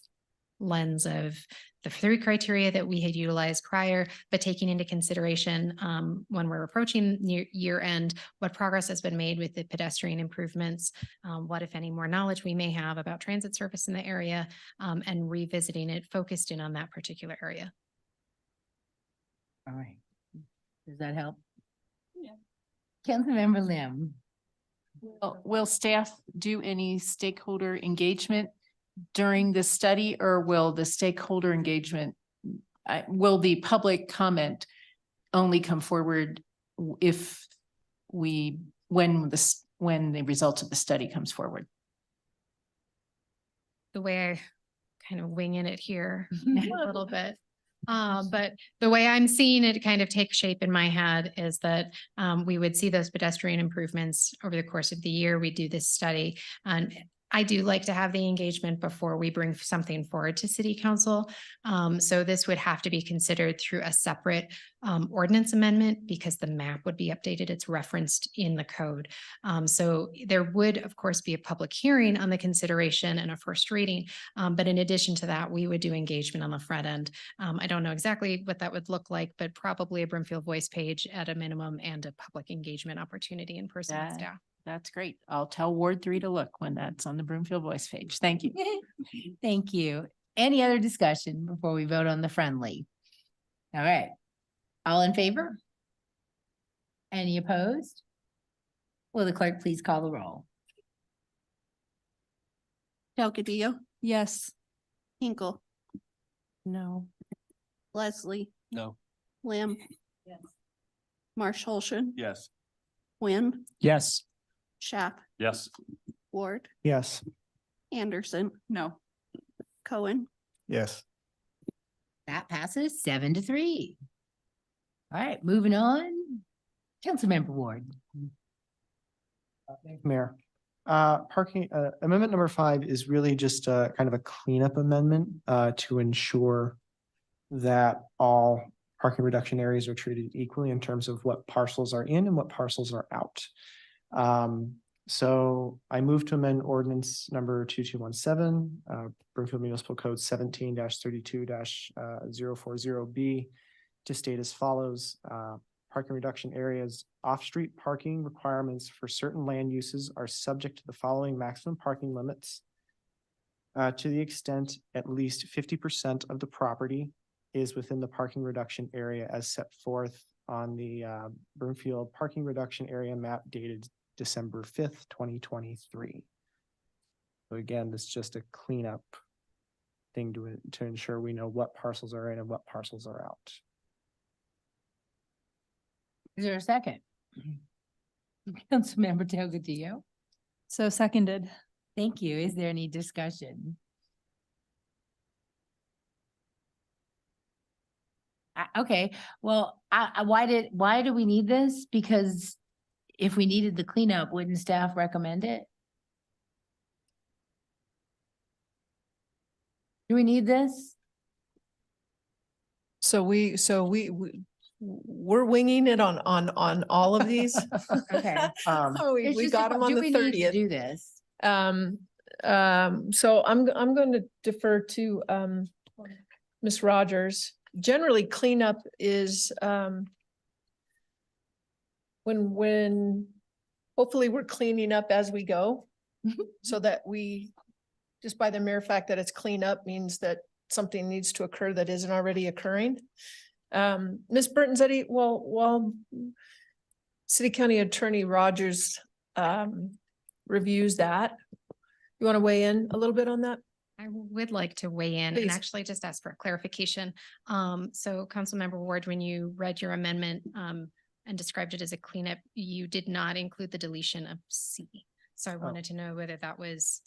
lens of the 3 criteria that we had utilized prior, but taking into consideration when we're approaching year end, what progress has been made with the pedestrian improvements, what, if any, more knowledge we may have about transit service in the area, and revisiting it focused in on that particular area. All right. Does that help? Yeah. Councilmember Lim. Will staff do any stakeholder engagement during the study, or will the stakeholder engagement, will the public comment only come forward if when the results of the study comes forward? The way I kind of winging it here a little bit. But the way I'm seeing it kind of take shape in my head is that we would see those pedestrian improvements over the course of the year. We do this study, and I do like to have the engagement before we bring something forward to city council. So this would have to be considered through a separate ordinance amendment because the map would be updated. It's referenced in the code. So there would, of course, be a public hearing on the consideration and a first reading. But in addition to that, we would do engagement on the front end. I don't know exactly what that would look like, but probably a Broomfield Voice page at a minimum and a public engagement opportunity in person with staff. That's great. I'll tell Ward 3 to look when that's on the Broomfield Voice page. Thank you. Thank you. Any other discussion before we vote on the friendly? All right. All in favor? Any opposed? Will the clerk please call the roll? Delgadillo, Yes. Hinkle, No. Leslie, No. Lamb, Yes. Marsh Holshin, Yes. Wynn, Yes. Schaff, Yes. Ward, Yes. No. Anderson, Cohen. Yes. That passes 7-3. All right, moving on. Councilmember Ward. Thank you, Mayor. Parking, amendment number 5 is really just a kind of a cleanup amendment, to ensure that all parking reduction areas are treated equally in terms of what parcels are in and what parcels are out. So I move to amend ordinance number 2217, Broomfield Municipal Code 17-32-040B to state as follows, parking reduction areas, off-street parking requirements for certain land uses are subject to the following maximum parking limits. To the extent at least 50% of the property is within the parking reduction area as set forth on the Broomfield Parking Reduction Area map dated December 5th, 2023. So again, this is just a cleanup thing to ensure we know what parcels are in and what parcels are out. Is there a second? Councilmember Delgadillo. So seconded. Thank you. Is there any discussion? Okay, well, why do we need this? Because if we needed the cleanup, wouldn't staff recommend it? Do we need this? So we're winging it on all of these. Okay. We It's just got them on do the we need to 30th. Do this. So I'm going to defer to Ms. Rogers. Generally, cleanup is when hopefully we're cleaning up as we go, so that we, just by the mere fact that it's cleanup means that something needs to occur that isn't already occurring. Ms. Burton-Zetti, while City County Attorney Rogers reviews that, you want to weigh in a little bit on that? I would like to weigh in and Please. actually just ask for a clarification. So Councilmember Ward, when you read your amendment and described it as a cleanup, you did not include the deletion of C. So I wanted to know whether that was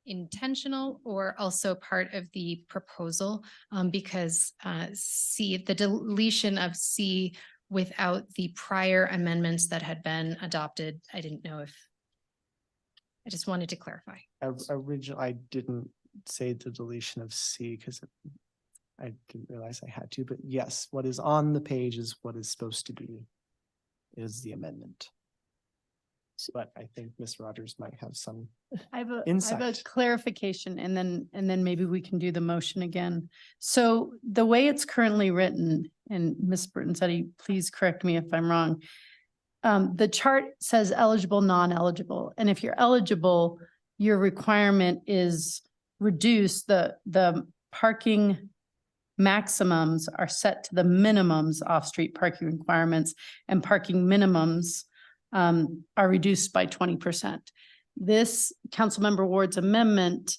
intentional or also part of the proposal, because C, the deletion of C without the prior amendments that had been adopted, I didn't know if, I just wanted to clarify. Originally, I didn't say the deletion of C because I didn't realize I had to, but yes, what is on the page is what is supposed to be, is the amendment. But I think Ms. Rogers might have some I have a insight. clarification and then maybe we can do the motion again. So the way it's currently written, and Ms. Burton-Zetti, please correct me if I'm wrong. The chart says eligible, non-eligible, and if you're eligible, your requirement is reduced. The parking maximums are set to the minimums off-street parking requirements, and parking minimums are reduced by 20%. This Councilmember Ward's amendment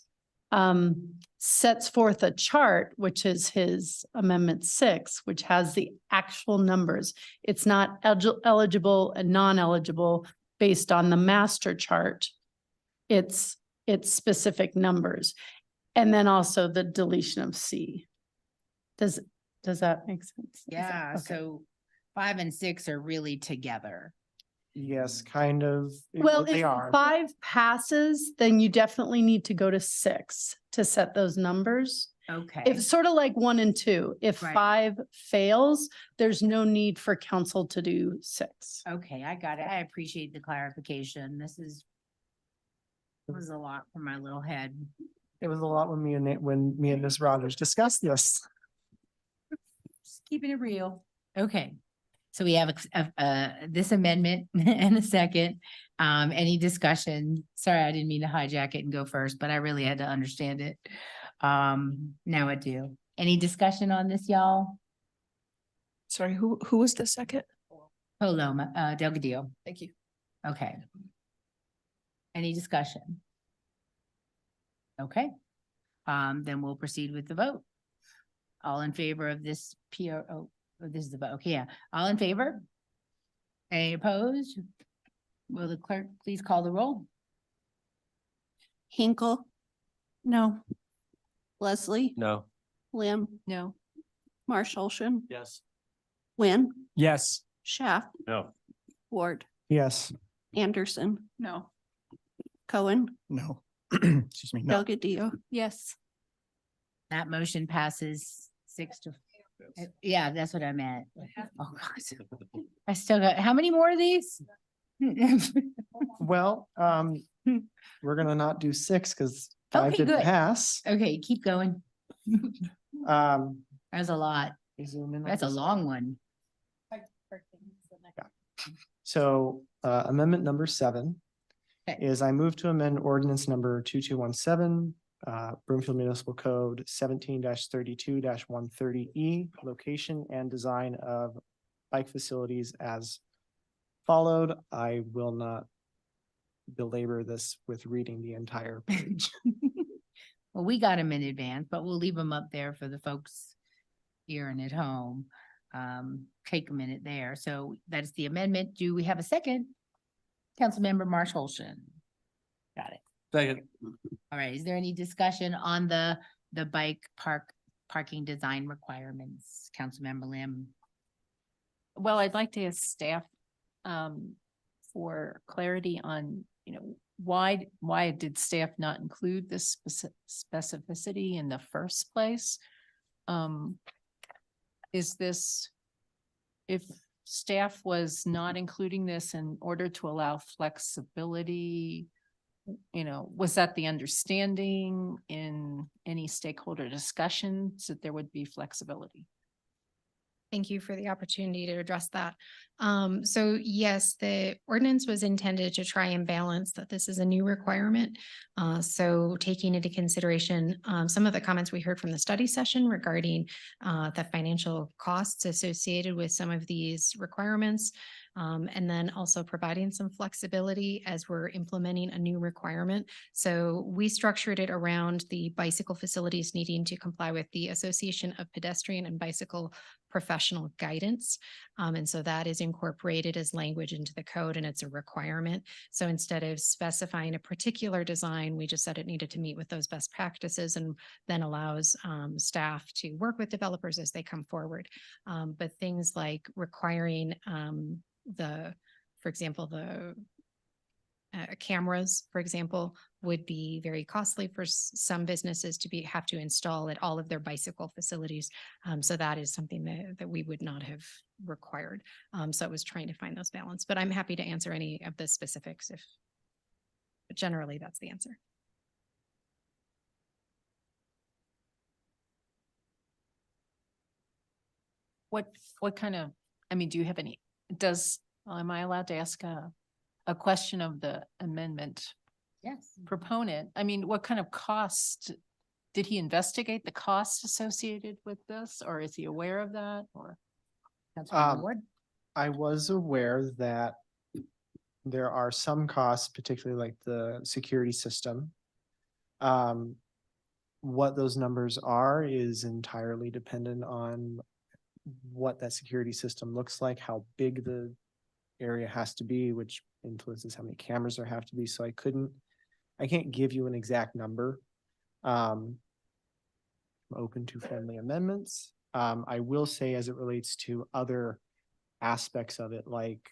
sets forth a chart, which is his Amendment 6, which has the actual numbers. It's not eligible and non-eligible based on the master chart. It's specific numbers. And then also the deletion of C. Does that make sense? Yeah, Okay. so 5 and 6 are really together. Yes, kind of. Well, They if are. 5 passes, then you definitely need to go to 6 to set those numbers. Okay. It's sort of like 1 and 2. If Right. 5 fails, there's no need for council to do 6. Okay, I got it. I appreciate the clarification. This was a lot for my little head. It was a lot when me and Ms. Rogers discussed this. Just keeping it real. Okay. So we have this amendment and a second. Any discussion? Sorry, I didn't mean to hijack it and go first, but I really had to understand it. Now I do. Any discussion on this, y'all? Sorry, who was the second? Paloma, Delgadillo. Thank you. Okay. Any discussion? Okay. Then we'll proceed with the vote. All in favor of this PRO, this is the vote. Okay, yeah. All in favor? Any opposed? Will the clerk please call the roll? Hinkle, No. Leslie, No. Lamb, No. Marshallson, Yes. Wynn, Yes. Shaft, No. Ward, Yes. Anderson, No. Cohen, No. Excuse me, no. Delgadillo. Yes. That motion passes 6-. Yeah, that's what I meant. Oh, God. I still got, how many more of these? Well, we're gonna not do 6 because 5 Okay, didn't good. pass. Okay, keep going. Um, That's a lot. zoom in on That's a this. long one. So amendment number 7 Okay. is I move to amend ordinance number 2217, Broomfield Municipal Code 17-32-130E, location and design of bike facilities as followed. I will not belabor this with reading the entire page. Well, we got them in advance, but we'll leave them up there for the folks here and at home. Take a minute there. So that's the amendment. Do we have a second? Councilmember Marshallson. Got it. Second. All right. Is there any discussion on the bike parking design requirements? Councilmember Lim. Well, I'd like to ask staff for clarity on, why did staff not include this specificity in the first place? Is this, if staff was not including this in order to allow flexibility, was that the understanding in any stakeholder discussions that there would be flexibility? Thank you for the opportunity to address that. So yes, the ordinance was intended to try and balance that this is a new requirement. So taking into consideration some of the comments we heard from the study session regarding the financial costs associated with some of these requirements. And then also providing some flexibility as we're implementing a new requirement. So we structured it around the bicycle facilities needing to comply with the Association of Pedestrian and Bicycle Professional Guidance. And so that is incorporated as language into the code and it's a requirement. So instead of specifying a particular design, we just said it needed to meet with those best practices and then allows staff to work with developers as they come forward. But things like requiring for example, the cameras, for example, would be very costly for some businesses to have to install at all of their bicycle facilities. So that is something that we would not have required. So it was trying to find those balance, but I'm happy to answer any of the specifics but generally that's the answer. What kind of, do you have any, am I allowed to ask a question of the amendment Yes. proponent? What kind of cost, did he investigate the cost associated with this, or is he aware of that, or? I was aware that there are some costs, particularly like the security system. What those numbers are is entirely dependent on what that security system looks like, how big the area has to be, which influences how many cameras there have to be. So I can't give you an exact number. I'm open to friendly amendments. I will say as it relates to other aspects of it, like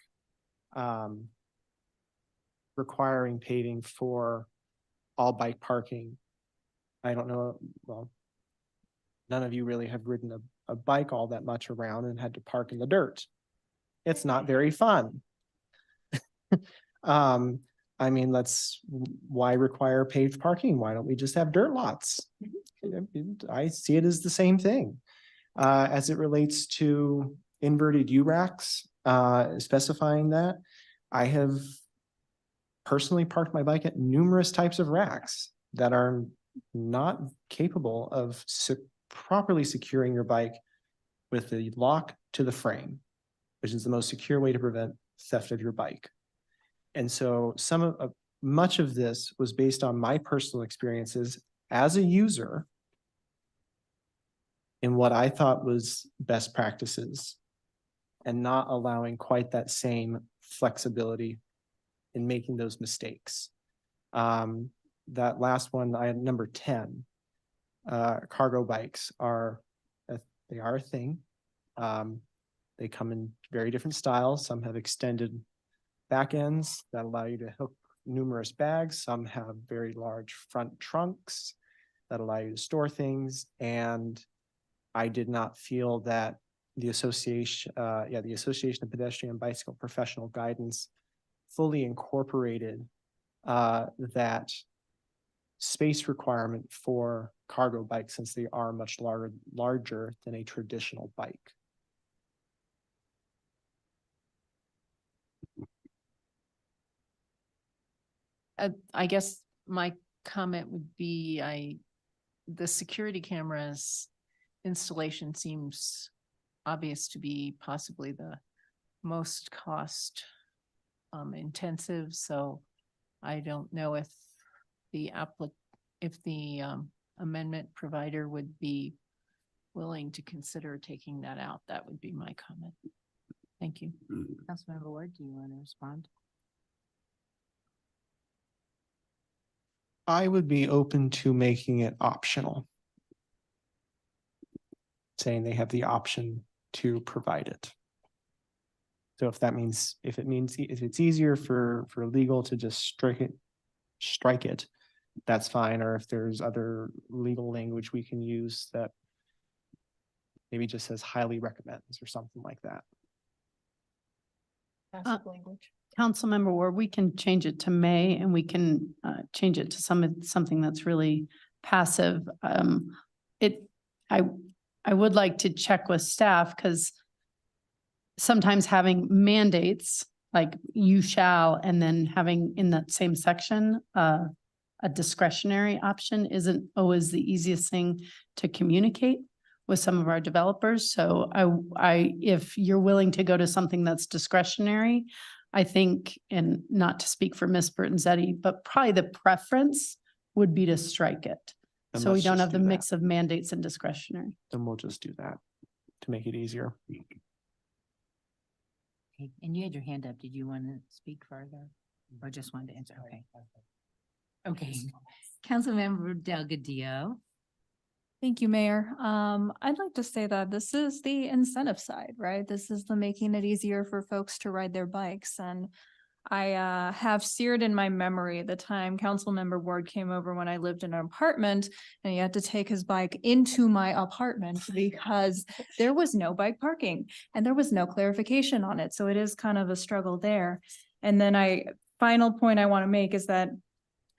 requiring paving for all bike parking. I don't know, well, none of you really have ridden a bike all that much around and had to park in the dirt. It's not very fun. Why require paved parking? Why don't we just have dirt lots? I see it as the same thing. As it relates to inverted U racks, specifying that, I have personally parked my bike at numerous types of racks that are not capable of properly securing your bike with the lock to the frame, which is the most secure way to prevent theft of your bike. And so much of this was based on my personal experiences as a user in what I thought was best practices. and not allowing quite that same flexibility in making those mistakes. That last one, I had number 10. Cargo bikes are, they are a thing. They come in very different styles. Some have extended back ends that allow you to hook numerous bags. Some have very large front trunks that allow you to store things. And I did not feel that the Association of Pedestrian and Bicycle Professional Guidance fully incorporated that space requirement for cargo bikes, since they are much larger than a traditional bike. I guess my comment would be, the security cameras installation seems obvious to be possibly the most cost intensive. So I don't know if the amendment provider would be willing to consider taking that out. That would be my comment. Thank you. Councilmember Ward, do you want to respond? I would be open to making it optional, saying they have the option to provide it. So if it's easier for legal to just strike it, that's fine. Or if there's other legal language we can use that maybe just says highly recommends or something like that. Passive language. Councilmember Ward, we can change it to may, and we can change it to something that's really passive. I would like to check with staff, because sometimes having mandates like you shall, and then having in that same section a discretionary option isn't always the easiest thing to communicate with some of our developers. So if you're willing to go to something that's discretionary, I think, and not to speak for Ms. Bertanzetti, but probably the preference would be to strike it. Then So we let's don't just have the do that. mix of mandates and discretionary. Then we'll just do that to make it easier. Okay, and you had your hand up. Did you want to speak further or just wanted to answer? Okay. Okay. Councilmember Delgadillo. Thank you, Mayor. I'd like to say that this is the incentive side, right? This is the making it easier for folks to ride their bikes. And I have seared in my memory the time Councilmember Ward came over when I lived in an apartment, and he had to take his bike into my apartment because there was no bike parking and there was no clarification on it. So it is kind of a struggle there. And then final point I want to make is that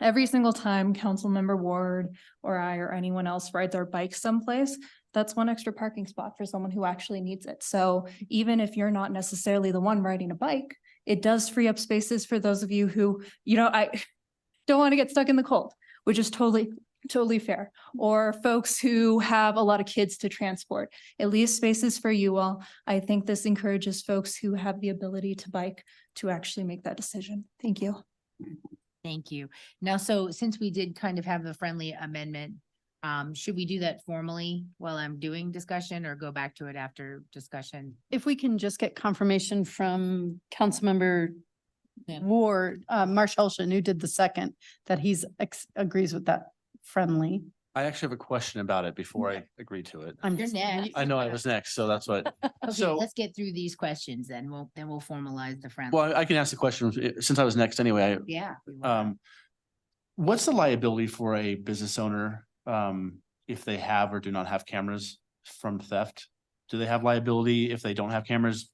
every single time Councilmember Ward or I or anyone else rides our bike someplace, that's one extra parking spot for someone who actually needs it. So even if you're not necessarily the one riding a bike, it does free up spaces for those of you who, I don't want to get stuck in the cold, which is totally fair. Or folks who have a lot of kids to transport, it leaves spaces for you all. I think this encourages folks who have the ability to bike to actually make that decision. Thank you. Thank you. Now, so since we did kind of have the friendly amendment, should we do that formally while I'm doing discussion, or go back to it after discussion? If we can just get confirmation from Councilmember Ward, Marshallson, who did the second, that he's agrees with that friendly. I actually have a question about it before I agree to it. You're next. I know I was next, so that's what. Okay, So, let's get through these questions, then we'll formalize the friendly. well, I can ask the question since I was next anyway. Yeah. we will. What's the liability for a business owner if they have or do not have cameras from theft? Do they have liability if they don't have cameras?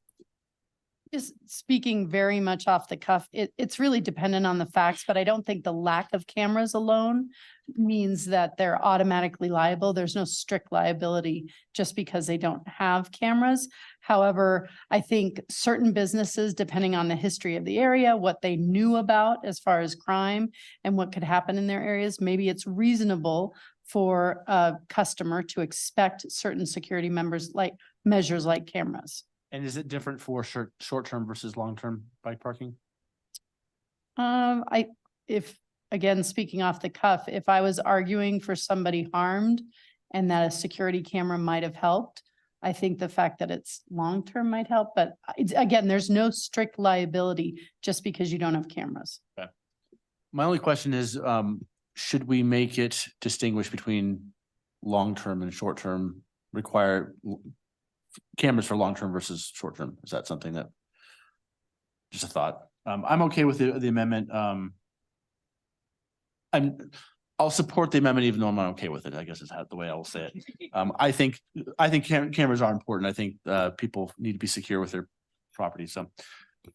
Just speaking very much off the cuff, it's really dependent on the facts, but I don't think the lack of cameras alone means that they're automatically liable. There's no strict liability just because they don't have cameras. However, I think certain businesses, depending on the history of the area, what they knew about as far as crime and what could happen in their areas, maybe it's reasonable for a customer to expect certain security measures like cameras. And is it different for short-term versus long-term bike parking? Again, speaking off the cuff, if I was arguing for somebody harmed and that a security camera might have helped, I think the fact that it's long-term might help, but again, there's no strict liability just because you don't have cameras. My only question is, should we make it distinguish between long-term and short-term, require cameras for long-term versus short-term? Is that something that, just a thought? I'm okay with the amendment. I'll support the amendment even though I'm not okay with it, I guess is the way I will say it. I think cameras are important. I think people need to be secure with their property, so.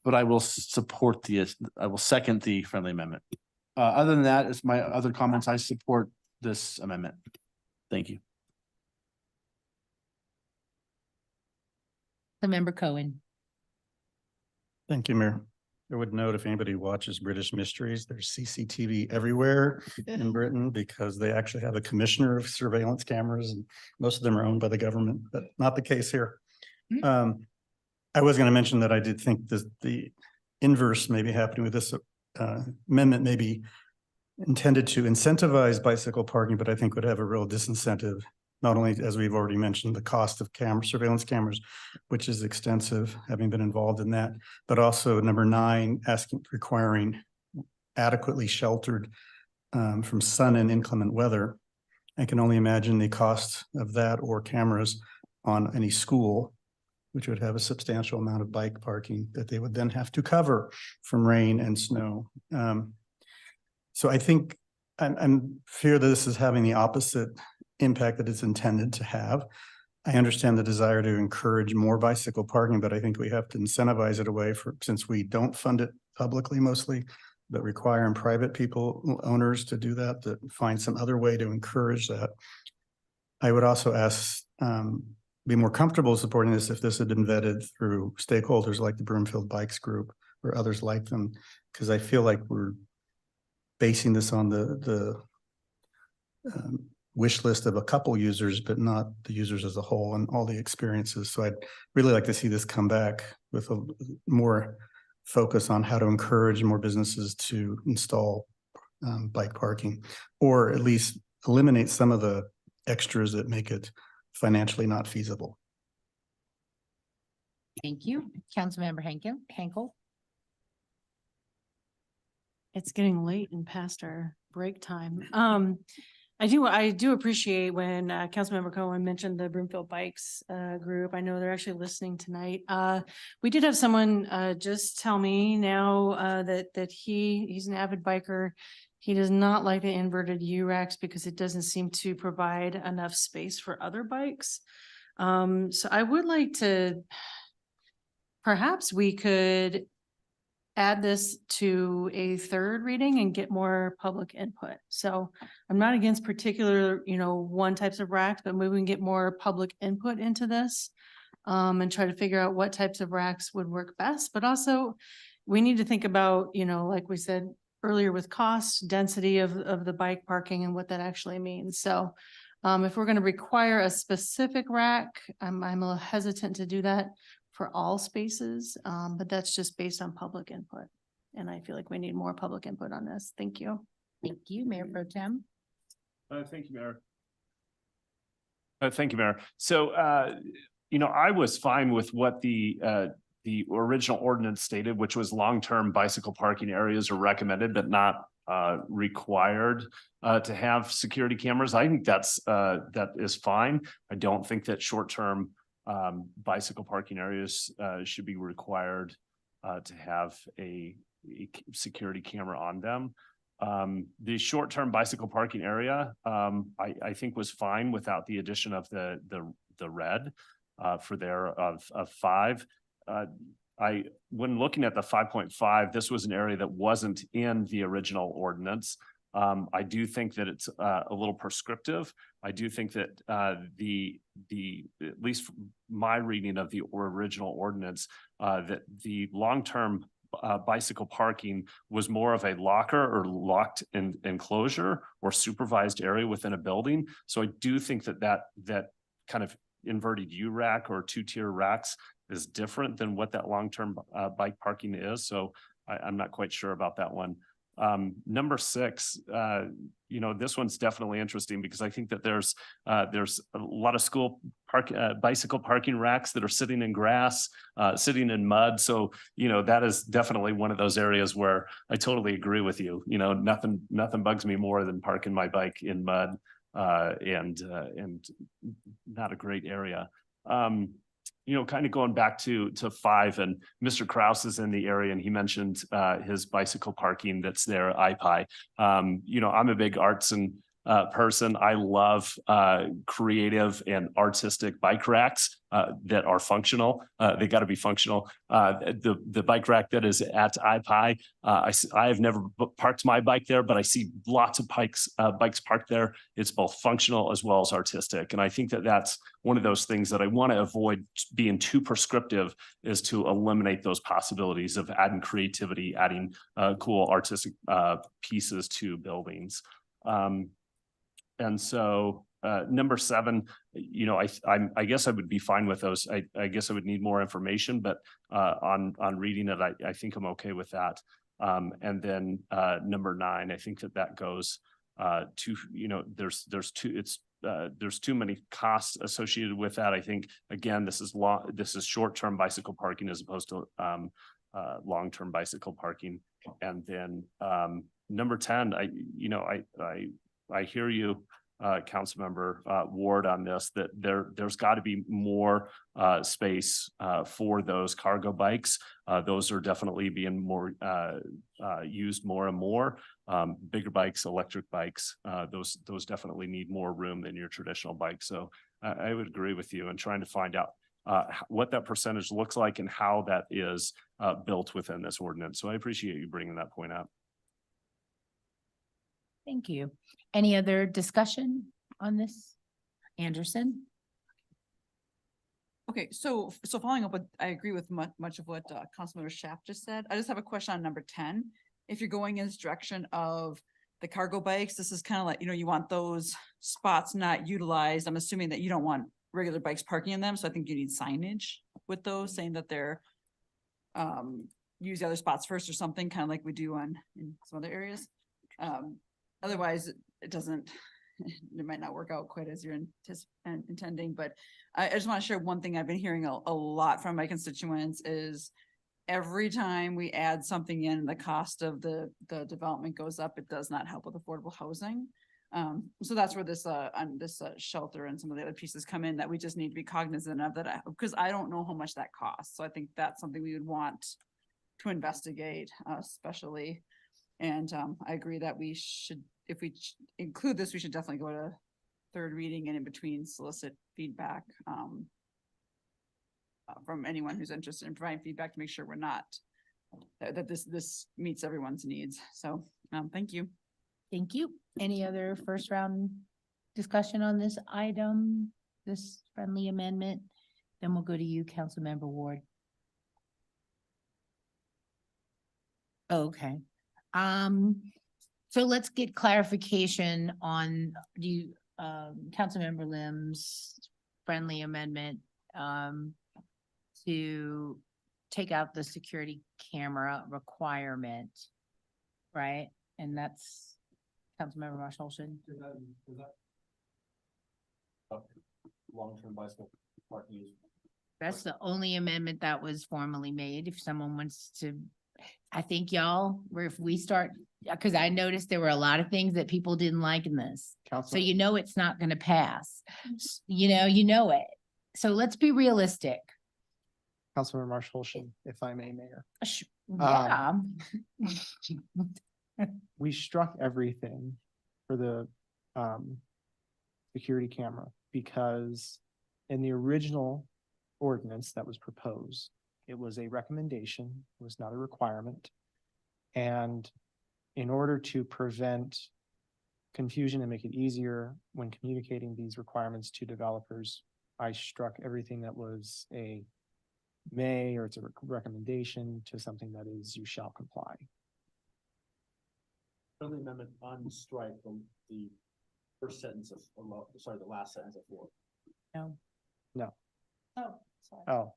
But I will I will second the friendly amendment. Other than that, as my other comments, I support this amendment. Thank you. The member Cohen. Thank you, Mayor. I would note if anybody watches British Mysteries, there's CCTV everywhere in Britain because they actually have a commissioner of surveillance cameras and most of them are owned by the government, but not the case here. I was going to mention that I did think the inverse may be happening with this amendment may be intended to incentivize bicycle parking, but I think would have a real disincentive. Not only, as we've already mentioned, the cost of surveillance cameras, which is extensive, having been involved in that, but also number 9, requiring adequately sheltered from sun and inclement weather. I can only imagine the cost of that or cameras on any school, which would have a substantial amount of bike parking that they would then have to cover from rain and snow. So I think I'm fear that this is having the opposite impact that it's intended to have. I understand the desire to encourage more bicycle parking, but I think we have to incentivize it away since we don't fund it publicly mostly, but requiring private owners to do that, to find some other way to encourage that. I would also ask, be more comfortable supporting this if this had been vetted through stakeholders like the Broomfield Bikes Group or others like them, because I feel like we're basing this on the wish list of a couple users, but not the users as a whole and all the experiences. So I'd really like to see this come back with a more focus on how to encourage more businesses to install bike parking, or at least eliminate some of the extras that make it financially not feasible. Thank you. Councilmember Henkel. It's getting late and past our break time. I do appreciate when Councilmember Cohen mentioned the Broomfield Bikes group. I know they're actually listening tonight. We did have someone just tell me now that he's an avid biker. He does not like the inverted U-Racks because it doesn't seem to provide enough space for other bikes. So I would like to, perhaps we could add this to a third reading and get more public input. So I'm not against particular, one types of racks, but maybe we can get more public input into this and try to figure out what types of racks would work best. But also we need to think about, like we said earlier with cost, density of the bike parking and what that actually means. So if we're going to require a specific rack, I'm a little hesitant to do that for all spaces, but that's just based on public input. And I feel like we need more public input on this. Thank you. Thank you, Mayor Pro Tem. Thank you, Mayor. Thank you, Mayor. So, I was fine with what the original ordinance stated, which was long-term bicycle parking areas are recommended, but not required to have security cameras. I think that is fine. I don't think that short-term bicycle parking areas should be required to have a security camera on them. The short-term bicycle parking area, I think was fine without the addition of the red for there of 5. When looking at the 5.5, this was an area that wasn't in the original ordinance. I do think that it's a little prescriptive. I do think that at least my reading of the original ordinance, that the long-term bicycle parking was more of a locker or locked enclosure or supervised area within a building. So I do think that kind of inverted U-rack or 2-tier racks is different than what that long-term bike parking is. So I'm not quite sure about that one. Number 6, this one's definitely interesting because I think that there's a lot of school bicycle parking racks that are sitting in grass, sitting in mud. So, that is definitely one of those areas where I totally agree with you. Nothing bugs me more than parking my bike in mud, and not a great area. Kind of going back to 5, and Mr. Kraus is in the area and he mentioned his bicycle parking that's there at IPI. I'm a big arts and person. I love creative and artistic bike racks that are functional. They got to be functional. The bike rack that is at IPI, I have never parked my bike there, but I see lots of bikes parked there. It's both functional as well as artistic. And I think that that's one of those things that I want to avoid being too prescriptive, is to eliminate those possibilities of adding creativity, adding cool artistic pieces to buildings. And so number 7, I guess I would be fine with those. I guess I would need more information, but on reading it, I think I'm okay with that. And then number 9, I think that goes to, there's too many costs associated with that. I think, again, this is short-term bicycle parking as opposed to long-term bicycle parking. And then number 10, I hear you, Councilmember Ward, on this, that there's got to be more space for those cargo bikes. Those are definitely being more used more and more. Bigger bikes, electric bikes, those definitely need more room than your traditional bike. So I would agree with you in trying to find out what that percentage looks like and how that is built within this ordinance. So I appreciate you bringing that point up. Thank you. Any other discussion on this? Anderson? Okay, so following up with, I agree with much of what Councilmember Shaft just said. I just have a question on number 10. If you're going in this direction of the cargo bikes, this is kind of like, you want those spots not utilized. I'm assuming that you don't want regular bikes parking in them. So I think you need signage with those saying that they're use the other spots first or something, kind of like we do in some other areas. Otherwise, it might not work out quite as you're intending, but I just want to share one thing I've been hearing a lot from my constituents is every time we add something in, the cost of the development goes up. It does not help with affordable housing. So that's where this shelter and some of the other pieces come in that we just need to be cognizant of, because I don't know how much that costs. So I think that's something we would want to investigate, especially. And I agree that we should, if we include this, we should definitely go to 3rd reading and in between solicit feedback from anyone who's interested in providing feedback to make sure we're not, that this meets everyone's needs. So thank you. Thank you. Any other first round discussion on this item, this friendly amendment? Then we'll go to you, Councilmember Ward. Okay. So let's get clarification on Councilmember Lim's friendly amendment to take out the security camera requirement, right? And that's Councilmember Marshall-Olson. Long-term bicycle parking. That's the only amendment that was formally made. If someone wants to, I think y'all, where if we start, because I noticed there were a lot of things that people didn't like in this. So it's not going to pass. You know it. So let's be realistic. Councilmember Marshall-Olson, if I may, Mayor. Yeah. We struck everything for the security camera because in the original ordinance that was proposed, it was a recommendation, it was not a requirement. And in order to prevent confusion and make it easier when communicating these requirements to developers, I struck everything that was a may or it's a recommendation to something that is you shall comply. Friendly amendment on strike from the first sentence of, the last sentence of 4. No. No. Oh, sorry. Oh.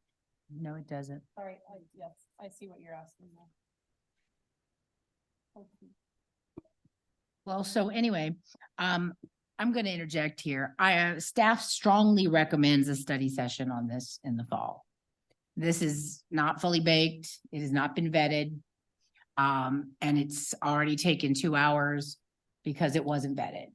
No, it doesn't. Sorry, yes, I see what you're asking now. Well, so anyway, I'm going to interject here. Staff strongly recommends a study session on this in the fall. This is not fully baked. It has not been vetted. And it's already taken 2 hours because it wasn't vetted.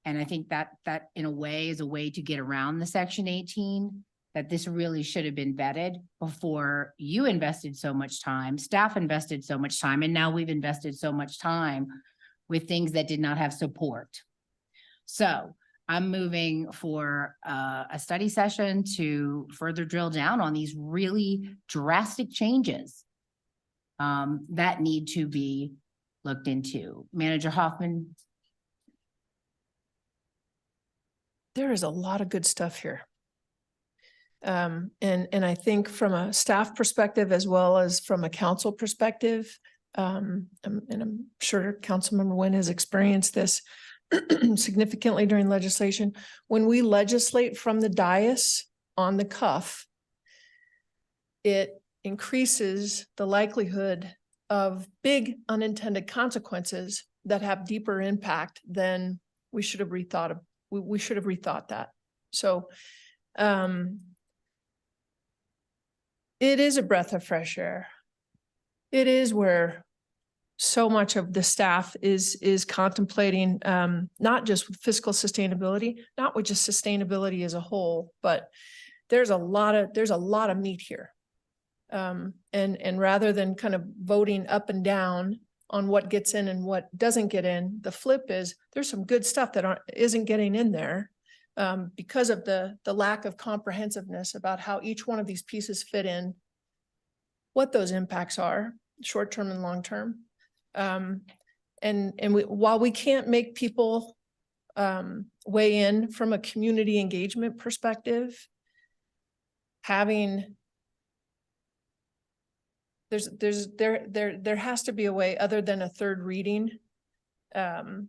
And I think that in a way is a way to get around the Section 18, that this really should have been vetted before you invested so much time, staff invested so much time, and now we've invested so much time with things that did not have support. So I'm moving for a study session to further drill down on these really drastic changes that need to be looked into. Manager Hoffman. There is a lot of good stuff here. And I think from a staff perspective, as well as from a council perspective, and I'm sure Councilmember Nguyen has experienced this significantly during legislation. When we legislate from the dais on the cuff, it increases the likelihood of big unintended consequences that have deeper impact than we should have rethought of. We should have rethought that. So it is a breath of fresh air. It is where so much of the staff is contemplating not just with fiscal sustainability, not with just sustainability as a whole, but there's a lot of meat here. And rather than kind of voting up and down on what gets in and what doesn't get in, the flip is there's some good stuff that isn't getting in there because of the lack of comprehensiveness about how each one of these pieces fit in, what those impacts are, short-term and long-term. While we can't make people weigh in from a community engagement perspective, there has to be a way other than a third reading to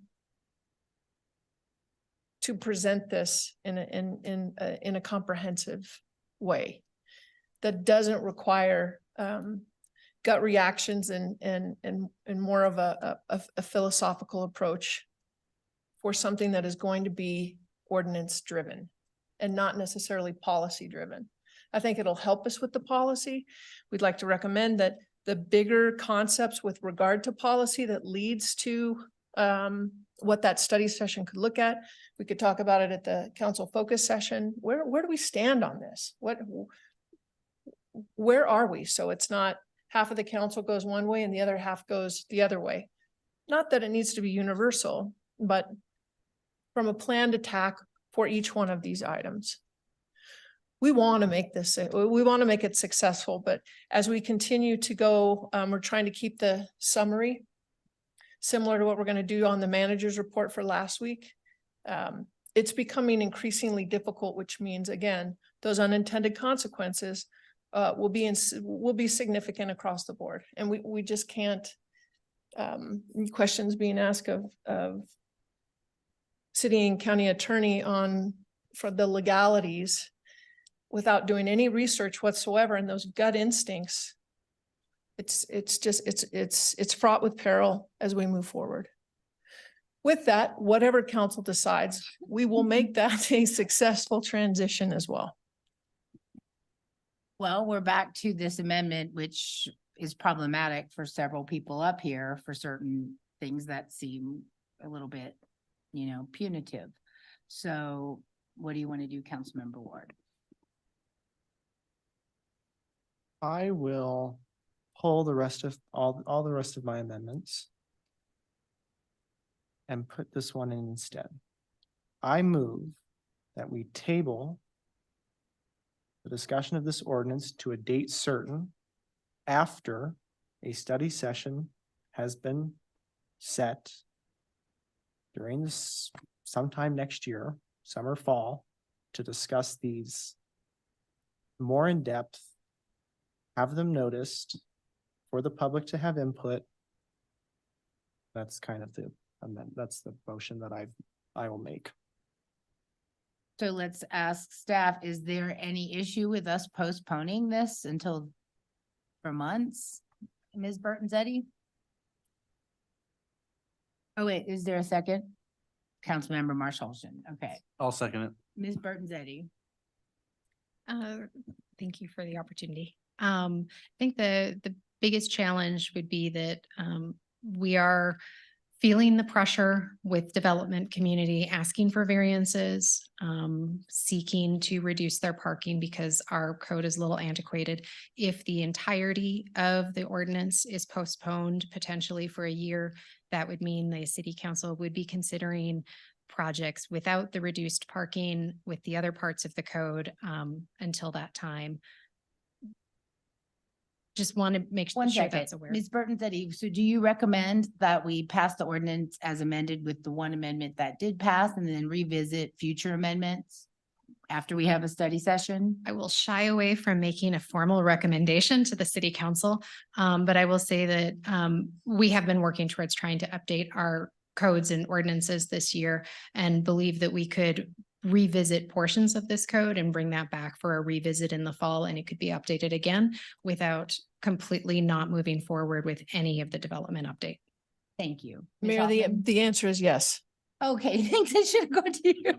present this in a comprehensive way that doesn't require gut reactions and more of a philosophical approach for something that is going to be ordinance driven and not necessarily policy driven. I think it'll help us with the policy. We'd like to recommend that the bigger concepts with regard to policy that leads to what that study session could look at. We could talk about it at the council focus session. Where do we stand on this? Where are we? So it's not half of the council goes one way and the other half goes the other way. Not that it needs to be universal, but from a planned attack for each one of these items. We want to make it successful, but as we continue to go, we're trying to keep the summary similar to what we're going to do on the manager's report for last week. It's becoming increasingly difficult, which means, again, those unintended consequences will be significant across the board. And we just can't, questions being asked of city and county attorney for the legalities without doing any research whatsoever, and those gut instincts, it's fraught with peril as we move forward. With that, whatever council decides, we will make that a successful transition as well. Well, we're back to this amendment, which is problematic for several people up here for certain things that seem a little bit, punitive. So what do you want to do, Councilmember Ward? I will pull the rest of all the rest of my amendments and put this one in instead. I move that we table the discussion of this ordinance to a date certain after a study session has been set during this sometime next year, summer, fall, to discuss these more in depth, have them noticed for the public to have input. That's kind of that's the motion that I will make. So let's ask staff, is there any issue with us postponing this for months? Ms. Burton-Zetti? Oh, wait, is there a second? Councilmember Marshall, okay. I'll second it. Ms. Burton Zeddy. Thank you for the opportunity. I think the biggest challenge would be that we are feeling the pressure with development community, asking for variances, seeking to reduce their parking because our code is a little antiquated. If the entirety of the ordinance is postponed potentially for a year, that would mean the city council would be considering projects without the reduced parking with the other parts of the code until that time. Just want to make One sure second, that's aware. Ms. Burton Zeddy, so do you recommend that we pass the ordinance as amended with the one amendment that did pass and then revisit future amendments after we have a study session? I will shy away from making a formal recommendation to the city council. But I will say that we have been working towards trying to update our codes and ordinances this year and believe that we could revisit portions of this code and bring that back for a revisit in the fall, and it could be updated again without completely not moving forward with any of the development update. Thank you. Ms. Mayor, Hoffman? the answer is yes. Okay, thanks. I should have gone to you.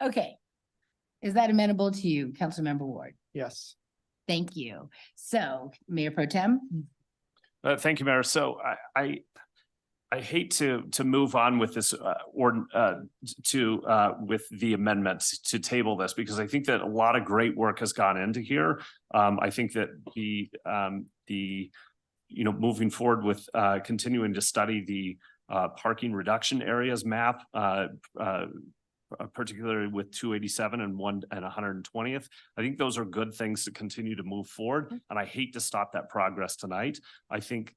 Okay. Is that amenable to you, Councilmember Ward? Yes. Thank you. So Mayor Pro Tem? Thank you, Mayor. So I hate to move on with this with the amendments to table this because I think that a lot of great work has gone into here. I think that moving forward with continuing to study the parking reduction areas map, particularly with 287 and 120th. I think those are good things to continue to move forward. And I hate to stop that progress tonight. I think,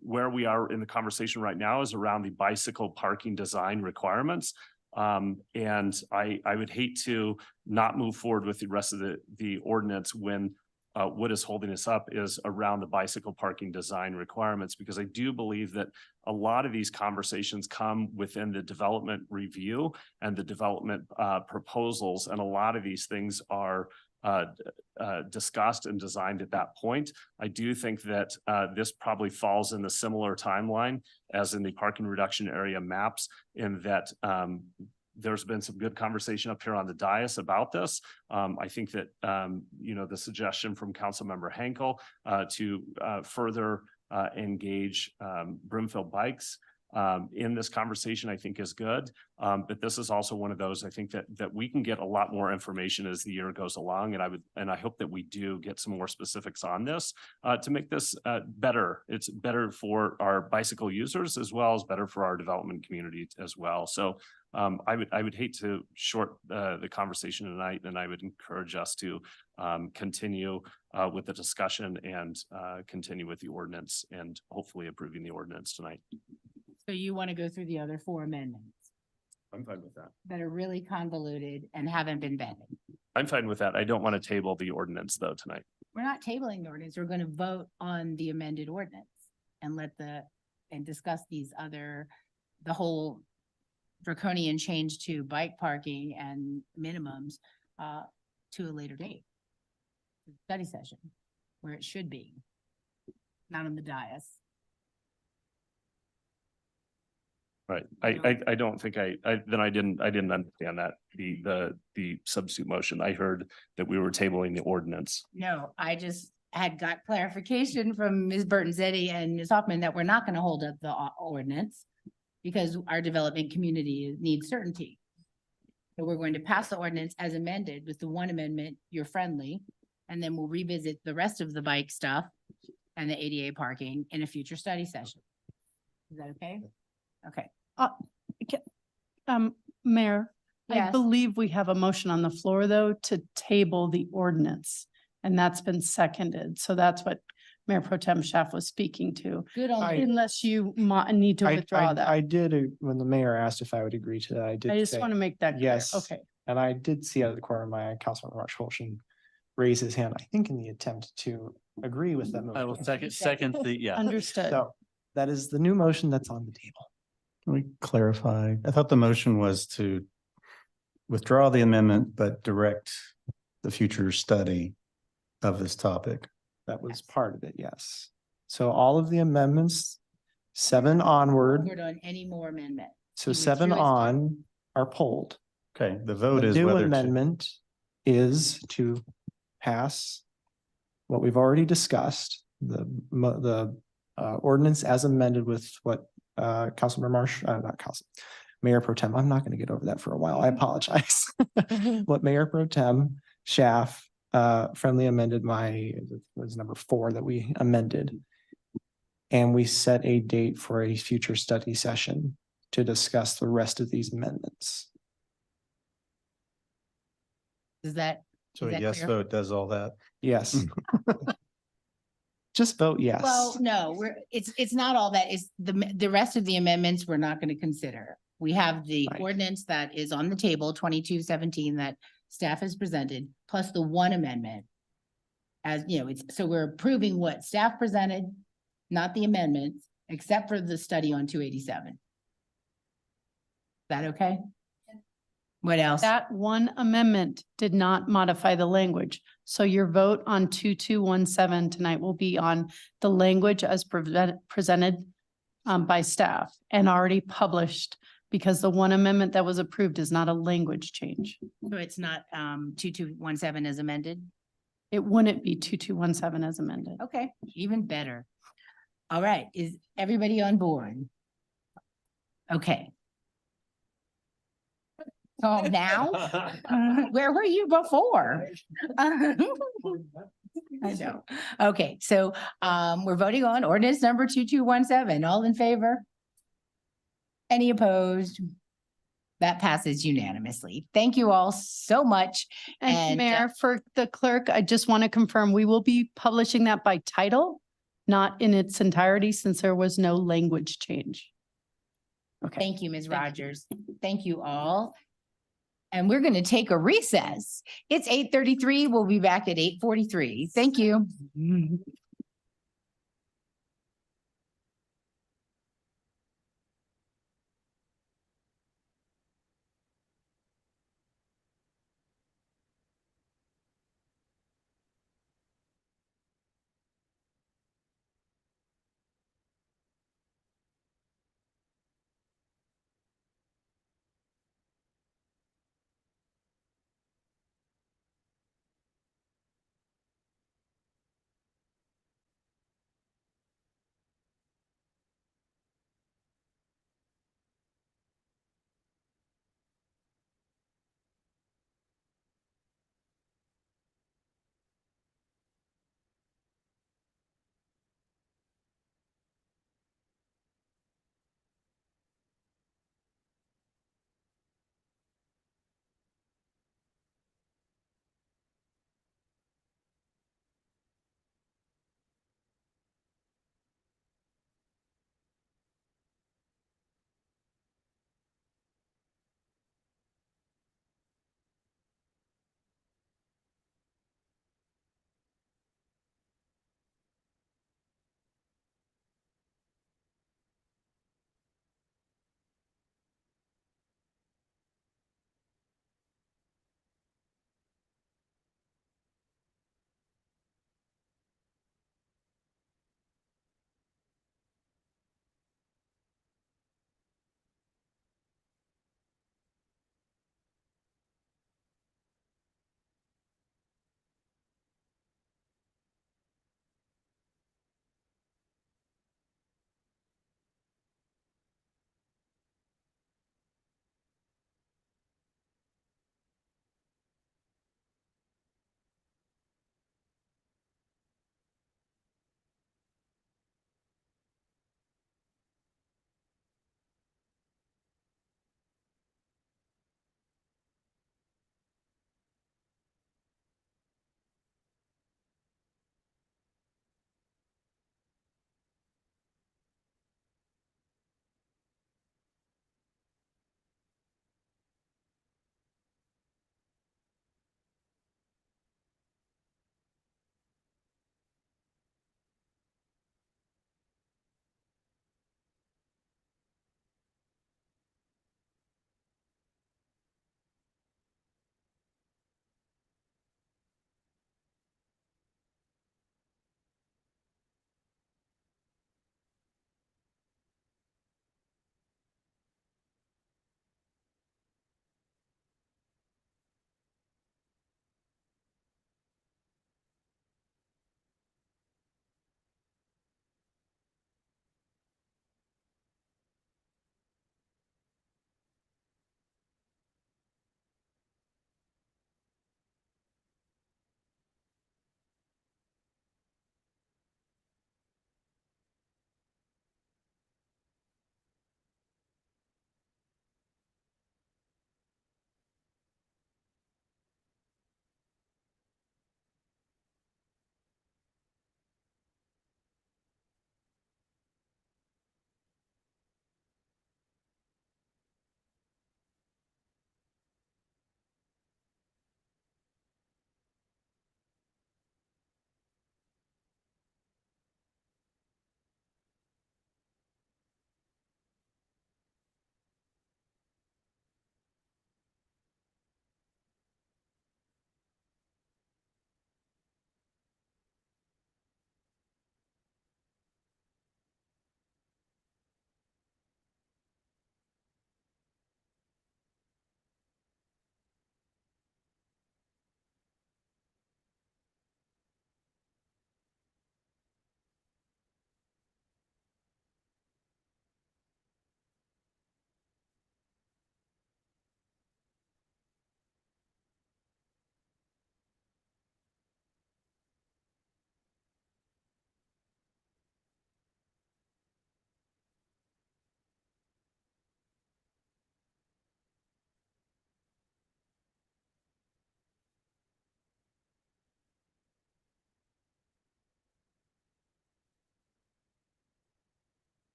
where we are in the conversation right now is around the bicycle parking design requirements. And I would hate to not move forward with the rest of the ordinance when what is holding us up is around the bicycle parking design requirements, because I do believe that a lot of these conversations come within the development review and the development proposals. And a lot of these things are discussed and designed at that point. I do think that this probably falls in the similar timeline as in the parking reduction area maps, in that there's been some good conversation up here on the dais about this. I think that, the suggestion from Councilmember Henkel to further engage Broomfield Bikes in this conversation, I think is good. But this is also one of those, I think that we can get a lot more information as the year goes along. And I hope that we do get some more specifics on this to make this better. It's better for our bicycle users as well as better for our development community as well. So I would hate to short the conversation tonight, and I would encourage us to continue with the discussion and continue with the ordinance and hopefully approving the ordinance tonight. So you want to go through the other four amendments I'm fine with that. that are really convoluted and haven't been vetted? I'm fine with that. I don't want to table the ordinance though tonight. We're not tabling the ordinance. We're going to vote on the amended ordinance and discuss the whole draconian change to bike parking and minimums to a later date. Study session where it should be, not on the dais. Right. I don't think I didn't understand that, the substitute motion. I heard that we were tabling the ordinance. No, I just got clarification from Ms. Burton Zeddy and Ms. Hoffman that we're not going to hold up the ordinance because our development community needs certainty. So we're going to pass the ordinance as amended with the one amendment, you're friendly, and then we'll revisit the rest of the bike stuff and the ADA parking in a future study session. Is that okay? Okay. Mayor, I Yes. believe we have a motion on the floor, though, to table the ordinance, and that's been seconded. So that's what Mayor Pro Tem Schaaf was speaking to. Good on you. Unless you need to withdraw that. I did, when the mayor asked if I would agree to that, I did I just say want to make that clear. yes. Okay. And I did see out of the corner of my eye, Councilman Marsh Holshin raise his hand, I think in the attempt to agree with that motion. I will second yeah. Understood. So that is the new motion that's on the table. Can we clarify? I thought the motion was to withdraw the amendment, but direct the future study of this topic. That was part of it, yes. So all of the amendments 7 onward, Word on any more amendment. so He 7 withdrew his vote. on are pulled. Okay, the vote The is new whether to, amendment is to pass what we've already discussed, the ordinance as amended with what Councilmember Marsh, not Council, Mayor Pro Tem, I'm not going to get over that for a while. I apologize. What Mayor Pro Tem Schaff friendly amended was number 4 that we amended. And we set a date for a future study session to discuss the rest of these amendments. Is that? so is a that yes clear? vote does all that. Yes. Just vote yes. Well, no, it's not all that is the rest of the amendments we're not going to consider. We have the Right. ordinance that is on the table, 2217 that staff has presented, plus the one amendment. As you know, so we're approving what staff presented, not the amendments, except for the study on 287. Is that okay? What else? That one amendment did not modify the language. So your vote on 2217 tonight will be on the language as presented by staff and already published, because the one amendment that was approved is not a language change. So it's not 2217 as amended? It wouldn't be 2217 as amended. Okay, even better. All right, is everybody on board? Okay. So now, where were you before? I know. Okay, so we're voting on ordinance number 2217. All in favor? Any opposed? That passes unanimously. Thank you all so much. And Mayor, for the clerk, I just want to confirm, we will be publishing that by title, not in its entirety, since there was no language change. Okay. Thank you, Ms. Rogers. Thank you all. And we're going to take a recess. It's 8:33. We'll be back at 8:43. Thank you.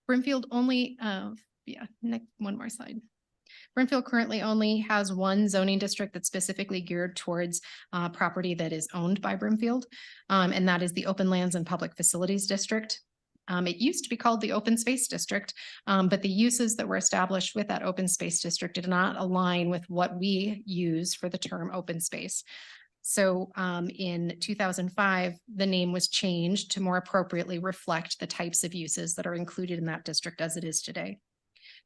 Brimfield only, next, one more slide. Brimfield currently only has one zoning district that's specifically geared towards property that is owned by Brimfield, and that is the Open Lands and Public Facilities District. It used to be called the Open Space District, but the uses that were established with that open space district did not align with what we use for the term open space. So in 2005, the name was changed to more appropriately reflect the types of uses that are included in that district as it is today.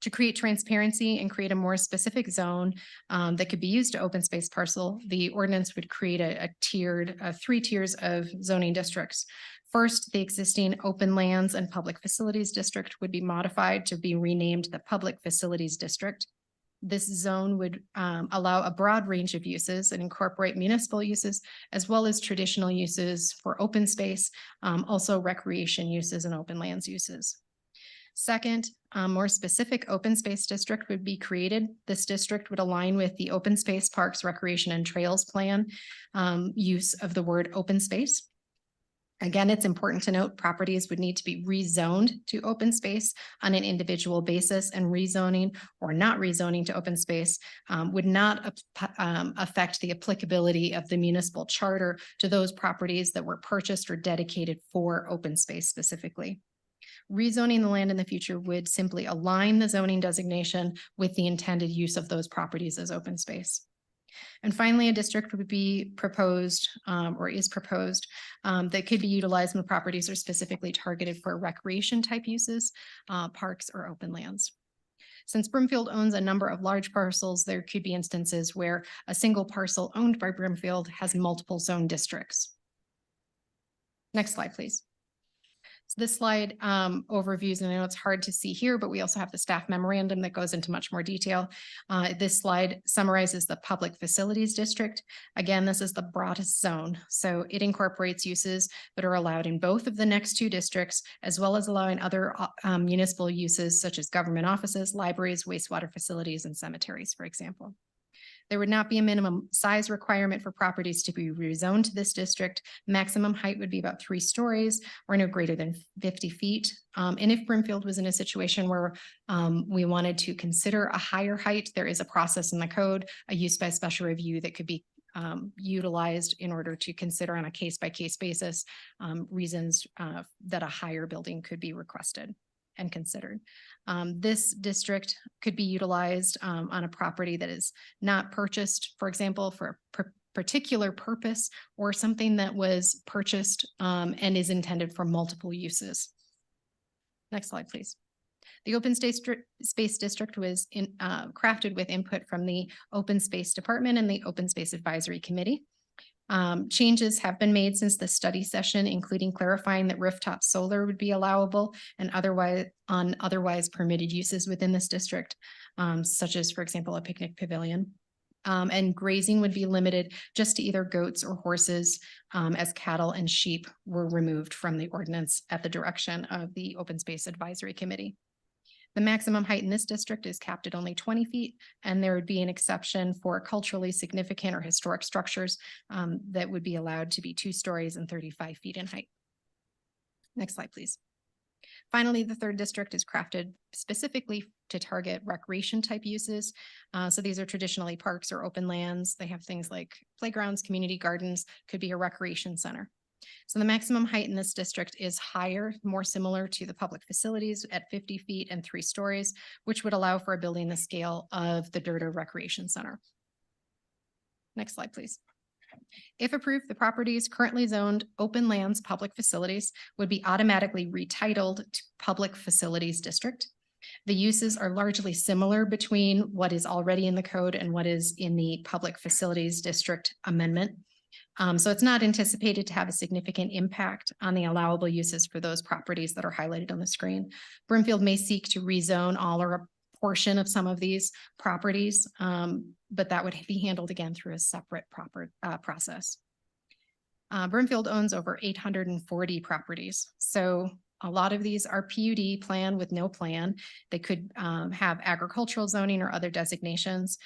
To create transparency and create a more specific zone that could be used to open space parcel, the ordinance would create a tiered, 3 tiers of zoning districts. First, the existing Open Lands and Public Facilities District would be modified to be renamed the Public Facilities District. This zone would allow a broad range of uses and incorporate municipal uses as well as traditional uses for open space, also recreation uses and open lands uses. Second, a more specific open space district would be created. This district would align with the Open Space Parks, Recreation and Trails Plan use of the word open space. Again, it's important to note properties would need to be rezoned to open space on an individual basis, and rezoning or not rezoning to open space would not affect the applicability of the municipal charter to those properties that were purchased or dedicated for open space specifically. Rezoning the land in the future would simply align the zoning designation with the intended use of those properties as open space. And finally, a district would be proposed or is proposed that could be utilized when properties are specifically targeted for recreation type uses, parks or open lands. Since Brimfield owns a number of large parcels, there could be instances where a single parcel owned by Brimfield has multiple zone districts. Next slide, please. So this slide overviews, and I know it's hard to see here, but we also have the staff memorandum that goes into much more detail. This slide summarizes the Public Facilities District. Again, this is the broadest zone. So it incorporates uses that are allowed in both of the next 2 districts, as well as allowing other municipal uses such as government offices, libraries, wastewater facilities, and cemeteries, for example. There would not be a minimum size requirement for properties to be rezoned to this district. Maximum height would be about 3 stories or no greater than 50 feet. And if Brimfield was in a situation where we wanted to consider a higher height, there is a process in the code, a use by special review that could be utilized in order to consider on a case-by-case basis reasons that a higher building could be requested and considered. This district could be utilized on a property that is not purchased, for example, for a particular purpose or something that was purchased and is intended for multiple uses. Next slide, please. The Open Space District was crafted with input from the Open Space Department and the Open Space Advisory Committee. Changes have been made since the study session, including clarifying that rooftop solar would be allowable and otherwise permitted uses within this district, such as, for example, a picnic pavilion. And grazing would be limited just to either goats or horses, as cattle and sheep were removed from the ordinance at the direction of the Open Space Advisory Committee. The maximum height in this district is capped at only 20 feet, and there would be an exception for culturally significant or historic structures that would be allowed to be 2 stories and 35 feet in height. Next slide, please. Finally, the 3rd district is crafted specifically to target recreation type uses. So these are traditionally parks or open lands. They have things like playgrounds, community gardens, could be a recreation center. So the maximum height in this district is higher, more similar to the public facilities at 50 feet and 3 stories, which would allow for a building the scale of the Durda Recreation Center. Next slide, please. If approved, the properties currently zoned Open Lands Public Facilities would be automatically retitled to Public Facilities District. The uses are largely similar between what is already in the code and what is in the Public Facilities District amendment. So it's not anticipated to have a significant impact on the allowable uses for those properties that are highlighted on the screen. Brimfield may seek to rezone all or a portion of some of these properties, but that would be handled again through a separate process. Brimfield owns over 840 properties. So a lot of these are PUD plan with no plan. They could have agricultural zoning or other designations.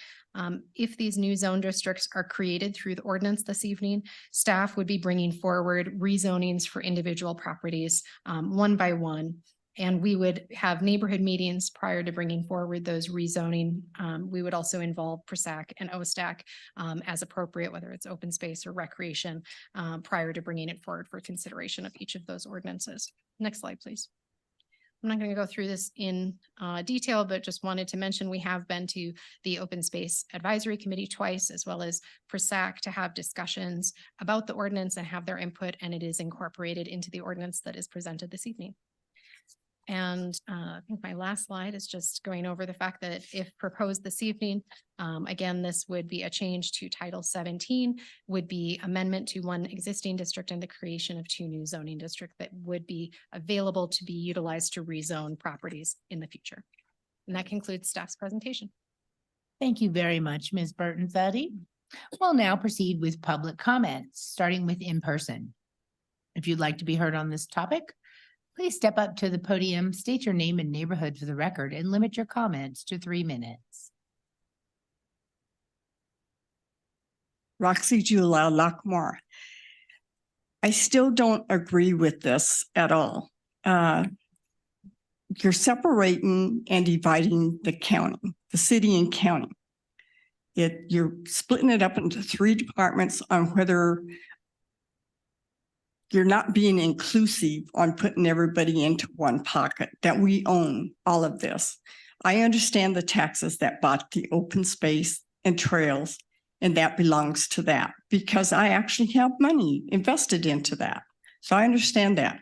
If these new zone districts are created through the ordinance this evening, staff would be bringing forward rezonings for individual properties one by one. And we would have neighborhood meetings prior to bringing forward those rezoning. We would also involve PRSAC and OSTAC as appropriate, whether it's open space or recreation, prior to bringing it forward for consideration of each of those ordinances. Next slide, please. I'm not going to go through this in detail, but just wanted to mention we have been to the Open Space Advisory Committee twice, as well as PRSAC, to have discussions about the ordinance and have their input, and it is incorporated into the ordinance that is presented this evening. And I think my last slide is just going over the fact that if proposed this evening, again, this would be a change to Title 17, would be amendment to one existing district and the creation of two new zoning districts that would be available to be utilized to rezone properties in the future. And that concludes staff's presentation. Thank you very much, Ms. Burton-Zeddy. We'll now proceed with public comments, starting with in person. If you'd like to be heard on this topic, please step up to the podium, state your name and neighborhood for the record, and limit your comments to 3 minutes. Roxy Jula Lockmore. I still don't agree with this at all. You're separating and dividing the county, the city and county. You're splitting it up into 3 departments on whether you're not being inclusive on putting everybody into one pocket, that we own all of this. I understand the taxes that bought the open space and trails, and that belongs to that because I actually have money invested into that. So I understand that.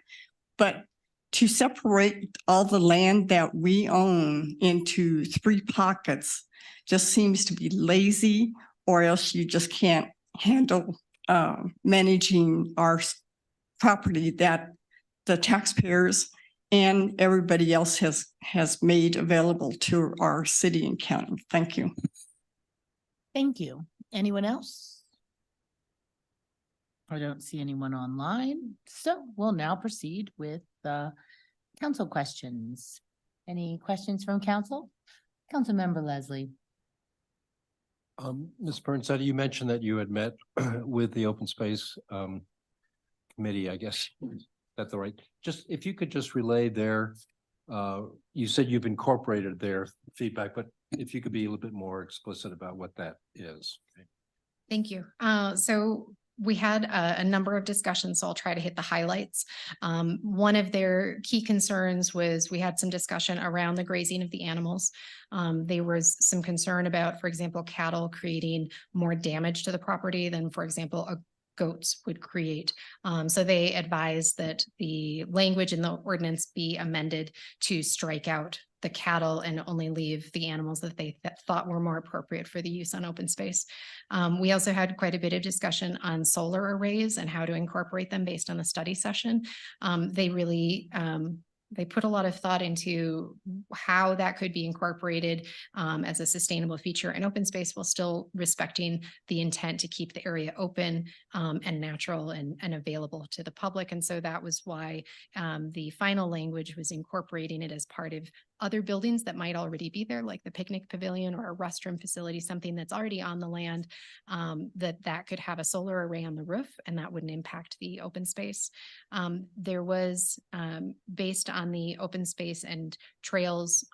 But to separate all the land that we own into 3 pockets just seems to be lazy, or else you just can't handle managing our property that the taxpayers and everybody else has made available to our city and county. Thank you. Thank you. Anyone else? I don't see anyone online, so we'll now proceed with the council questions. Any questions from council? Councilmember Leslie. Ms. Burnside, you mentioned that you had met with the open space committee, I guess. Is that the right? Just if you could just relay their, you said you've incorporated their feedback, but if you could be a little bit more explicit about what that is. Okay. Thank you. So we had a number of discussions, so I'll try to hit the highlights. One of their key concerns was we had some discussion around the grazing of the animals. There was some concern about, for example, cattle creating more damage to the property than, for example, goats would create. So they advised that the language in the ordinance be amended to strike out the cattle and only leave the animals that they thought were more appropriate for the use on open space. We also had quite a bit of discussion on solar arrays and how to incorporate them based on the study session. They really they put a lot of thought into how that could be incorporated as a sustainable feature in open space while still respecting the intent to keep the area open and natural and available to the public. And so that was why the final language was incorporating it as part of other buildings that might already be there, like the picnic pavilion or a restroom facility, something that's already on the land, that could have a solar array on the roof and that wouldn't impact the open space. There was, based on the open space and trails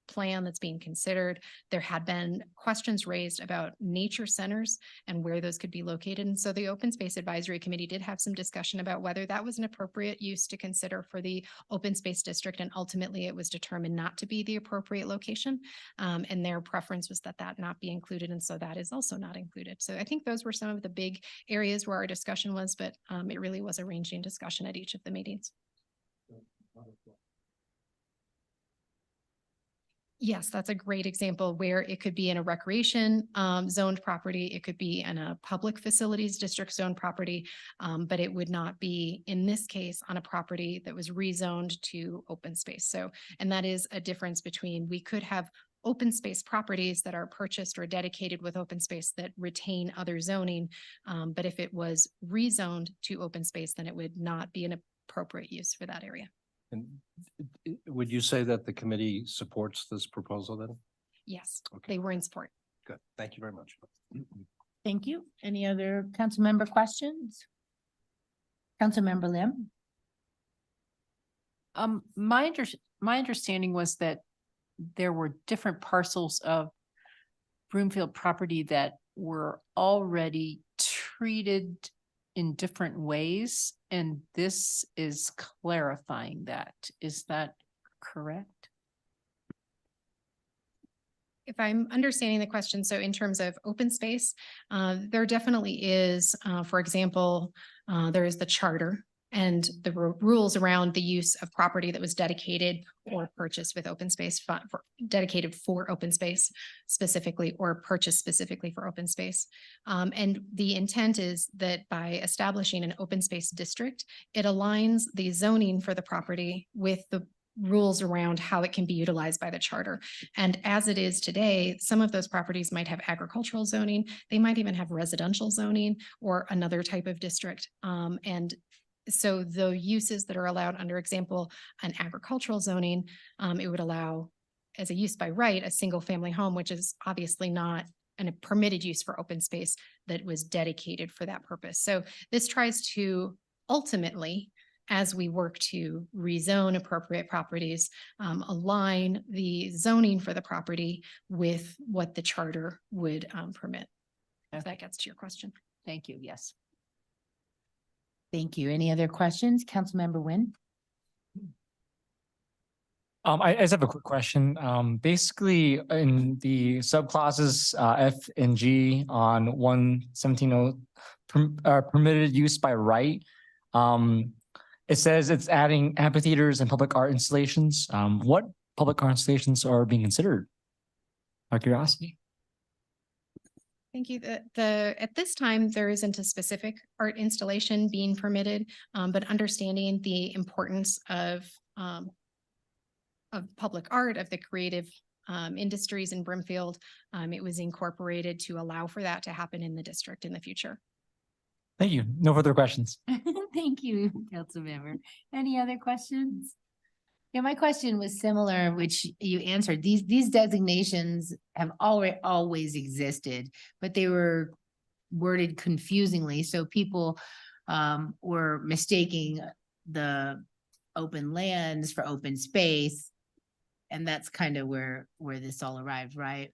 plan that's being considered, there had been questions raised about nature centers and where those could be located. And so the Open Space Advisory Committee did have some discussion about whether that was an appropriate use to consider for the open space district. And ultimately it was determined not to be the appropriate location. And their preference was that that not be included. And so that is also not included. So I think those were some of the big areas where our discussion was, but it really was a ranging discussion at each of the meetings. Yes, that's a great example where it could be in a recreation zoned property. It could be in a public facilities district zone property, but it would not be in this case on a property that was rezoned to open space. So, and that is a difference between, we could have open space properties that are purchased or dedicated with open space that retain other zoning. But if it was rezoned to open space, then it would not be an appropriate use for that area. And would you say that the committee supports this proposal then? Yes, they were in support. Good. Thank you very much. Thank you. Any other council member questions? Councilmember Lim. My understanding was that there were different parcels of Broomfield property that were already treated in different ways, and this is clarifying that. Is that correct? If I'm understanding the question, so in terms of open space, there definitely is, for example, there is the charter and the rules around the use of property that was dedicated or purchased with open space dedicated for open space specifically, or purchased specifically for open space. And the intent is that by establishing an open space district, it aligns the zoning for the property with the rules around how it can be utilized by the charter. And as it is today, some of those properties might have agricultural zoning. They might even have residential zoning or another type of district. And so the uses that are allowed under example, an agricultural zoning, it would allow as a use by right, a single family home, which is obviously not a permitted use for open space that was dedicated for that purpose. So this tries to ultimately, as we work to rezone appropriate properties, align the zoning for the property with what the charter would permit. If that gets to your question. Thank you. Yes. Thank you. Any other questions? Councilmember Nguyen? I just have a quick question. Basically in the subclauses, F and G on 117 permitted use by right. It says it's adding amphitheaters and public art installations. What public art installations are being considered? Out of curiosity. Thank you. At this time, there isn't a specific art installation being permitted, but understanding the importance of public art, of the creative industries in Brimfield, it was incorporated to allow for that to happen in the district in the future. Thank you. No further questions. Thank you, Councilmember. Any other questions? Yeah, my question was similar, which you answered. These designations have always existed, but they were worded confusingly. So people were mistaking the open lands for open space. And that's kind of where this all arrived, right?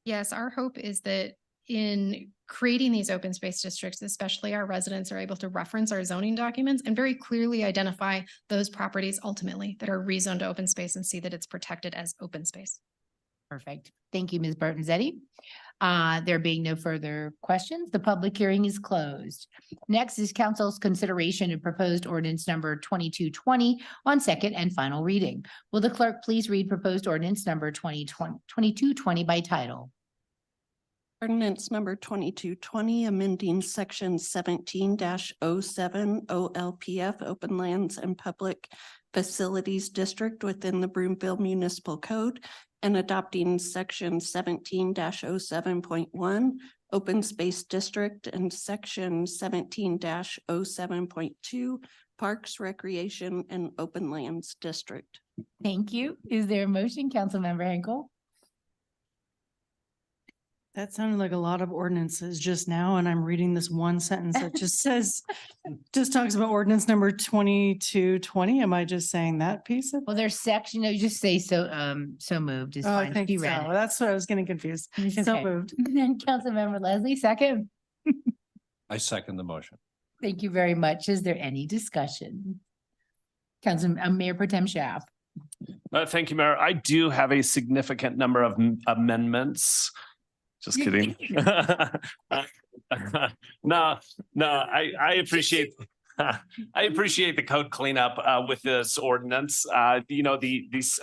Yes, our hope is that in creating these open space districts, especially our residents are able to reference our zoning documents and very clearly identify those properties ultimately that are rezoned to open space and see that it's protected as open space. Perfect. Thank you, Ms. Bertonzetti. There being no further questions, the public hearing is closed. Next is council's consideration of proposed ordinance number 2220 on second and final reading. Will the clerk please read proposed ordinance number 2220 by title? Ordinance number 2220, amending section 17-07 OLPF Open Lands and Public Facilities District within the Broomfield Municipal Code and adopting section 17-07.1 Open Space District and section 17-07.2 Parks, Recreation, and Open Lands District. Thank you. Is there a motion, Councilmember Henkel? That sounded like a lot of ordinances just now, and I'm reading this one sentence that just says, just talks about ordinance number 2220. Am I just saying that piece of? Well, there's section, no, you just say so moved is Oh, I fine. think You so. read it. That's what I was getting confused. So Okay. moved. Then Councilmember Leslie, second. I second the motion. Thank you very much. Is there any discussion? Mayor Pro Tem Schaaf. Thank you, Mayor. I do have a significant number of amendments. Just kidding. No, I appreciate the code cleanup with this ordinance. You know, these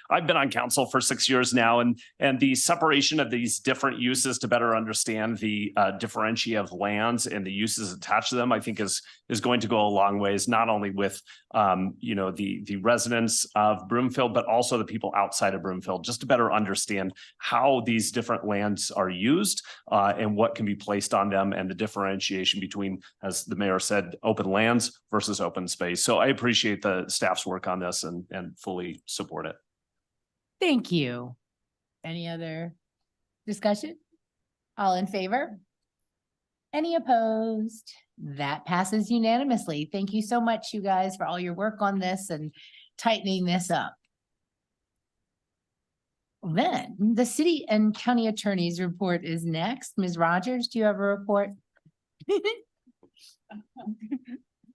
I've been on council for 6 years now, and the separation of these different uses to better understand the differentiate of lands and the uses attached to them, I think is going to go a long ways, not only with you know, the residents of Broomfield, but also the people outside of Broomfield, just to better understand how these different lands are used and what can be placed on them, and the differentiation between, as the mayor said, open lands versus open space. So I appreciate the staff's work on this and fully support it. Thank you. Any other discussion? All in favor? Any opposed? That passes unanimously. Thank you so much, you guys, for all your work on this and tightening this up. Then the city and county attorney's report is next. Ms. Rogers, do you have a report?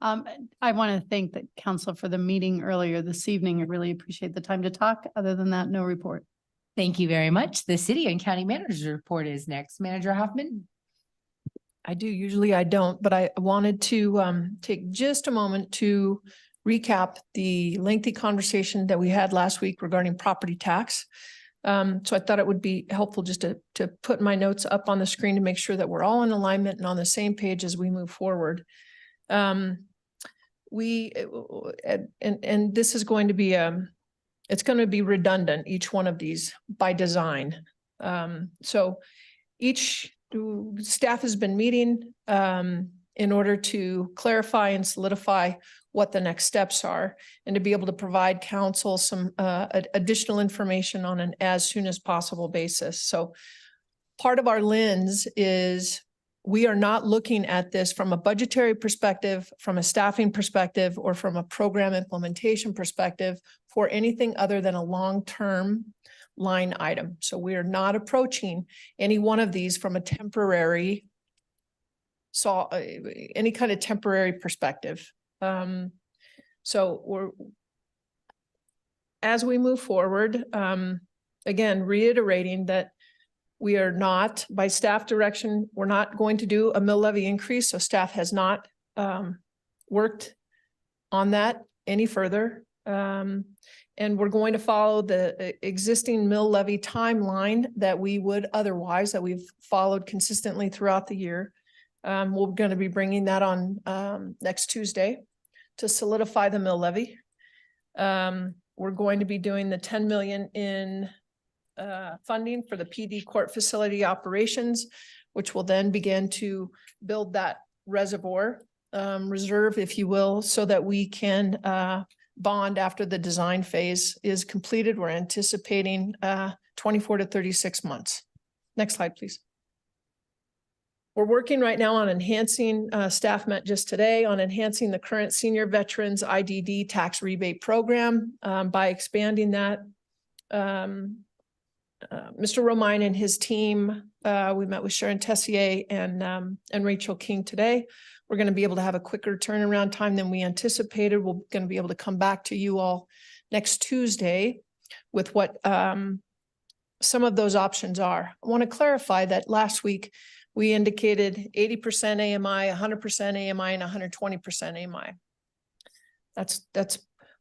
I want to thank the council for the meeting earlier this evening. I really appreciate the time to talk. Other than that, no report. Thank you very much. The city and county manager's report is next. Manager Hoffman? I do, usually I don't, but I wanted to take just a moment to recap the lengthy conversation that we had last week regarding property tax. So I thought it would be helpful just to put my notes up on the screen to make sure that we're all in alignment and on the same page as we move forward. We and this is going to be it's going to be redundant, each one of these by design. So each staff has been meeting in order to clarify and solidify what the next steps are and to be able to provide council some additional information on an as soon as possible basis. So part of our lens is we are not looking at this from a budgetary perspective, from a staffing perspective, or from a program implementation perspective for anything other than a long-term line item. So we are not approaching any one of these from a temporary, any kind of temporary perspective. So as we move forward, again, reiterating that we are not, by staff direction, we're not going to do a mill levy increase. So staff has not worked on that any further. And we're going to follow the existing mill levy timeline that we would otherwise, that we've followed consistently throughout the year. We're going to be bringing that on next Tuesday to solidify the mill levy. We're going to be doing the 10 million in funding for the PD court facility operations, which will then begin to build that reservoir reserve, if you will, so that we can bond after the design phase is completed. We're anticipating 24 to 36 months. Next slide, please. We're working right now on enhancing, staff met just today on enhancing the current senior veterans IDD tax rebate program by expanding that. Mr. Romine and his team, we met with Sharon Tessier and Rachel King today. We're going to be able to have a quicker turnaround time than we anticipated. We're going to be able to come back to you all next Tuesday with what some of those options are. I want to clarify that last week we indicated 80% AMI, 100% AMI, and 120% AMI. That's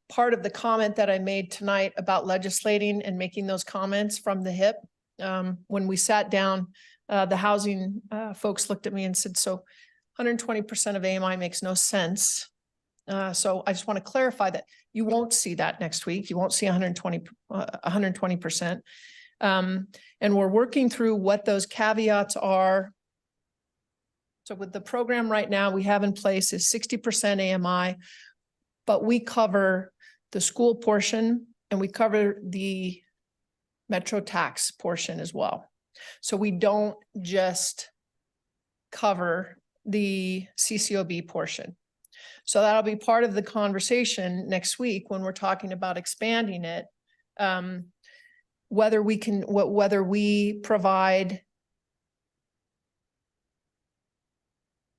part of the comment that I made tonight about legislating and making those comments from the hip. When we sat down, the housing folks looked at me and said, so 120% of AMI makes no sense. So I just want to clarify that you won't see that next week. You won't see 120%. And we're working through what those caveats are. So with the program right now we have in place is 60% AMI, but we cover the school portion and we cover the metro tax portion as well. So we don't just cover the CCOB portion. So that'll be part of the conversation next week when we're talking about expanding it. Whether we provide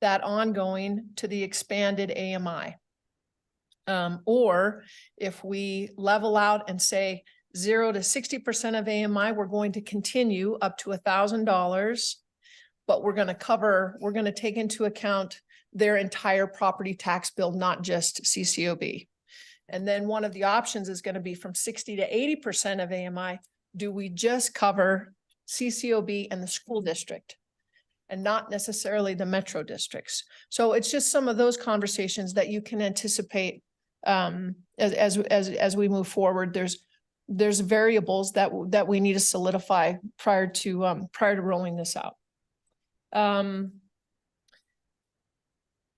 that ongoing to the expanded AMI. Or if we level out and say 0 to 60% of AMI, we're going to continue up to $1,000, but we're going to take into account their entire property tax bill, not just CCOB. And then one of the options is going to be from 60 to 80% of AMI. Do we just cover CCOB and the school district and not necessarily the metro districts? So it's just some of those conversations that you can anticipate as we move forward. There's variables that we need to solidify prior to rolling this out.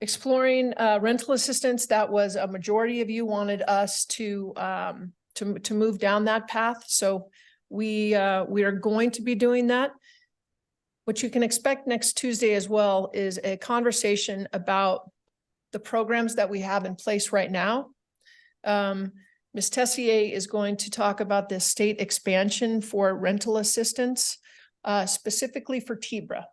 Exploring rental assistance, that was a majority of you wanted us to move down that path. So we are going to be doing that. What you can expect next Tuesday as well is a conversation about the programs that we have in place right now. Ms. Tessier is going to talk about the state expansion for rental assistance, specifically for TBRA.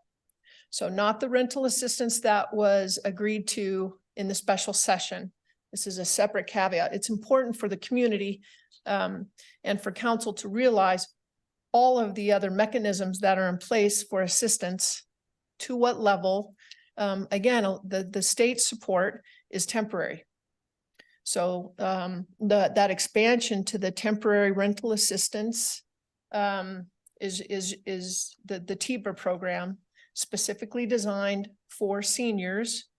So not the rental assistance that was agreed to in the special session. This is a separate caveat. It's important for the community and for council to realize all of the other mechanisms that are in place for assistance, to what level. Again, the state support is temporary. So that expansion to the temporary rental assistance is the TBRA program, specifically designed for seniors.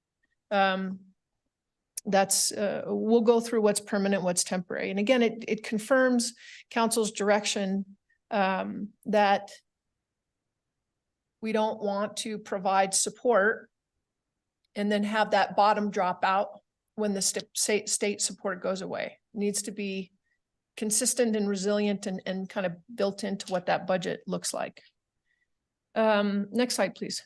That's we'll go through what's permanent, what's temporary. And again, it confirms council's direction that we don't want to provide support and then have that bottom drop out when the state support goes away. It needs to be consistent and resilient and kind of built into what that budget looks like. Next slide, please.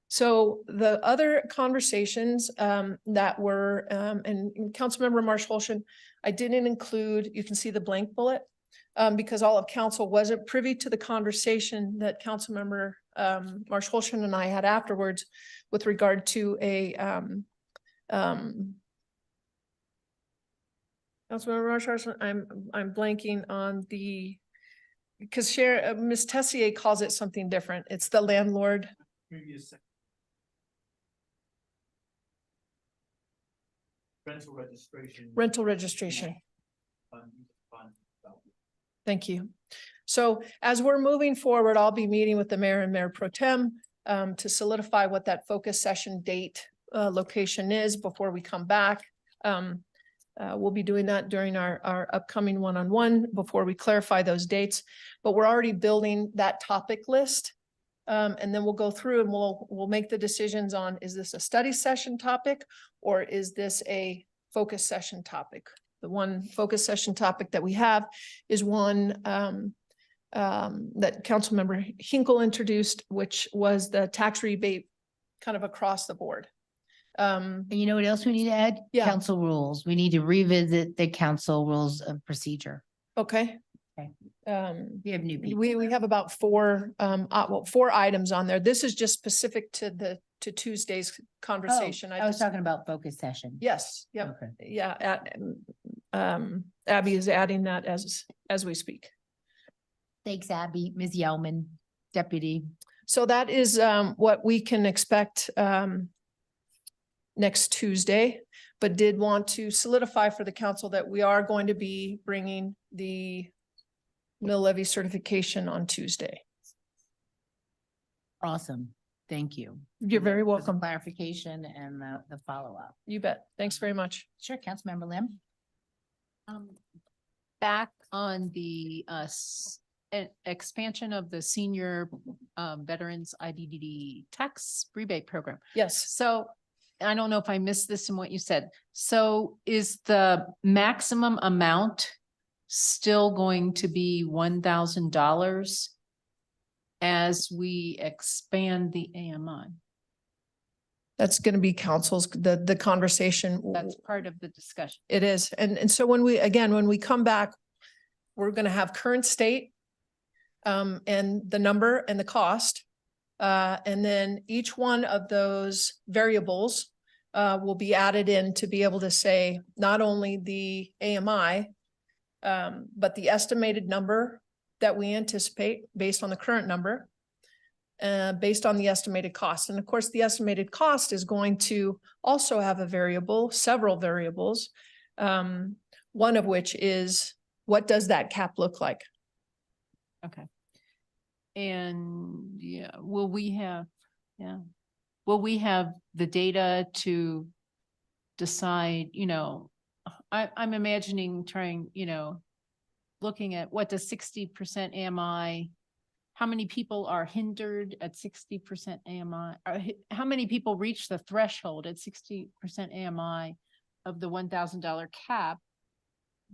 So the other conversations that were, and Councilmember Marsh-Holshan, I didn't include, you can see the blank bullet, because all of council wasn't privy to the conversation that Councilmember Marsh-Holshan and I had afterwards with regard to a Councilmember Marsh-Holshan, I'm blanking on the, because Ms. Tessier calls it something different. It's the landlord. Rental registration. Rental registration. Thank you. So as we're moving forward, I'll be meeting with the mayor and mayor pro tem to solidify what that focus session date location is before we come back. We'll be doing that during our upcoming one-on-one before we clarify those dates, but we're already building that topic list. And then we'll go through and we'll make the decisions on, is this a study session topic or is this a focus session topic? The one focus session topic that we have is one that Councilmember Hinkle introduced, which was the tax rebate kind of across the board. And you know what else we need to add? Yeah. Council rules. We need to revisit the council rules of procedure. Okay. Okay. We have new people. We have about four items on there. This is just specific to Tuesday's conversation. I was talking about focus session. Yes, yep, Okay. yeah. Abby is adding that as we speak. Thanks, Abby. Ms. Yelman, deputy. So that is what we can expect next Tuesday, but did want to solidify for the council that we are going to be bringing the mill levy certification on Tuesday. Awesome. Thank you. You're very For the welcome. clarification and the follow-up. You bet. Thanks very much. Sure, Councilmember Lim. Back on the expansion of the senior veterans IDD tax rebate program. Yes. So I don't know if I missed this in what you said. So is the maximum amount still going to be $1,000 as we expand the AMI? That's going to be council's, the conversation. That's part of the discussion. It is. And so when we come back, we're going to have current state and the number and the cost. And then each one of those variables will be added in to be able to say not only the AMI, but the estimated number that we anticipate based on the current number, based on the estimated cost. And of course, the estimated cost is going to also have a variable, several variables, one of which is, what does that cap look like? Okay. And will we have the data to decide, I'm imagining trying, looking at what does 60% AMI, how many people are hindered at 60% AMI, or how many people reach the threshold at 60% AMI of the $1,000 cap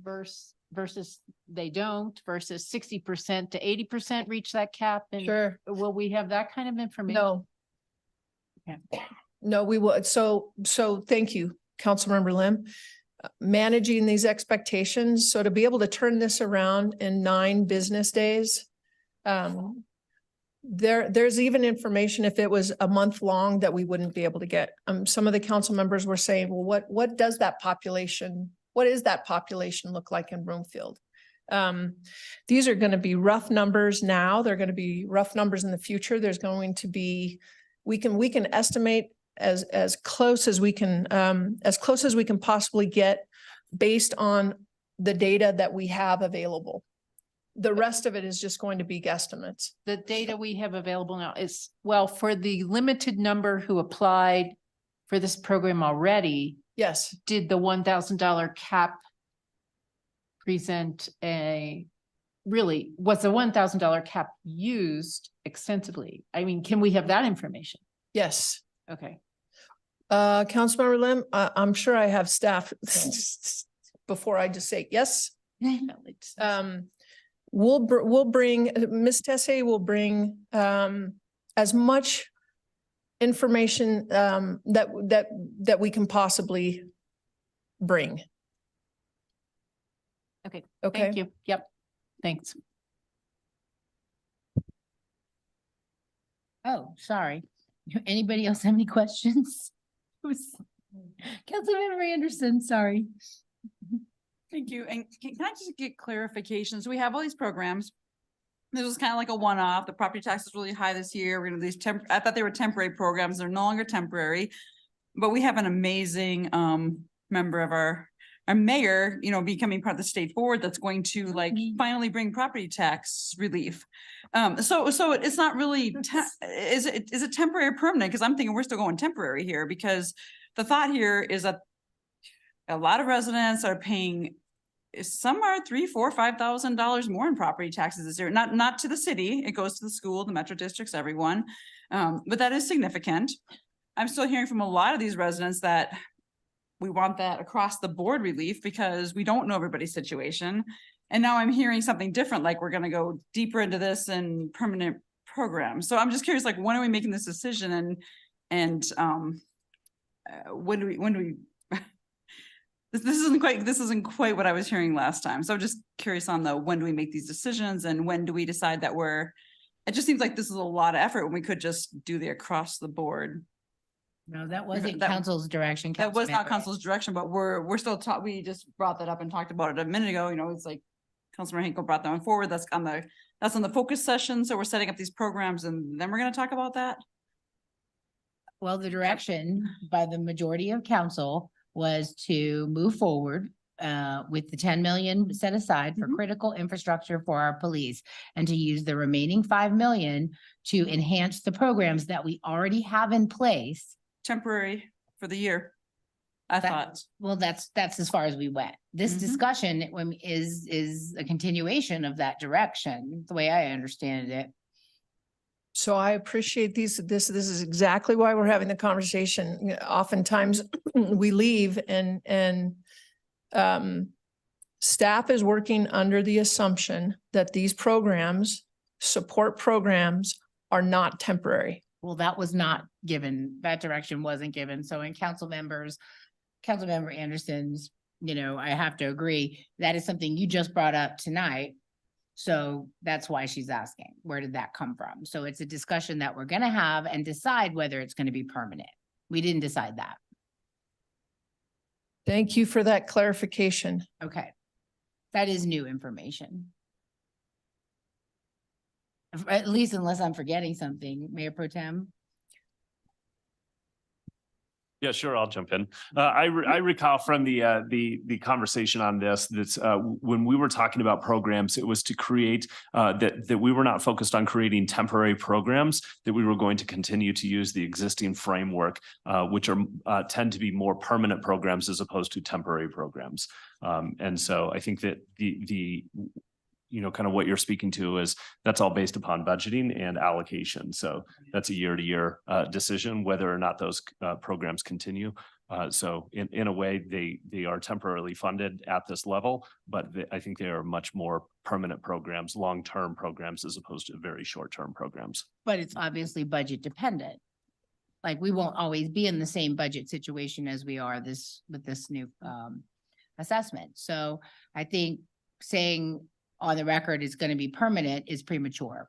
versus versus they don't versus 60% to 80% reach that cap? And Sure. will we have that kind of information? No, Okay. no, we would. So thank you, Councilmember Lim. Managing these expectations. So to be able to turn this around in 9 business days. There's even information if it was a month long that we wouldn't be able to get. Some of the council members were saying, well, what does that population, what is that population look like in Broomfield? These are going to be rough numbers now. They're going to be rough numbers in the future. There's going to be, we can estimate as close as we can possibly get based on the data that we have available. The rest of it is just going to be guesstimates. The data we have available now is, well, for the limited number who applied for this program already. Yes. Did the $1,000 cap present was the $1,000 cap used extensively? I mean, can we have that information? Yes. Okay. Councilmember Lim, I'm sure I have staff before I just say yes. We'll bring, Ms. Tesse will bring as much information that we can possibly bring. Okay. Okay. Thank you. Yep. Thanks. Oh, sorry. Anybody else have any questions? Councilmember Anderson, sorry. Thank you. And can I just get clarification? So we have all these programs. This was kind of like a one-off. The property tax is really high this year. We're gonna these I thought they were temporary programs. They're no longer temporary. But we have an amazing member of our mayor, becoming part of the state board that's going to like finally bring property tax relief. So it's not really, is it temporary or permanent? Because I'm thinking we're still going temporary here, because the thought here is that a lot of residents are paying, some are $3,000, $4,000, $5,000 more in property taxes this year. Not to the city, it goes to the school, the metro districts, everyone. But that is significant. I'm still hearing from a lot of these residents that we want that across the board relief because we don't know everybody's situation. And now I'm hearing something different, like we're gonna go deeper into this and permanent programs. So I'm just curious, like, when are we making this decision? And when do we this isn't quite what I was hearing last time. So I'm just curious on when do we make these decisions and when do we decide that it just seems like this is a lot of effort when we could just do the across the board. No, that wasn't council's direction. That was not Councilmember. council's direction, but we're still we just brought that up and talked about it a minute ago. It's like Councilmember Hinkle brought that one forward. That's on the focus session. So we're setting up these programs and then we're going to talk about that. Well, the direction by the majority of council was to move forward with the 10 million set aside for critical infrastructure for our police and to use the remaining 5 million to enhance the programs that we already have in place. Temporary for the year, I thought. Well, that's as far as we went. This discussion is a continuation of that direction, the way I understand it. So I appreciate this is exactly why we're having the conversation. Oftentimes we leave and staff is working under the assumption that these support programs are not temporary. Well, that was not given, that direction wasn't given. So in Councilmember Anderson's, I have to agree, that is something you just brought up tonight. So that's why she's asking, where did that come from? So it's a discussion that we're going to have and decide whether it's going to be permanent. We didn't decide that. Thank you for that clarification. Okay. That is new information. At least unless I'm forgetting something, Mayor Pro Tem. Yeah, sure. I'll jump in. I recall from the conversation on this that when we were talking about programs, it was to create that we were not focused on creating temporary programs, that we were going to continue to use the existing framework, which tend to be more permanent programs as opposed to temporary programs. And so I think that kind of what you're speaking to is that's all based upon budgeting and allocation. So that's a year-to-year decision whether or not those programs continue. So in a way, they are temporarily funded at this level, but I think they are much more permanent programs, long-term programs, as opposed to very short-term programs. But it's obviously budget dependent. Like we won't always be in the same budget situation as we are with this new assessment. So I think saying on the record it's going to be permanent is premature.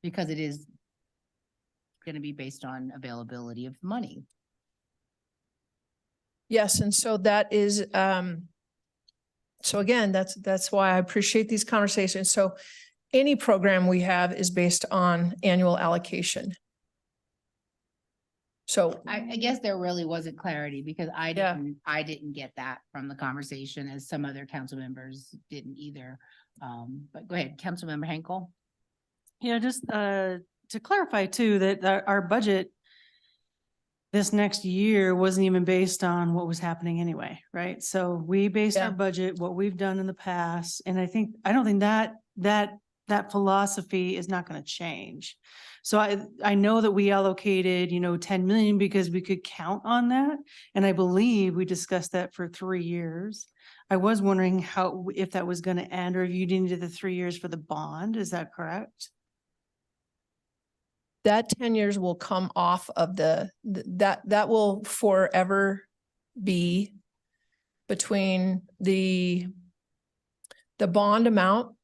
Because it is going to be based on availability of money. Yes, and so that is, so again, that's why I appreciate these conversations. So any program we have is based on annual allocation. So I guess there really wasn't clarity because I didn't get that from the conversation, as some other council members didn't either. But go ahead, Councilmember Henkel. Yeah, just to clarify too, that our budget this next year wasn't even based on what was happening anyway, right? So we based our budget, what we've done in the past, and I don't think that philosophy is not going to change. So I know that we allocated, 10 million because we could count on that. And I believe we discussed that for 3 years. I was wondering if that was going to end or if you needed the 3 years for the bond. Is that correct? that 10 years will come off of that will forever be between the bond amount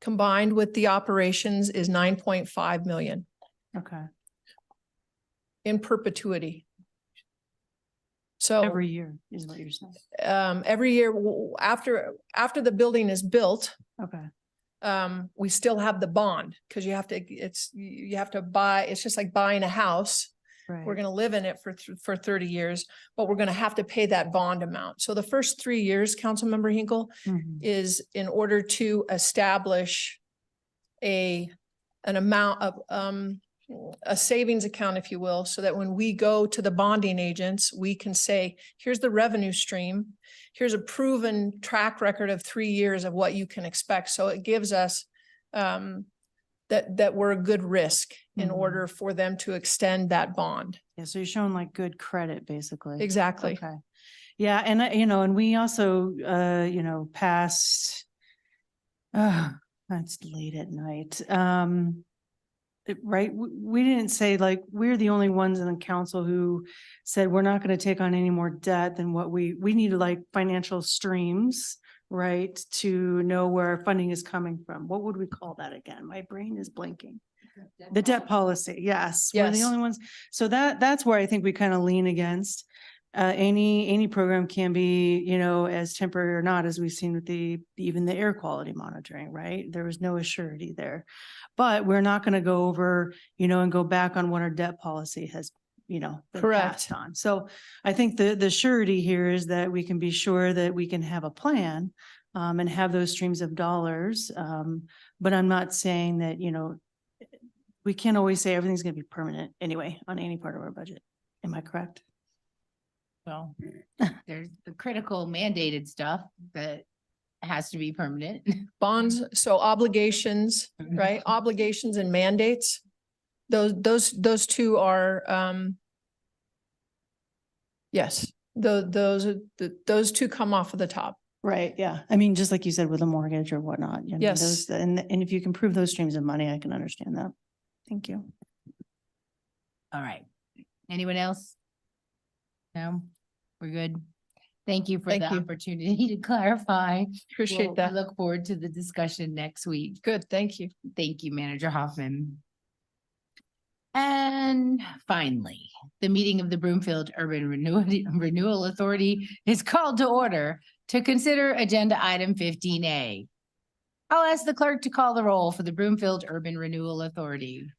combined with the operations is 9.5 million. Okay. In perpetuity. So every year is what you're saying. Every year after the building is built. Okay. We still have the bond because you have to buy, it's just like buying a house. Right. We're going to live in it for 30 years, but we're going to have to pay that bond amount. So the first 3 years, Councilmember Hinkle, is in order to establish an amount of a savings account, if you will, so that when we go to the bonding agents, we can say, here's the revenue stream. Here's a proven track record of 3 years of what you can expect. So it gives us that we're a good risk in order for them to extend that bond. Yeah, so you're showing like good credit, basically. Exactly. Okay. Yeah, and and we also passed. That's late at night. Right, we didn't say like we're the only ones in the council who said we're not going to take on any more debt than what we need, like financial streams, right, to know where our funding is coming from. What would we call that again? My brain is blanking. The debt policy, yes. We're the only ones. So that's where I think we kind of lean against. Any program can be, as temporary or not, as we've seen with even the air quality monitoring, right? There was no assurity there. But we're not going to go over, and go back on what our debt policy has, been passed on. So I think the surety here is that we can be sure that we can have a plan and have those streams of dollars. But I'm not saying that, we can't always say everything's going to be permanent anyway on any part of our budget. Am I correct? Well, there's the critical mandated stuff that has to be permanent. Bonds, so obligations, right? Obligations and mandates. Those two are, yes, those two come off of the top. Right. Yeah. I mean, just like you said with a mortgage or whatnot. Yes. And if you can prove those streams of money, I can understand that. Thank you. All right. Anyone else? No, we're good. Thank you for the opportunity to clarify. Appreciate that. Look forward to the discussion next week. Good. Thank you. Thank you, Manager Hoffman. And finally, the meeting of the Broomfield Urban Renewal Authority is called to order to consider agenda item 15A. I'll ask the clerk to call the roll for the Broomfield Urban Renewal Authority.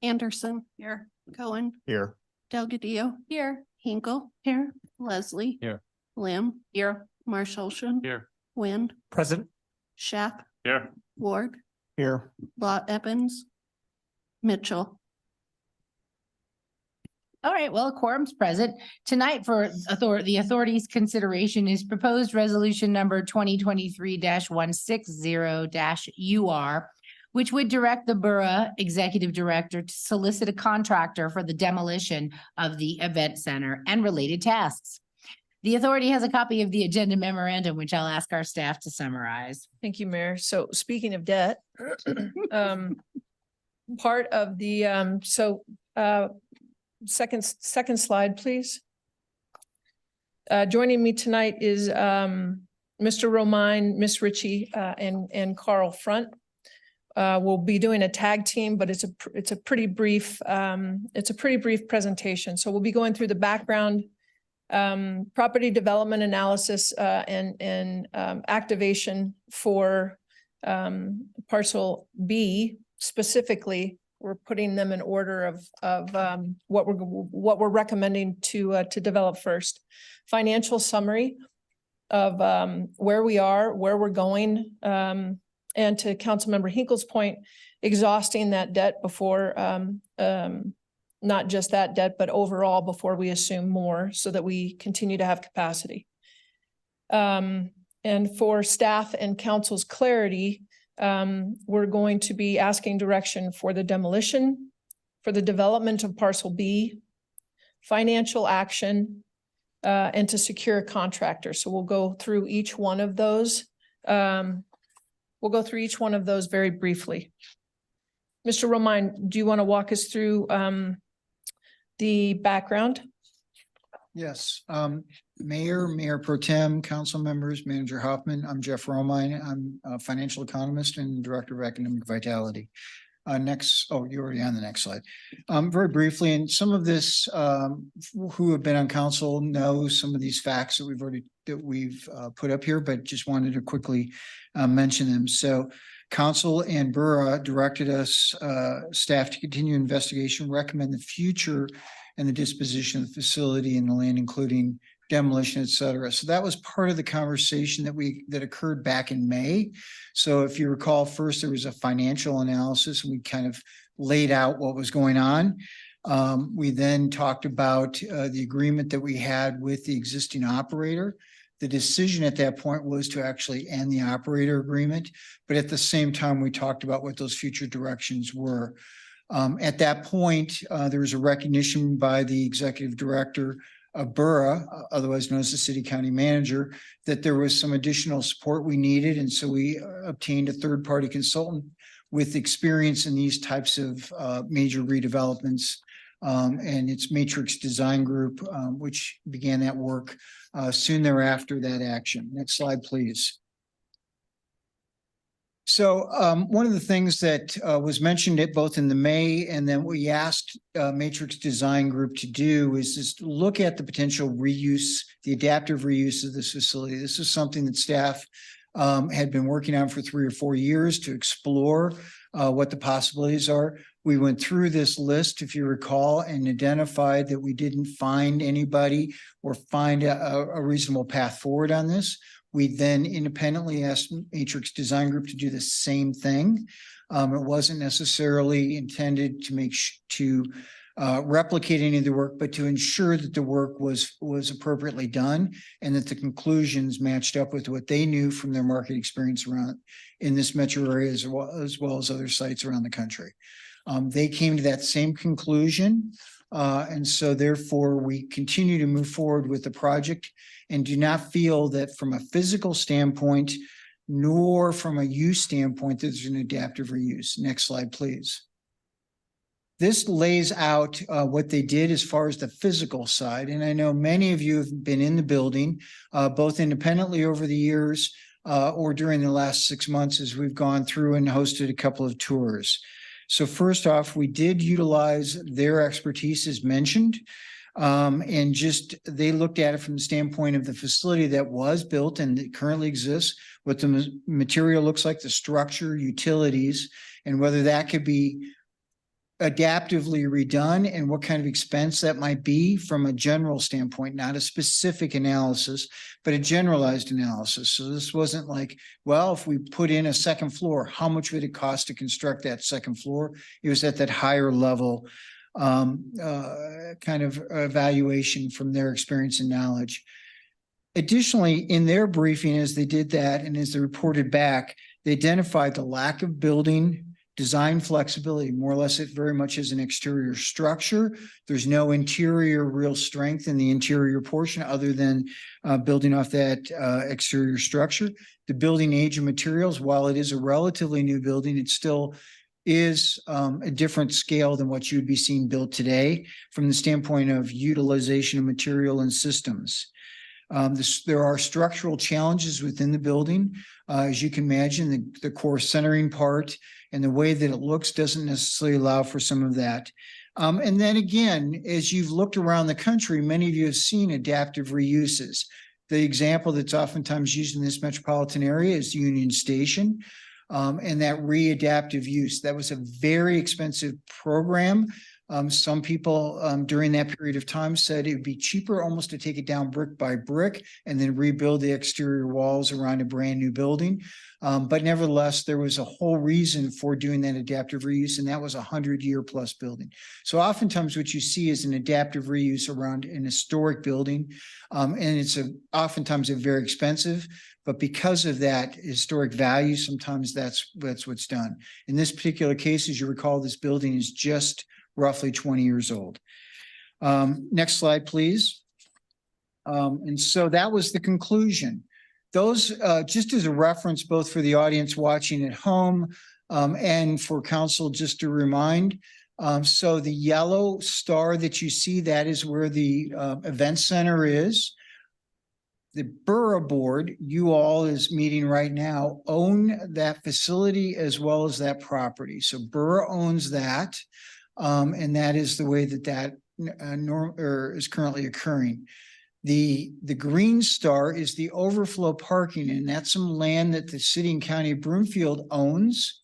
Anderson. Here. Cohen. Here. Delgadillo. Here. Hinkle. Here. Leslie. Here. Lamb. Here. Marshallson. Here. Wynn. Present. Shack. Here. Ward. Here. Law Evans. Mitchell. All right, well, a quorum's present. Tonight for the authority's consideration is proposed resolution number 2023-160-UR, which would direct the Borough Executive Director to solicit a contractor for the demolition of the event center and related tasks. The authority has a copy of the agenda memorandum, which I'll ask our staff to summarize. Thank you, Mayor. So speaking of debt, part of the, second slide, please. Joining me tonight is Mr. Romine, Miss Ritchie, and Carl Front. We'll be doing a tag team, but it's a pretty brief presentation. So we'll be going through the background, property development analysis, and activation for parcel B specifically. We're putting them in order of what we're recommending to develop first. Financial summary of where we are, where we're going, and to Councilmember Hinkle's point, exhausting that debt before not just that debt, but overall before we assume more, so that we continue to have capacity. And for staff and council's clarity, we're going to be asking direction for the demolition, for the development of parcel B, financial action, and to secure a contractor. So we'll go through each one of those. Very briefly. Mr. Romine, do you want to walk us through the background? Yes, Mayor Pro Tem, council members, Manager Hoffman. I'm Jeff Romine. I'm a financial economist and Director of Economic Vitality. Next, you're already on the next slide. Very briefly, and some of this, who have been on council know some of these facts that we've put up here, but just wanted to quickly mention them. So council and Borough directed us, staff, to continue investigation, recommend the future and the disposition of the facility and the land, including demolition, et cetera. So that was part of the conversation that occurred back in May. So if you recall, first there was a financial analysis and we kind of laid out what was going on. We then talked about the agreement that we had with the existing operator. The decision at that point was to actually end the operator agreement, but at the same time, we talked about what those future directions were. At that point, there was a recognition by the executive director of Borough, otherwise known as the city county manager, that there was some additional support we needed. And so we obtained a third-party consultant with experience in these types of major redevelopments. And it's Matrix Design Group, which began that work soon thereafter that action. Next slide, please. So one of the things that was mentioned both in the May and then we asked Matrix Design Group to do is just look at the potential reuse, the adaptive reuse of this facility. This is something that staff had been working on for 3 or 4 years to explore what the possibilities are. We went through this list, if you recall, and identified that we didn't find anybody or find a reasonable path forward on this. We then independently asked Matrix Design Group to do the same thing. It wasn't necessarily intended to replicate any of the work, but to ensure that the work was appropriately done and that the conclusions matched up with what they knew from their market experience around in this metro area as well as other sites around the country. They came to that same conclusion. And so therefore we continue to move forward with the project and do not feel that from a physical standpoint, nor from a use standpoint, there's an adaptive reuse. Next slide, please. This lays out what they did as far as the physical side. And I know many of you have been in the building, both independently over the years or during the last 6 months as we've gone through and hosted a couple of tours. So first off, we did utilize their expertise as mentioned, and just they looked at it from the standpoint of the facility that was built and that currently exists, what the material looks like, the structure, utilities, and whether that could be adaptively redone and what kind of expense that might be from a general standpoint, not a specific analysis, but a generalized analysis. So this wasn't like, well, if we put in a second floor, how much would it cost to construct that second floor? It was at that higher level kind of evaluation from their experience and knowledge. Additionally, in their briefing, as they did that and as they reported back, they identified the lack of building design flexibility, more or less it very much as an exterior structure. There's no interior real strength in the interior portion other than building off that exterior structure. The building age of materials, while it is a relatively new building, it still is a different scale than what you would be seeing built today from the standpoint of utilization of material and systems. There are structural challenges within the building. As you can imagine, the core centering part and the way that it looks doesn't necessarily allow for some of that. And then again, as you've looked around the country, many of you have seen adaptive reuses. The example that's oftentimes used in this metropolitan area is Union Station. And that readaptive use. That was a very expensive program. Some people during that period of time said it would be cheaper almost to take it down brick by brick and then rebuild the exterior walls around a brand new building. But nevertheless, there was a whole reason for doing that adaptive reuse, and that was 100-year plus building. So oftentimes what you see is an adaptive reuse around an historic building, and it's oftentimes very expensive. But because of that historic value, sometimes that's what's done. In this particular case, as you recall, this building is just roughly 20 years old. Next slide, please. And so that was the conclusion. Those, just as a reference, both for the audience watching at home and for council, just to remind. So the yellow star that you see, that is where the event center is. The borough board, you all is meeting right now, own that facility as well as that property. So borough owns that. And that is the way that is currently occurring. The green star is the overflow parking, and that's some land that the city and county of Broomfield owns.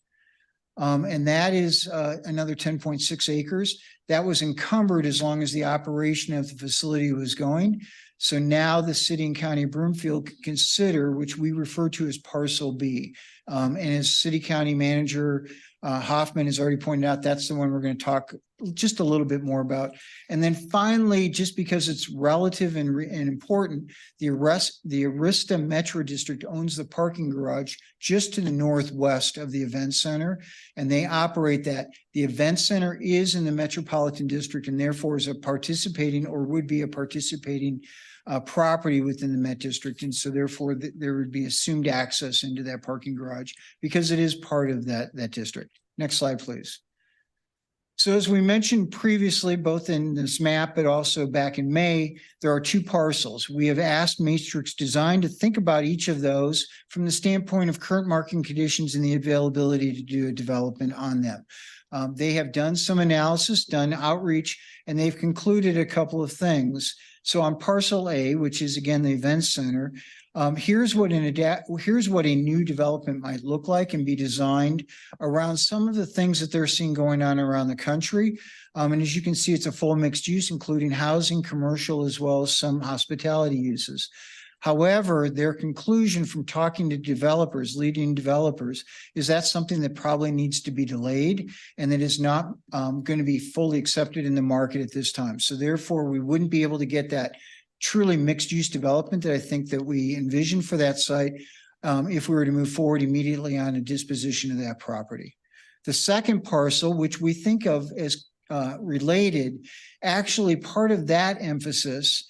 And that is another 10.6 acres. That was encumbered as long as the operation of the facility was going. So now the city and county of Broomfield can consider, which we refer to as parcel B. And as city county manager Hoffman has already pointed out, that's the one we're going to talk just a little bit more about. And then finally, just because it's relative and important, the Arista Metro District owns the parking garage just to the northwest of the event center, and they operate that. The event center is in the Metropolitan District and therefore is a participating or would be a participating property within the Met District. And so therefore there would be assumed access into that parking garage because it is part of that district. Next slide, please. So as we mentioned previously, both in this map, but also back in May, there are two parcels. We have asked Matrix Design to think about each of those from the standpoint of current market conditions and the availability to do a development on them. They have done some analysis, done outreach, and they've concluded a couple of things. So on parcel A, which is again the event center, here's what a new development might look like and be designed around some of the things that they're seeing going on around the country. And as you can see, it's a full mixed use, including housing, commercial, as well as some hospitality uses. However, their conclusion from talking to developers, leading developers, is that something that probably needs to be delayed and that is not going to be fully accepted in the market at this time. So therefore, we wouldn't be able to get that truly mixed use development that I think that we envision for that site if we were to move forward immediately on a disposition of that property. The second parcel, which we think of as related, actually part of that emphasis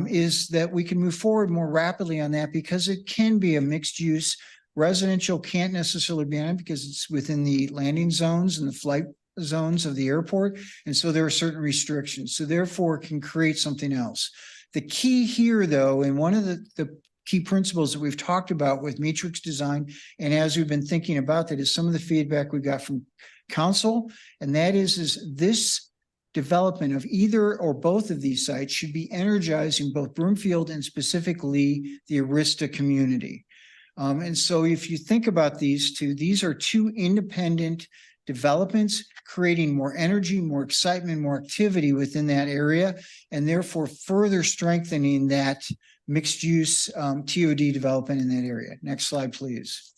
is that we can move forward more rapidly on that because it can be a mixed use. Residential can't necessarily be on it because it's within the landing zones and the flight zones of the airport. And so there are certain restrictions. So therefore it can create something else. The key here though, and one of the key principles that we've talked about with Matrix Design, and as we've been thinking about that, is some of the feedback we got from council. And that is this development of either or both of these sites should be energizing both Broomfield and specifically the Arista community. And so if you think about these two, these are two independent developments creating more energy, more excitement, more activity within that area, and therefore further strengthening that mixed use TOD development in that area. Next slide, please.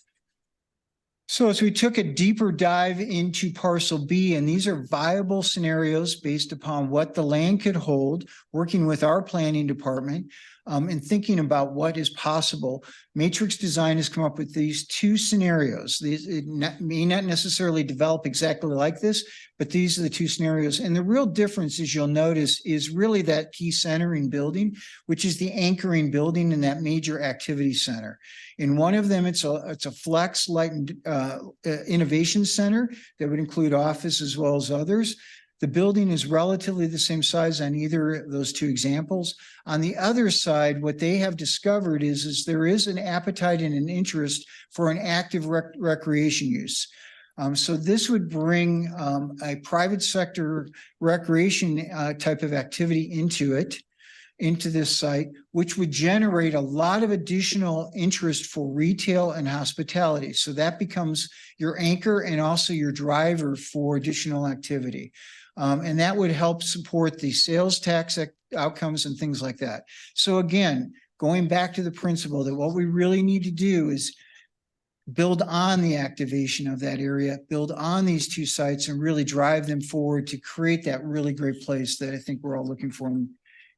So as we took a deeper dive into parcel B, and these are viable scenarios based upon what the land could hold, working with our planning department, and thinking about what is possible, Matrix Design has come up with these two scenarios. May not necessarily develop exactly like this, but these are the two scenarios. And the real difference, as you'll notice, is really that key centering building, which is the anchoring building in that major activity center. In one of them, it's a flex light innovation center that would include office as well as others. The building is relatively the same size on either of those two examples. On the other side, what they have discovered is there is an appetite and an interest for an active recreation use. So this would bring a private sector recreation type of activity into this site, which would generate a lot of additional interest for retail and hospitality. So that becomes your anchor and also your driver for additional activity. And that would help support the sales tax outcomes and things like that. So again, going back to the principle that what we really need to do is build on the activation of that area, build on these two sites and really drive them forward to create that really great place that I think we're all looking for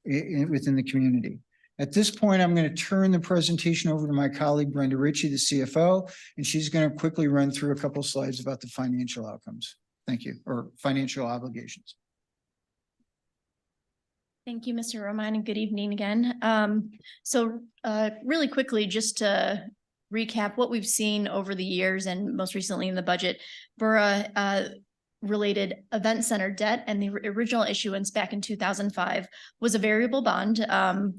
within the community. At this point, I'm going to turn the presentation over to my colleague, Brenda Ritchie, the CFO, and she's going to quickly run through a couple of slides about the financial outcomes. Thank you, or financial obligations. Thank you, Mr. Roman, and good evening again. Really quickly, just to recap what we've seen over the years and most recently in the budget, BURRA related event center debt and the original issuance back in 2005 was a variable bond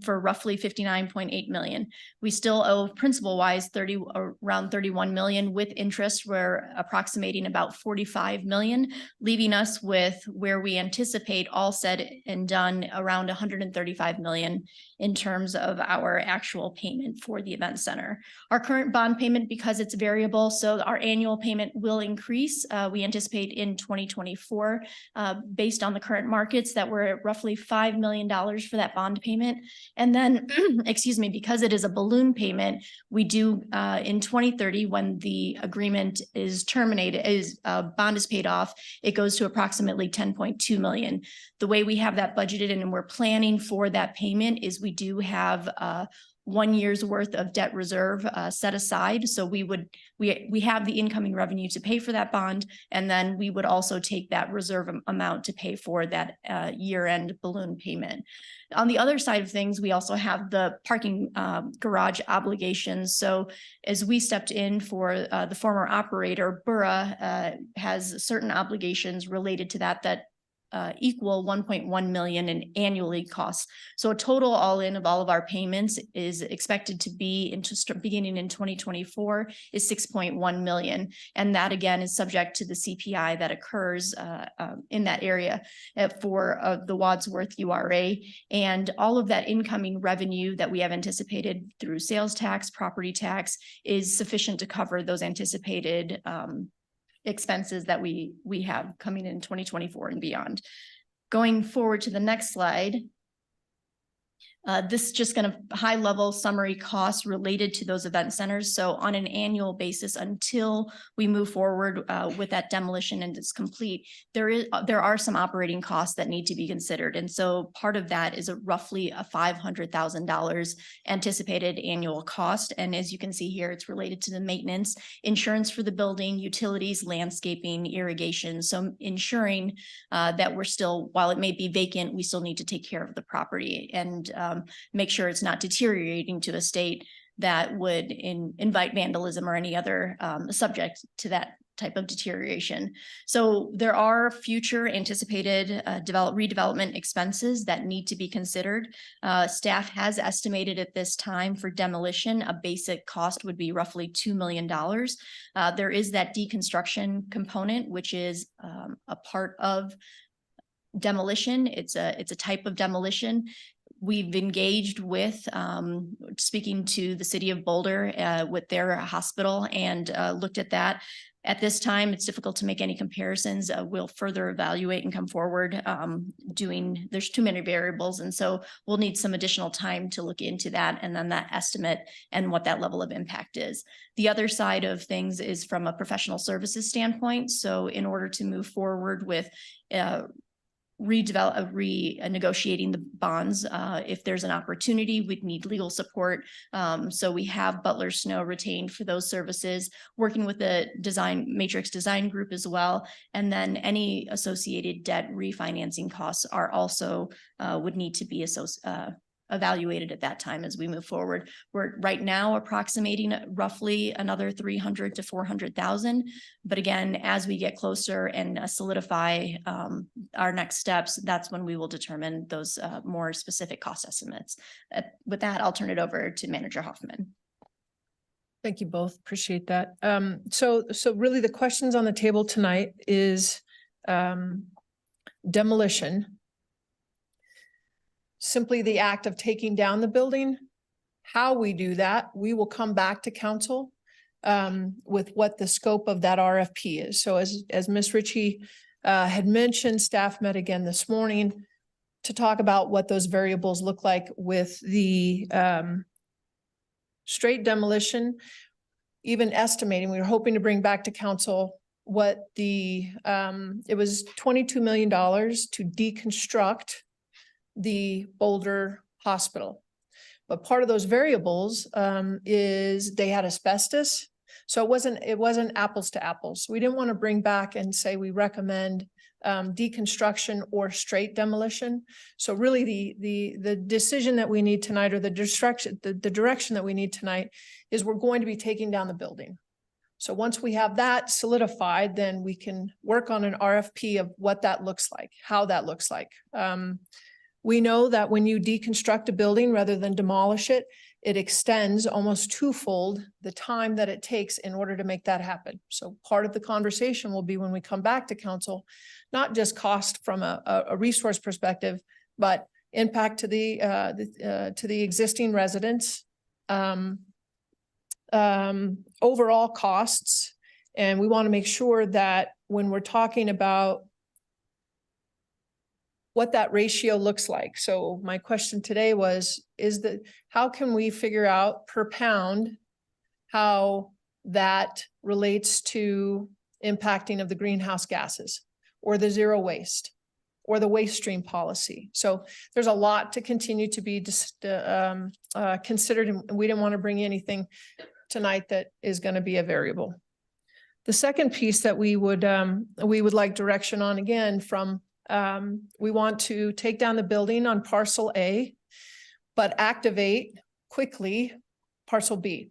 for roughly 59.8 million. We still owe principal wise around 31 million with interest. We're approximating about 45 million, leaving us with where we anticipate all said and done around 135 million in terms of our actual payment for the event center. Our current bond payment, because it's variable, so our annual payment will increase. We anticipate in 2024, based on the current markets, that we're at roughly $5 million for that bond payment. And then, excuse me, because it is a balloon payment, we do in 2030, when the agreement is terminated, bond is paid off, it goes to approximately 10.2 million. The way we have that budgeted and we're planning for that payment is we do have 1 year's worth of debt reserve set aside. So we have the incoming revenue to pay for that bond, and then we would also take that reserve amount to pay for that year-end balloon payment. On the other side of things, we also have the parking garage obligations. So as we stepped in for the former operator, BURRA has certain obligations related to that equal 1.1 million in annually costs. So a total all in of all of our payments is expected to be beginning in 2024 is 6.1 million. And that again is subject to the CPI that occurs in that area for the Wadsworth URA. And all of that incoming revenue that we have anticipated through sales tax, property tax is sufficient to cover those anticipated expenses that we have coming in 2024 and beyond. Going forward to the next slide. This is just going to high level summary costs related to those event centers. So on an annual basis, until we move forward with that demolition and it's complete, there are some operating costs that need to be considered. And so part of that is roughly a $500,000 anticipated annual cost. And as you can see here, it's related to the maintenance, insurance for the building, utilities, landscaping, irrigation. So ensuring that we're still, while it may be vacant, we still need to take care of the property and make sure it's not deteriorating to a state that would invite vandalism or any other subject to that type of deterioration. So there are future anticipated redevelopment expenses that need to be considered. Staff has estimated at this time for demolition, a basic cost would be roughly $2 million. There is that deconstruction component, which is a part of demolition. It's a type of demolition. we've engaged with, speaking to the city of Boulder, with their hospital and, looked at that. At this time, it's difficult to make any comparisons. We'll further evaluate and come forward, there's too many variables. And so we'll need some additional time to look into that and then that estimate and what that level of impact is. The other side of things is from a professional services standpoint. So in order to move forward with, renegotiating the bonds. If there's an opportunity, we'd need legal support. So we have Butler Snow retained for those services, working with the Matrix Design Group as well. And then any associated debt refinancing costs are also would need to be evaluated at that time as we move forward. We're right now approximating roughly another 300 to 400,000. But again, as we get closer and solidify our next steps, that's when we will determine those more specific cost estimates. With that, I'll turn it over to Manager Hoffman. Thank you both. Appreciate that. So really the questions on the table tonight is demolition. Simply the act of taking down the building. How we do that, we will come back to council with what the scope of that RFP is. So as Ms. Ritchie had mentioned, staff met again this morning to talk about what those variables look like with the straight demolition. Even estimating, we were hoping to bring back to council what it was $22 million to deconstruct the Boulder Hospital. But part of those variables is they had asbestos. So it wasn't apples to apples. We didn't want to bring back and say we recommend deconstruction or straight demolition. So really the decision that we need tonight, or the direction that we need tonight, is we're going to be taking down the building. So once we have that solidified, then we can work on an RFP of what that looks like, how that looks like. We know that when you deconstruct a building rather than demolish it, it extends almost twofold the time that it takes in order to make that happen. So part of the conversation will be when we come back to council, not just cost from a resource perspective, but impact to the existing residents, overall costs. And we want to make sure that when we're talking about what that ratio looks like. So my question today was, how can we figure out per pound how that relates to impacting of the greenhouse gases or the zero waste or the waste stream policy? So there's a lot to continue to be considered, and we didn't want to bring anything tonight that is going to be a variable. The second piece that we would like direction on, again, from we want to take down the building on parcel A, but activate quickly parcel B.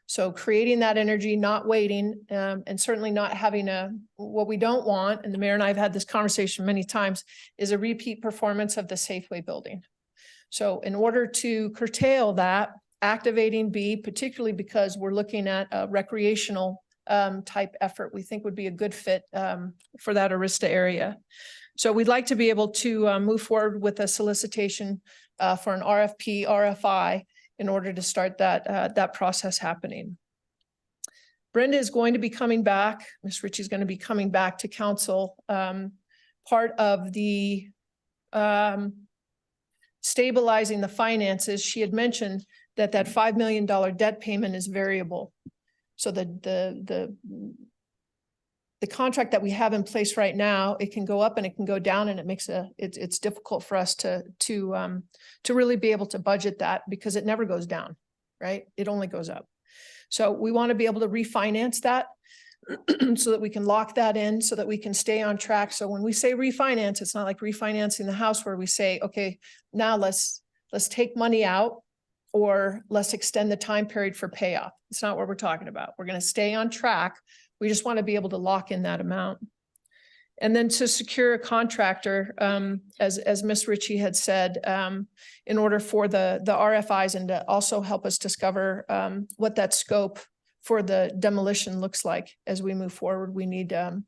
So creating that energy, not waiting, and certainly not having what we don't want, and the mayor and I have had this conversation many times, is a repeat performance of the Safeway building. So in order to curtail that, activating B, particularly because we're looking at a recreational type effort, we think would be a good fit for that Arista area. So we'd like to be able to move forward with a solicitation for an RFP, RFI, in order to start that process happening. Brenda is going to be coming back. Ms. Ritchie is going to be coming back to council. Part of the stabilizing the finances, she had mentioned that $5 million debt payment is variable. So the contract that we have in place right now, it can go up and it can go down, and it makes it's difficult for us to really be able to budget that, because it never goes down, right? It only goes up. So we want to be able to refinance that so that we can lock that in, so that we can stay on track. So when we say refinance, it's not like refinancing the house where we say, okay, now let's take money out, or let's extend the time period for payoff. It's not what we're talking about. We're going to stay on track. We just want to be able to lock in that amount. And then to secure a contractor, as Ms. Ritchie had said, in order for the RFIs, and to also help us discover what that scope for the demolition looks like as we move forward, we need an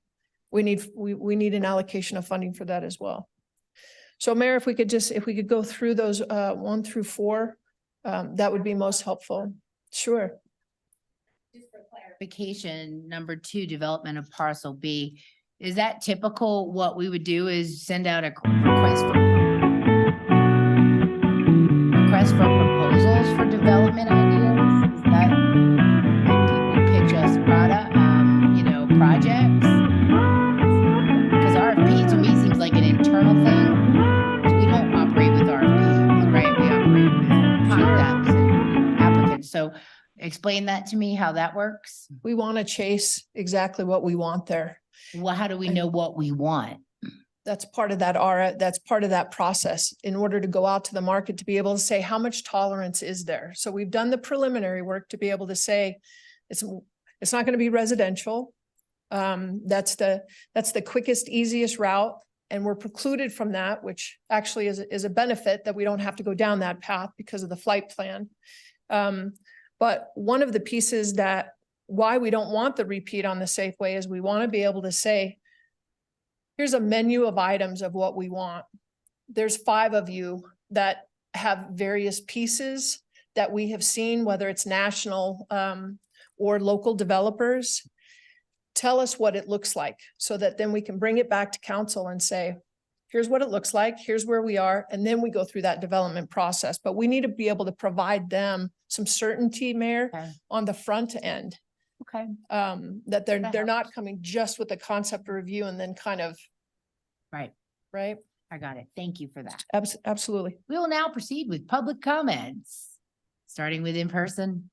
allocation of funding for that as well. So Mayor, if we could go through those 1 through 4, that would be most helpful. Sure. Just for clarification, number 2, development of parcel B. Is that typical? What we would do is send out a request for proposals for development ideas? Is that like people pitch us product, projects? Because RFP to me seems like an internal thing. We don't operate with RFPs, right? We operate with contracts and applicants. So explain that to me, how that works. We want to chase exactly what we want there. Well, how do we know what we want? That's part of that's part of that process in order to go out to the market to be able to say, how much tolerance is there? So we've done the preliminary work to be able to say, it's not going to be residential. That's the quickest, easiest route. And we're precluded from that, which actually is a benefit that we don't have to go down that path because of the flight plan. But one of the pieces that why we don't want the repeat on the Safeway is we want to be able to say, here's a menu of items of what we want. There's 5 of you that have various pieces that we have seen, whether it's national or local developers. Tell us what it looks like so that then we can bring it back to council and say, here's what it looks like, here's where we are, and then we go through that development process. But we need to be able to provide them some certainty, Mayor, on the front end. Okay. That they're not coming just with a concept review and then kind of. Right. Right. I got it. Thank you for that. Absolutely. We will now proceed with public comments, starting with in person.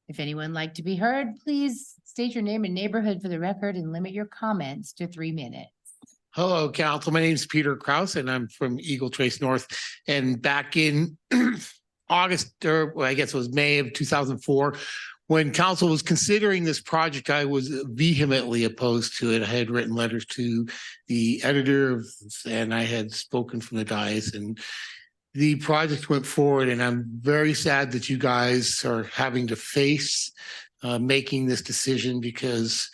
If anyone would like to be heard, please state your name and neighborhood for the record and limit your comments to 3 minutes. Hello, Council. My name is Peter Kraus and I'm from Eagle Trace North. And back in August, or well, I guess it was May of 2004, when council was considering this project, I was vehemently opposed to it. I had written letters to the editor and I had spoken from the dais, and the project went forward. And I'm very sad that you guys are having to face making this decision because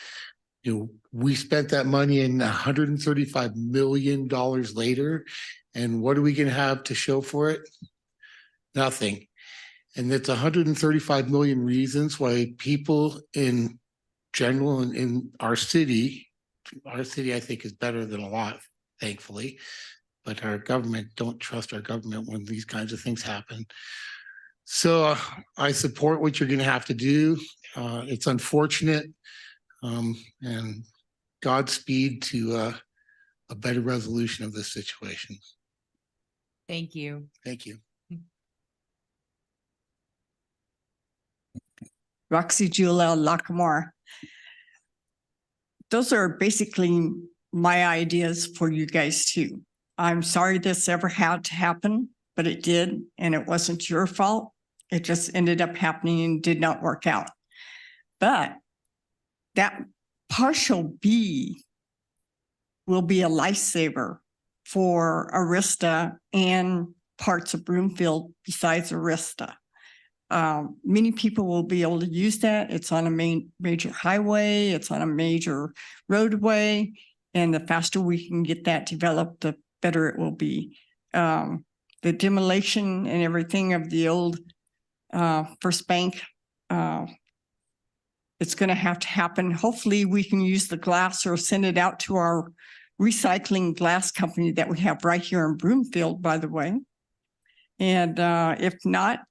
we spent that money and $135 million later. And what are we going to have to show for it? Nothing. And it's 135 million reasons why people in general in our city, I think is better than a lot, thankfully, but our government don't trust our government when these kinds of things happen. So I support what you're going to have to do. It's unfortunate, and Godspeed to a better resolution of this situation. Thank you. Thank you. Roxy Julel Lackamore. Those are basically my ideas for you guys too. I'm sorry this ever had to happen, but it did, and it wasn't your fault. It just ended up happening and did not work out. But that partial B will be a lifesaver for Arista and parts of Broomfield besides Arista. Many people will be able to use that. It's on a major highway, it's on a major roadway, and the faster we can get that developed, the better it will be. The demolition and everything of the old First Bank, it's going to have to happen. Hopefully we can use the glass or send it out to our recycling glass company that we have right here in Broomfield, by the way. And if not,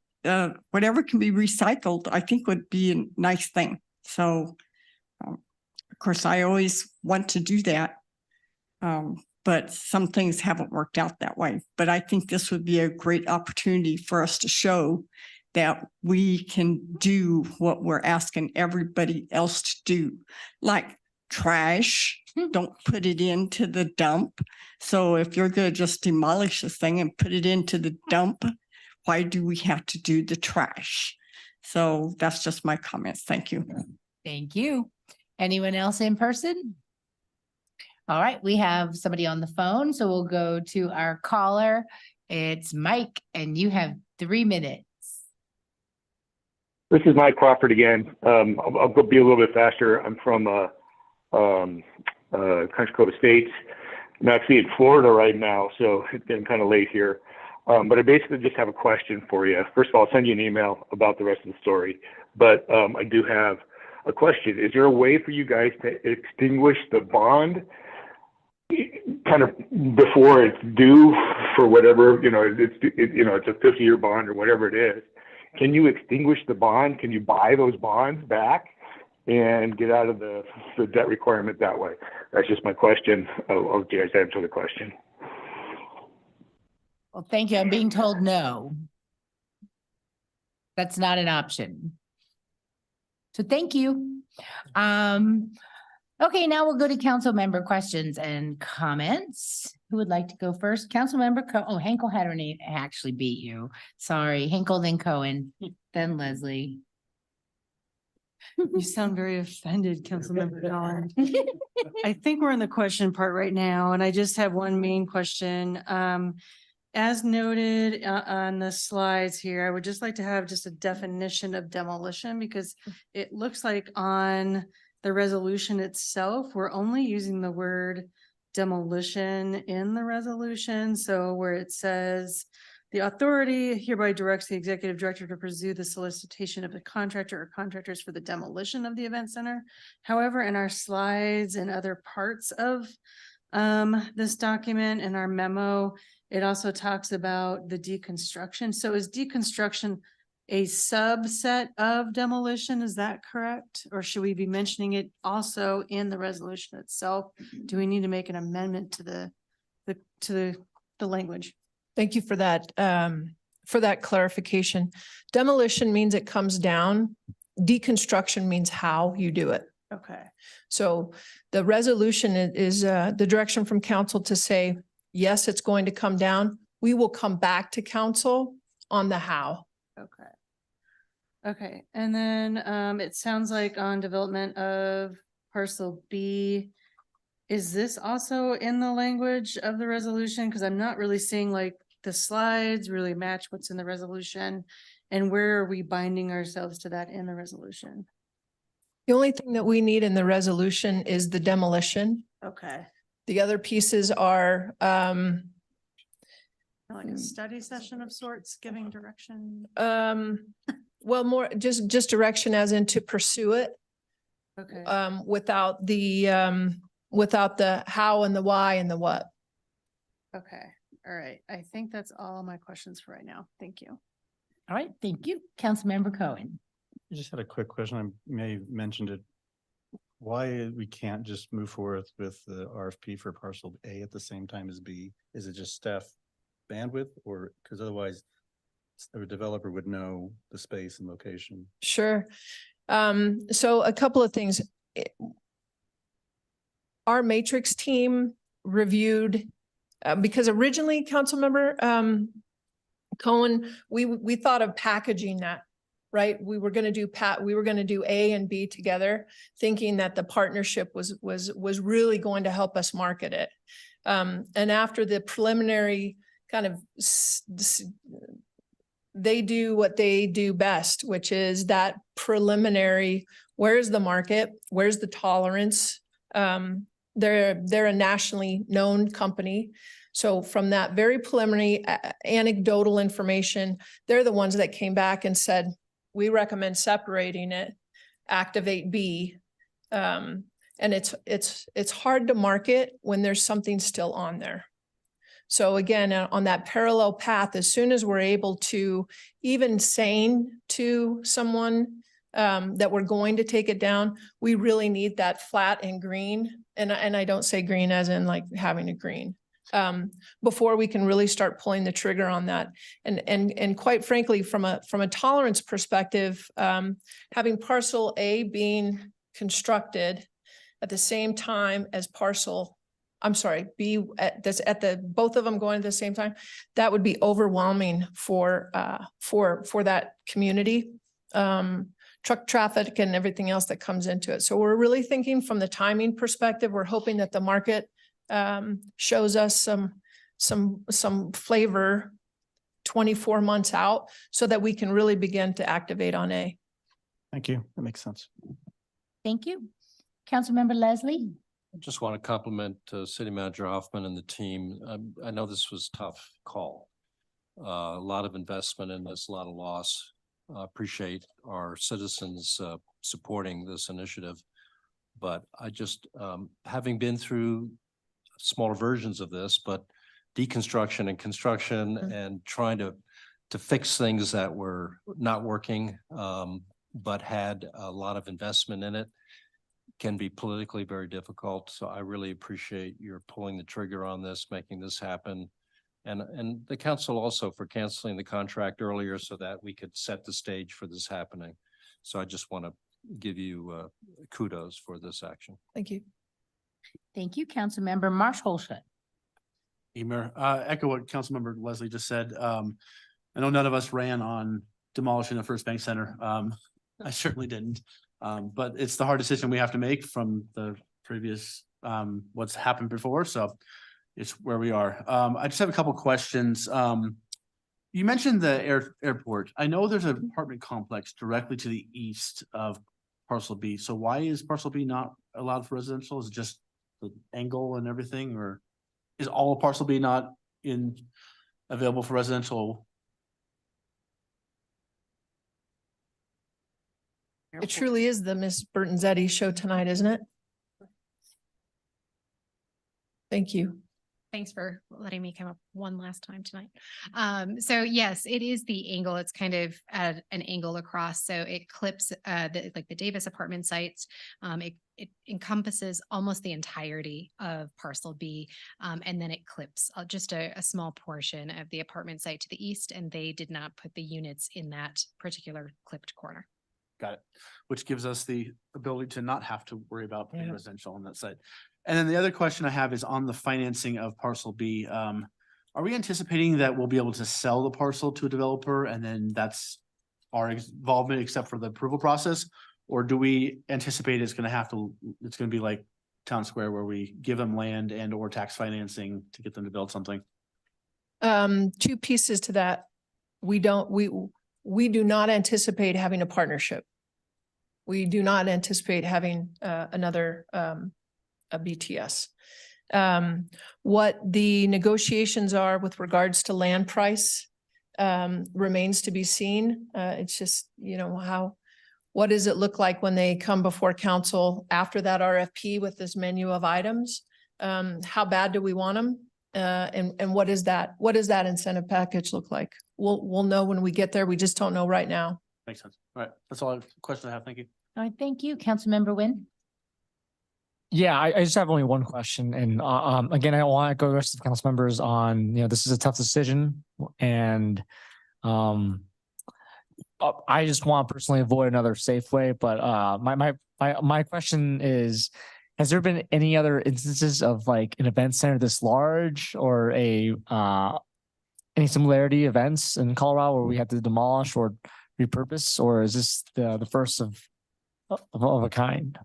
whatever can be recycled, I think would be a nice thing. So, of course, I always want to do that, but some things haven't worked out that way. But I think this would be a great opportunity for us to show that we can do what we're asking everybody else to do, like trash. Don't put it into the dump. So if you're going to just demolish this thing and put it into the dump, why do we have to do the trash? So that's just my comments. Thank you. Thank you. Anyone else in person? All right, we have somebody on the phone, so we'll go to our caller. It's Mike, and you have 3 minutes. This is Mike Crawford again. I'll go be a little bit faster. I'm from Country Club Estates. I'm actually in Florida right now, so it's getting kind of late here. But I basically just have a question for you. First of all, I'll send you an email about the rest of the story. But I do have a question. Is there a way for you guys to extinguish the bond kind of before it's due for whatever, it's a 50-year bond or whatever it is? Can you extinguish the bond? Can you buy those bonds back and get out of the debt requirement that way? That's just my question. I'll you guys answer the question. Well, thank you. I'm being told no. That's not an option. So thank you. Okay, now we'll go to council member questions and comments. Who would like to go first? Council member Henkel had her name, actually beat you. Sorry, Henkel, then Cohen, then Leslie. You sound very offended, Councilmember Dolan. I think we're in the question part right now, and I just have one main question. As noted on the slides here, I would just like to have just a definition of demolition, because it looks like on the resolution itself, we're only using the word demolition in the resolution. So where it says, the authority hereby directs the executive director to pursue the solicitation of the contractor or contractors for the demolition of the event center. However, in our slides and other parts of this document and our memo, it also talks about the deconstruction. So is deconstruction a subset of demolition? Is that correct? Or should we be mentioning it also in the resolution itself? Do we need to make an amendment to the language? Thank you for that clarification. Demolition means it comes down. Deconstruction means how you do it. Okay. So the resolution is the direction from council to say, yes, it's going to come down. We will come back to council on the how. Okay. Okay, and then it sounds like on development of parcel B, is this also in the language of the resolution? Because I'm not really seeing like the slides really match what's in the resolution, and where are we binding ourselves to that in the resolution? The only thing that we need in the resolution is the demolition. Okay. The other pieces are Like a study session of sorts, giving direction. well, more just direction as in to pursue it. Okay. Without the how and the why and the what. Okay. All right. I think that's all my questions for right now. Thank you. All right, thank you. Councilmember Cohen. I just had a quick question. I may have mentioned it. Why we can't just move forward with the RFP for parcel A at the same time as B? Is it just staff bandwidth, or because otherwise a developer would know the space and location? Sure. So a couple of things. Our matrix team reviewed, because originally Councilmember Cohen, we thought of packaging that, right? We were going to do A and B together, thinking that the partnership was really going to help us market it. And after the preliminary kind of, they do what they do best, which is that preliminary, where's the market? Where's the tolerance? They're a nationally known company. So from that very preliminary anecdotal information, they're the ones that came back and said, we recommend separating it, activate B. And it's hard to market when there's something still on there. So again, on that parallel path, as soon as we're able to even saying to someone that we're going to take it down, we really need that flat and green. And I don't say green as in like having a green, before we can really start pulling the trigger on that. And quite frankly, from a tolerance perspective, having parcel A being constructed at the same time as B both of them going at the same time, that would be overwhelming for that community. Truck traffic and everything else that comes into it. So we're really thinking from the timing perspective. We're hoping that the market shows us some flavor 24 months out so that we can really begin to activate on A. Thank you. That makes sense. Thank you. Councilmember Leslie. I just want to compliment City Manager Hoffman and the team. I know this was a tough call. A lot of investment in this, a lot of loss. Appreciate our citizens supporting this initiative. But I just, having been through smaller versions of this, but deconstruction and construction and trying to fix things that were not working, but had a lot of investment in it, can be politically very difficult. So I really appreciate your pulling the trigger on this, making this happen. And the council also for canceling the contract earlier so that we could set the stage for this happening. So I just want to give you kudos for this action. Thank you. Thank you, Councilmember Marsh Holstead. Mayor, echo what Councilmember Leslie just said. I know none of us ran on demolishing the First Bank Center. I certainly didn't. But it's the hard decision we have to make from the previous, what's happened before. So it's where we are. I just have a couple questions. You mentioned the airport. I know there's an apartment complex directly to the east of parcel B. So why is parcel B not allowed for residential? Is it just the angle and everything, or is all of parcel B not available for residential? It truly is the Miss Burton-Zetti show tonight, isn't it? Thank you. Thanks for letting me come up one last time tonight. So yes, it is the angle. It's kind of at an angle across. So it clips like the Davis apartment sites. It encompasses almost the entirety of parcel B. And then it clips just a small portion of the apartment site to the east. And they did not put the units in that particular clipped corner. Got it. Which gives us the ability to not have to worry about putting residential on that side. And then the other question I have is on the financing of parcel B. Are we anticipating that we'll be able to sell the parcel to a developer and then that's our involvement except for the approval process? Or do we anticipate it's going to be like Town Square where we give them land and or tax financing to get them to build something? Two pieces to that. We do not anticipate having a partnership. We do not anticipate having another a BTS. What the negotiations are with regards to land price remains to be seen. It's just, what does it look like when they come before council after that RFP with this menu of items? How bad do we want them? And what is that incentive package look like? We'll know when we get there. We just don't know right now. Makes sense. All right. That's all the question I have. Thank you. All right, thank you, Councilmember Nguyen. Yeah, I just have only one question. And again, I want to go to the rest of the council members on, this is a tough decision. And I just want to personally avoid another Safeway. But my question is, has there been any other instances of like an event center this large or any similarity events in Colorado where we had to demolish or repurpose, or is this the first of a kind?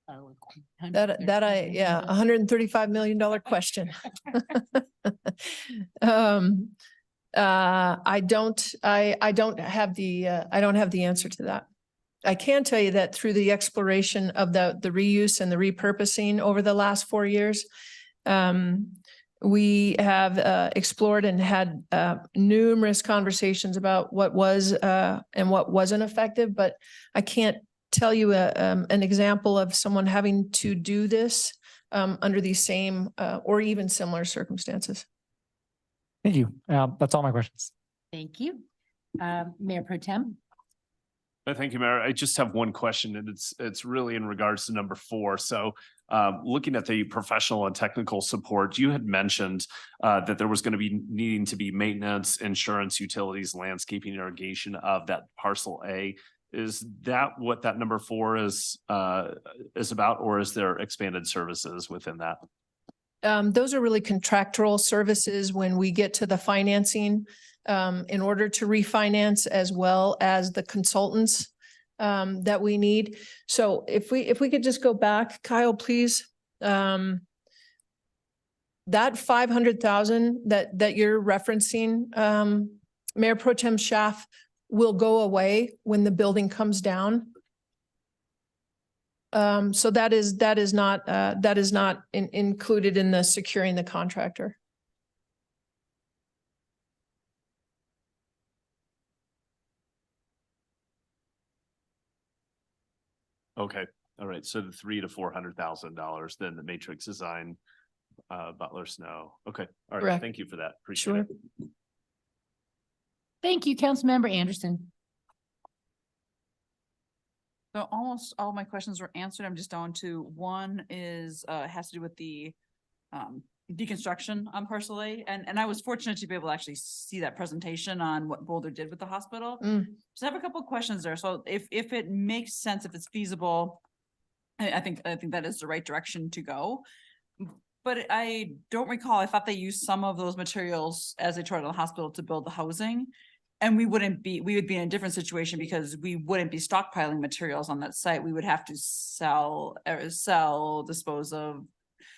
$135 million question. I don't have the answer to that. I can tell you that through the exploration of the reuse and the repurposing over the last 4 years, we have explored and had numerous conversations about what was and what wasn't effective, but I can't tell you an example of someone having to do this under these same or even similar circumstances. Thank you. That's all my questions. Thank you. Mayor Pro Tem. Thank you, Mayor. I just have one question, and it's really in regards to number 4. So looking at the professional and technical support, you had mentioned that there was going to be needing to be maintenance, insurance, utilities, landscaping, irrigation of that parcel A. Is that what that number 4 is about, or is there expanded services within that? Those are really contractual services when we get to the financing in order to refinance, as well as the consultants that we need. So if we could just go back, Kyle, please. That 500,000 that you're referencing, Mayor Pro Tem Schaaf, will go away when the building comes down. So that is not included in the securing the contractor. Okay, all right, so the $300,000 to $400,000, then the matrix design, Butler Snow. Okay, all right, Correct. thank you for that. Appreciate it. Thank you, Councilmember Anderson. So almost all my questions were answered. I'm just down to one is, has to do with the deconstruction on parcel A. And I was fortunate to be able to actually see that presentation on what Boulder did with the hospital. So I have a couple of questions there. So if it makes sense, if it's feasible, I think that is the right direction to go. But I don't recall, I thought they used some of those materials as they tried on the hospital to build the housing. And we would be in a different situation because we wouldn't be stockpiling materials on that site. We would have to sell, dispose of.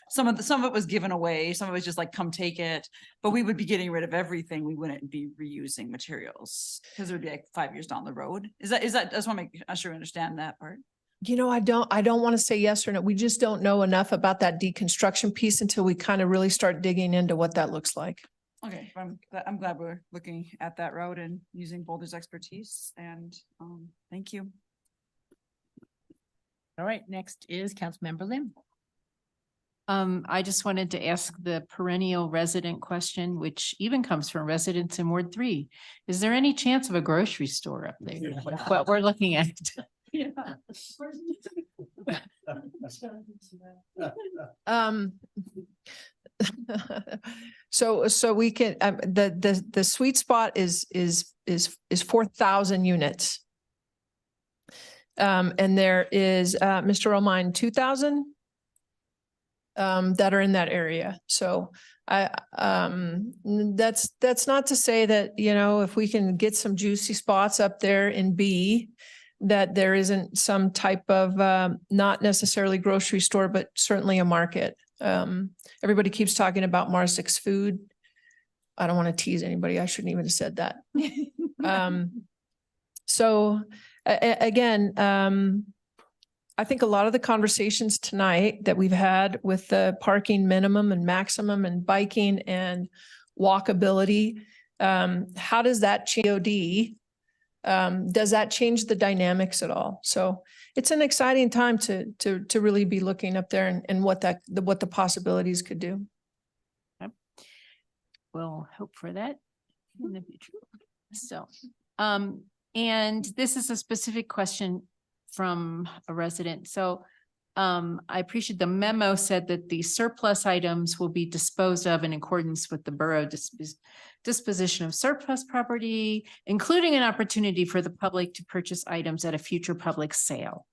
Some of it was given away. Some of it was just like, come take it, but we would be getting rid of everything. We wouldn't be reusing materials because it would be like 5 years down the road. Is that, I just want to make sure we understand that part. You know, I don't want to say yes or no. We just don't know enough about that deconstruction piece until we kind of really start digging into what that looks like. Okay, I'm glad we're looking at that road and using Boulder's expertise, and thank you. All right, next is Councilmember Lim. I just wanted to ask the perennial resident question, which even comes from residents in Ward 3. Is there any chance of a grocery store up there? What we're looking at? So we can, the sweet spot is 4,000 units. And there is, Mr. Romine, 2,000 that are in that area. So that's not to say that, you know, if we can get some juicy spots up there in B, that there isn't some type of, not necessarily grocery store, but certainly a market. Everybody keeps talking about Marsix food. I don't want to tease anybody. I shouldn't even have said that. So again, I think a lot of the conversations tonight that we've had with the parking minimum and maximum and biking and walkability, how does that change? Does that change the dynamics at all? So it's an exciting time to really be looking up there and what the possibilities could do. We'll hope for that in the future. So, and this is a specific question from a resident. So I appreciate the memo said that the surplus items will be disposed of in accordance with the borough disposition of surplus property, including an opportunity for the public to purchase items at a future public sale.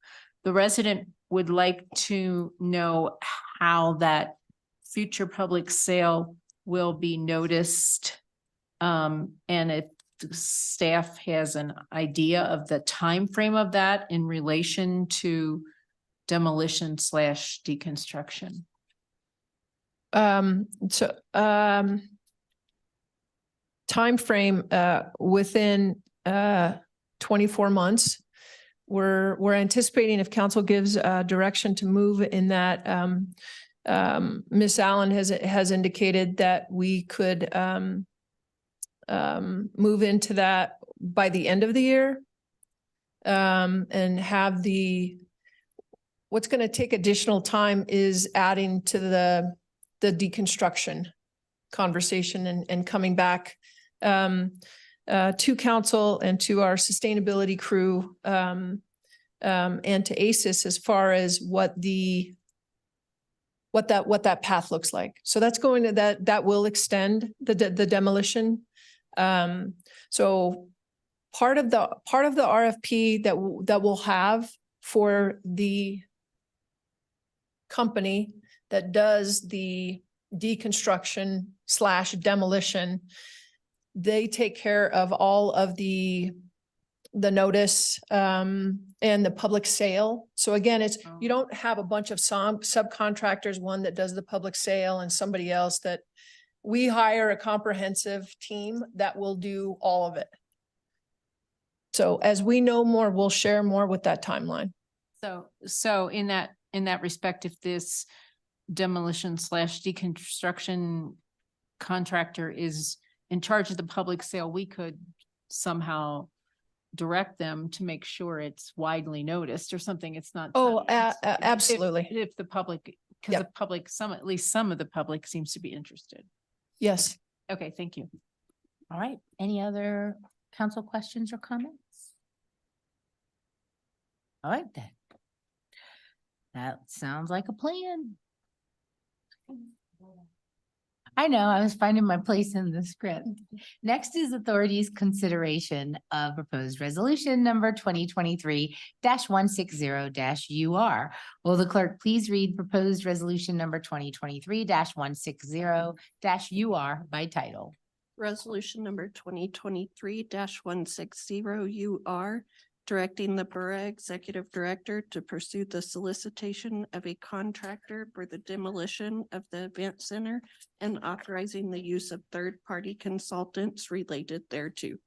The resident would like to know how that future public sale will be noticed. And if the staff has an idea of the time frame of that in relation to demolition / deconstruction. Time frame within 24 months. We're anticipating if council gives direction to move in that. Ms. Allen has indicated that we could move into that by the end of the year, and have what's going to take additional time is adding to the deconstruction conversation and coming back to council and to our sustainability crew and to ACES as far as what that path looks like. So that's going to that will extend the demolition. So part of the RFP that we'll have for the company that does the deconstruction / demolition, they take care of all of the notice and the public sale. So again, you don't have a bunch of subcontractors, one that does the public sale and somebody else that we hire a comprehensive team that will do all of it. So as we know more, we'll share more with that timeline. So in that respect, if this demolition / deconstruction contractor is in charge of the public sale, we could somehow direct them to make sure it's widely noticed or something. It's not. Oh, if- absolutely. If the public, because Yep. the public, at least some of the public seems to be interested. Yes. Okay, thank you. All right, any other council questions or comments? All right, then. That sounds like a plan. I know, I was finding my place in the script. Next is authority's consideration of proposed resolution number 2023-160-UR. Will the clerk please read proposed resolution number 2023-160-UR by title? Resolution number 2023-160 UR, directing the Borough Executive Director to pursue the solicitation of a contractor for the demolition of the event center and authorizing the use of third-party consultants related thereto.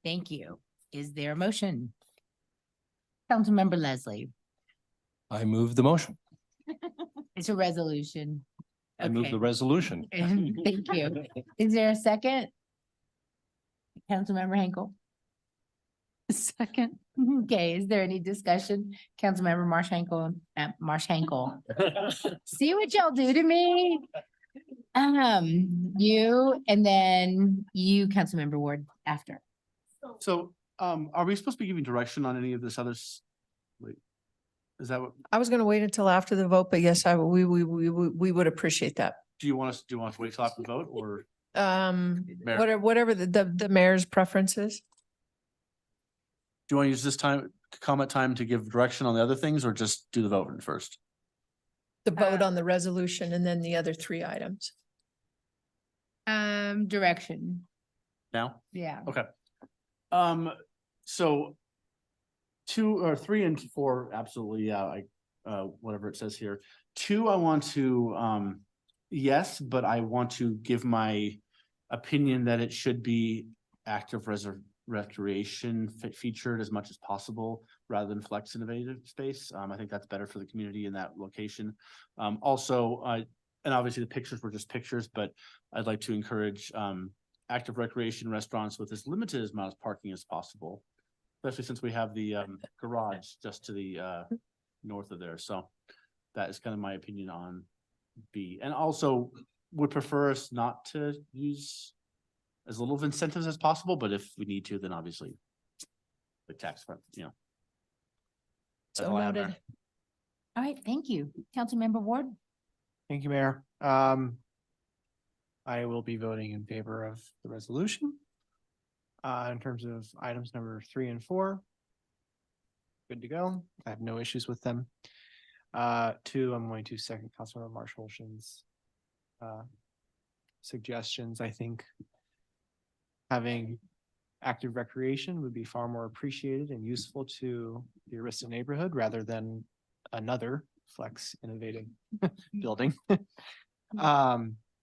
Thank you. Is there a motion? Councilmember Leslie, I move the motion. it's a resolution. I move Okay. the resolution. Thank you. Is there a second? Councilmember Henkel? Second. Okay, is there any discussion? Councilmember Marsh Henkel, See what y'all do to me? You and then you, Councilmember Ward, after. So, are we supposed to be giving direction on any of this others? Wait, is that what, I was going to wait until after the vote, but yes, we would appreciate that. do you want us to wait till after the vote or? Whatever, the mayor's preferences. Do you want to use this comment time to give direction on the other things or just do the vote first? The vote on the resolution and then the other three items. Direction, Now? yeah. Okay. So 2 or 3 and 4, absolutely, yeah, whatever it says here. 2, I want to, yes, but I want to give my opinion that it should be active recreation featured as much as possible rather than flex innovative space. I think that's better for the community in that location. Also, and obviously the pictures were just pictures, but I'd like to encourage active recreation restaurants with as limited amount of parking as possible, especially since we have the garage just to the north of there. So that is kind of my opinion on B. And also would prefer us not to use as little of incentives as possible, but if we need to, then obviously the tax front, That's So all I have, noted. Mayor. All right, thank you. Councilmember Ward? Thank you, Mayor. I will be voting in favor of the resolution. In terms of items number 3 and 4. Good to go. I have no issues with them. 2, I'm going to second Councilmember Marshall's suggestions. I think having active recreation would be far more appreciated and useful to the Arista neighborhood rather than another flex innovative building.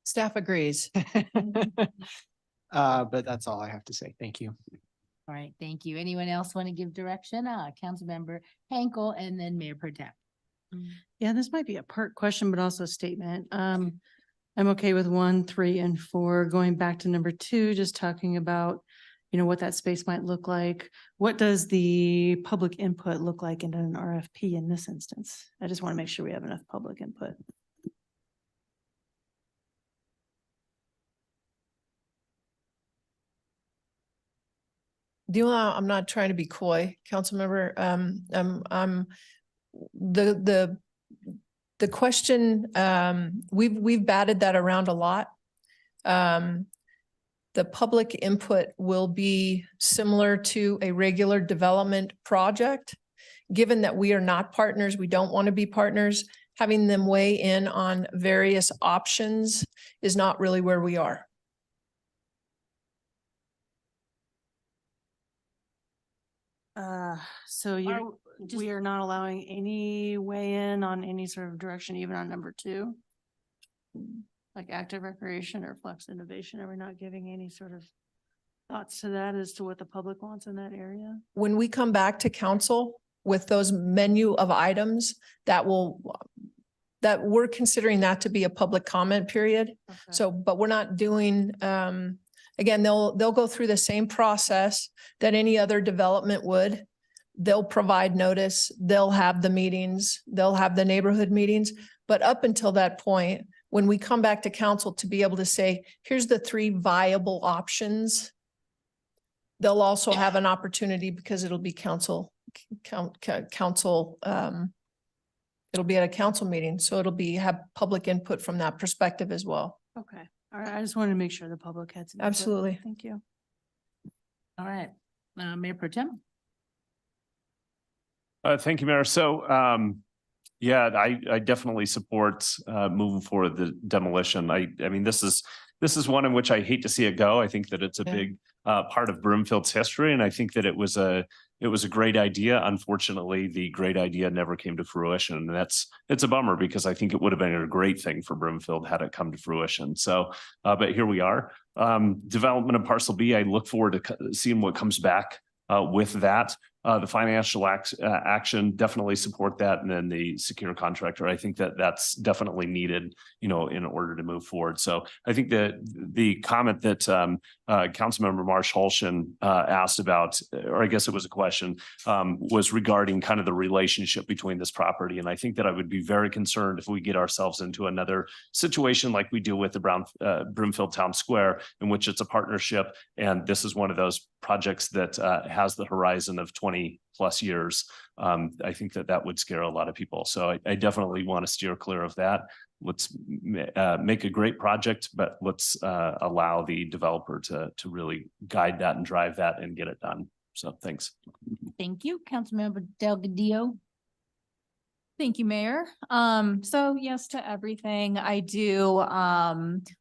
Staff agrees. But that's all I have to say. Thank you. All right, thank you. Anyone else want to give direction? Councilmember Henkel and then Mayor Pro Tem. Yeah, this might be a part question, but also a statement. I'm okay with 1, 3, and 4. Going back to number 2, just talking about, what that space might look like. What does the public input look like in an RFP in this instance? I just want to make sure we have enough public input. I'm not trying to be coy, Councilmember. The question, we've batted that around a lot. The public input will be similar to a regular development project. Given that we are not partners, we don't want to be partners, having them weigh in on various options is not really where we are. So we are not allowing any weigh in on any sort of direction, even on number 2? Like active recreation or flex innovation? Are we not giving any sort of thoughts to that as to what the public wants in that area? When we come back to council, with those menu of items that that we're considering that to be a public comment period. So, but we're not doing, again, they'll go through the same process that any other development would. They'll provide notice, they'll have the meetings, they'll have the neighborhood meetings. But up until that point, when we come back to council to be able to say, here's the 3 viable options, they'll also have an opportunity because it'll be council, it'll be at a council meeting. So it'll have public input from that perspective as well. Okay. All right. I just wanted to make sure the public had some. input. Absolutely. Thank you. All right, Mayor Pro Tem. Thank you, Mayor. So, yeah, I definitely support moving forward the demolition. I mean, this is one in which I hate to see it go. I think that it's a big part of Broomfield's history, and I think that it was a great idea. Unfortunately, the great idea never came to fruition, and it's a bummer because I think it would have been a great thing for Broomfield had it come to fruition. So, but here we are. Development of Parcel B. I look forward to seeing what comes back with that. The financial action, definitely support that. And then the secure contractor, I think that that's definitely needed, in order to move forward. So I think that the comment that Councilmember Marsh Holshan asked about, or I guess it was a question, was regarding kind of the relationship between this property. And I think that I would be very concerned if we get ourselves into another situation like we do with the Broomfield Town Square, in which it's a partnership. And this is one of those projects that has the horizon of 20+ years. I think that would scare a lot of people. So I definitely want to steer clear of that. Let's make a great project, but let's allow the developer to really guide that and drive that and get it done. So thanks. Thank you, Councilmember Delgadillo. Thank you, Mayor. So yes to everything. I do,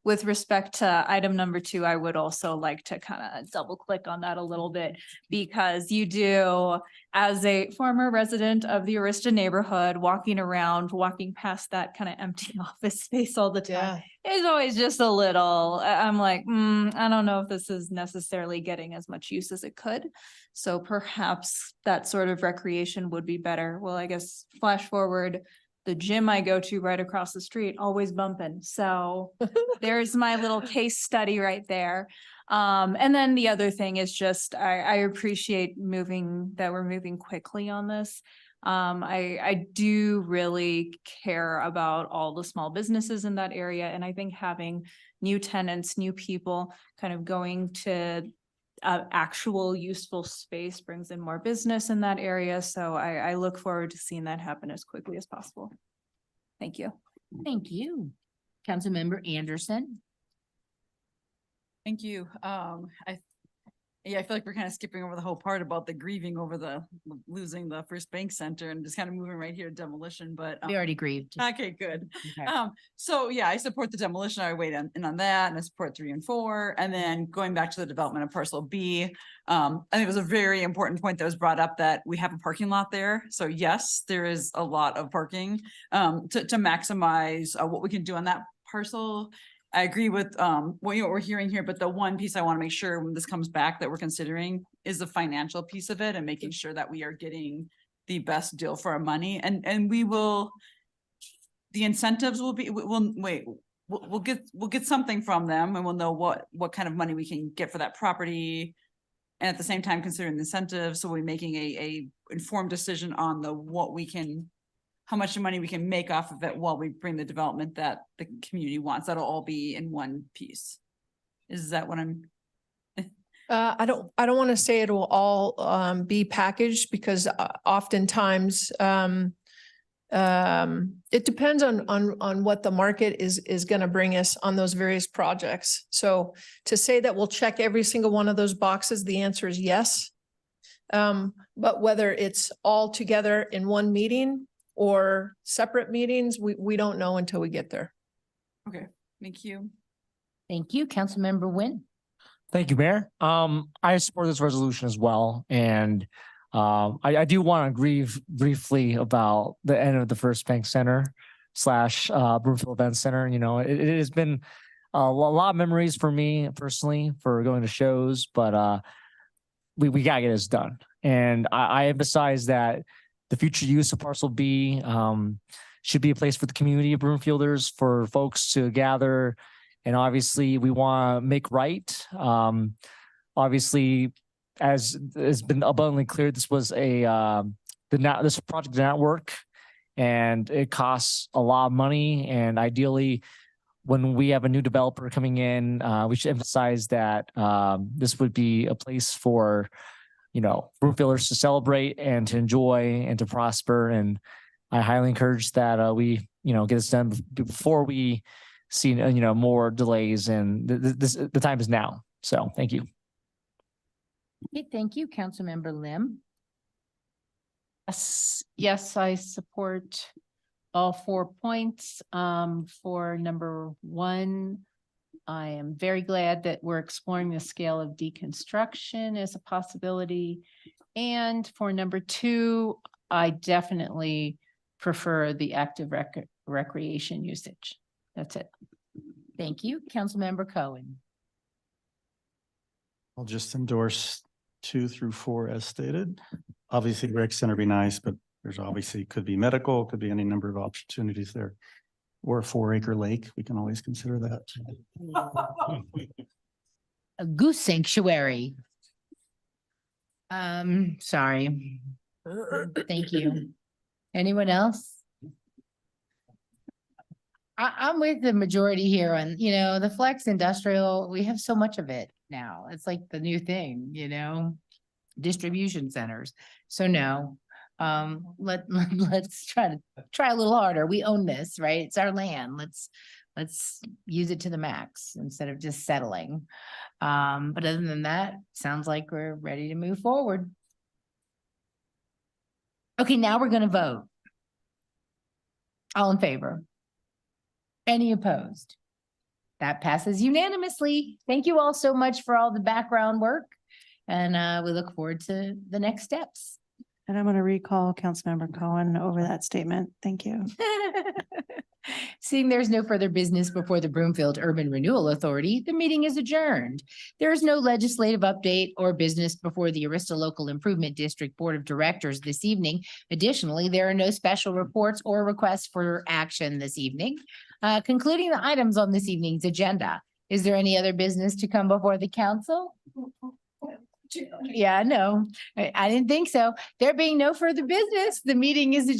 with respect to item number 2, I would also like to kind of double click on that a little bit because you do, as a former resident of the Arista neighborhood, walking past that kind of empty office space all the time. It's always just a little, I'm like, I don't know if this is necessarily getting as much use as it could. So perhaps that sort of recreation would be better. Well, I guess flash forward, the gym I go to right across the street, always bumping. So there's my little case study right there. And then the other thing is just, I appreciate that we're moving quickly on this. I do really care about all the small businesses in that area. And I think having new tenants, new people kind of going to actual useful space brings in more business in that area. So I look forward to seeing that happen as quickly as possible. Thank you. Thank you. Councilmember Anderson. Thank you. I feel like we're kind of skipping over the whole part about the grieving over the losing the First Bank Center and just kind of moving right here to demolition, but We already grieved. okay, good. Okay. So yeah, I support the demolition. I weighed in on that and I support 3 and 4. And then going back to the development of Parcel B, I think it was a very important point that was brought up that we have a parking lot there. So yes, there is a lot of parking to maximize what we can do on that parcel. I agree with what we're hearing here, but the one piece I want to make sure when this comes back that we're considering is the financial piece of it and making sure that we are getting the best deal for our money. And we will, the incentives will be, we'll get something from them and we'll know what kind of money we can get for that property. And at the same time, considering the incentives, so we're making a informed decision on how much money we can make off of it while we bring the development that the community wants. That'll all be in one piece. Is that what I'm? I don't want to say it will all be packaged because oftentimes it depends on what the market is going to bring us on those various projects. So to say that we'll check every single one of those boxes, the answer is yes. But whether it's all together in one meeting or separate meetings, we don't know until we get there. Okay, thank you. Thank you, Councilmember Nguyen. Thank you, Mayor. I support this resolution as well. And I do want to grieve briefly about the end of the First Bank Center / Broomfield Event Center. It has been a lot of memories for me personally for going to shows, but we gotta get this done. And I emphasize that the future use of parcel B should be a place for the community of Broomfielders, for folks to gather. And obviously, we want to make right. Obviously, as has been abundantly clear, this was this project did not work, and it costs a lot of money. And ideally, when we have a new developer coming in, we should emphasize that this would be a place for, Broomfielders to celebrate and to enjoy and to prosper. And I highly encourage that we, get this done before we see, more delays. And the time is now. So thank you. Okay, thank you, Councilmember Lim. Yes, I support all 4 points. For number 1, I am very glad that we're exploring the scale of deconstruction as a possibility. And for number 2, I definitely prefer the active recreation usage. That's it. Thank you, Councilmember Cohen. I'll just endorse 2 through 4 as stated. Obviously, rec center be nice, but there's obviously could be medical, could be any number of opportunities there. Or a 4-acre lake, we can always consider that. A goose sanctuary. Sorry. Thank you. Anyone else? I'm with the majority here on, the flex industrial, we have so much of it now. It's like the new thing, distribution centers. So no, let's try a little harder. We own this, right? It's our land. Let's use it to the max instead of just settling. But other than that, sounds like we're ready to move forward. Okay, now we're gonna vote. All in favor? Any opposed? That passes unanimously. Thank you all so much for all the background work. And we look forward to the next steps. And I'm going to recall Councilmember Cohen over that statement. Thank you. Seeing there's no further business before the Broomfield Urban Renewal Authority, the meeting is adjourned. There is no legislative update or business before the Arista Local Improvement District Board of Directors this evening. Additionally, there are no special reports or requests for action this evening. Concluding the items on this evening's agenda. Is there any other business to come before the council? Yeah, no, I didn't think so. There being no further business, the meeting is adjourned.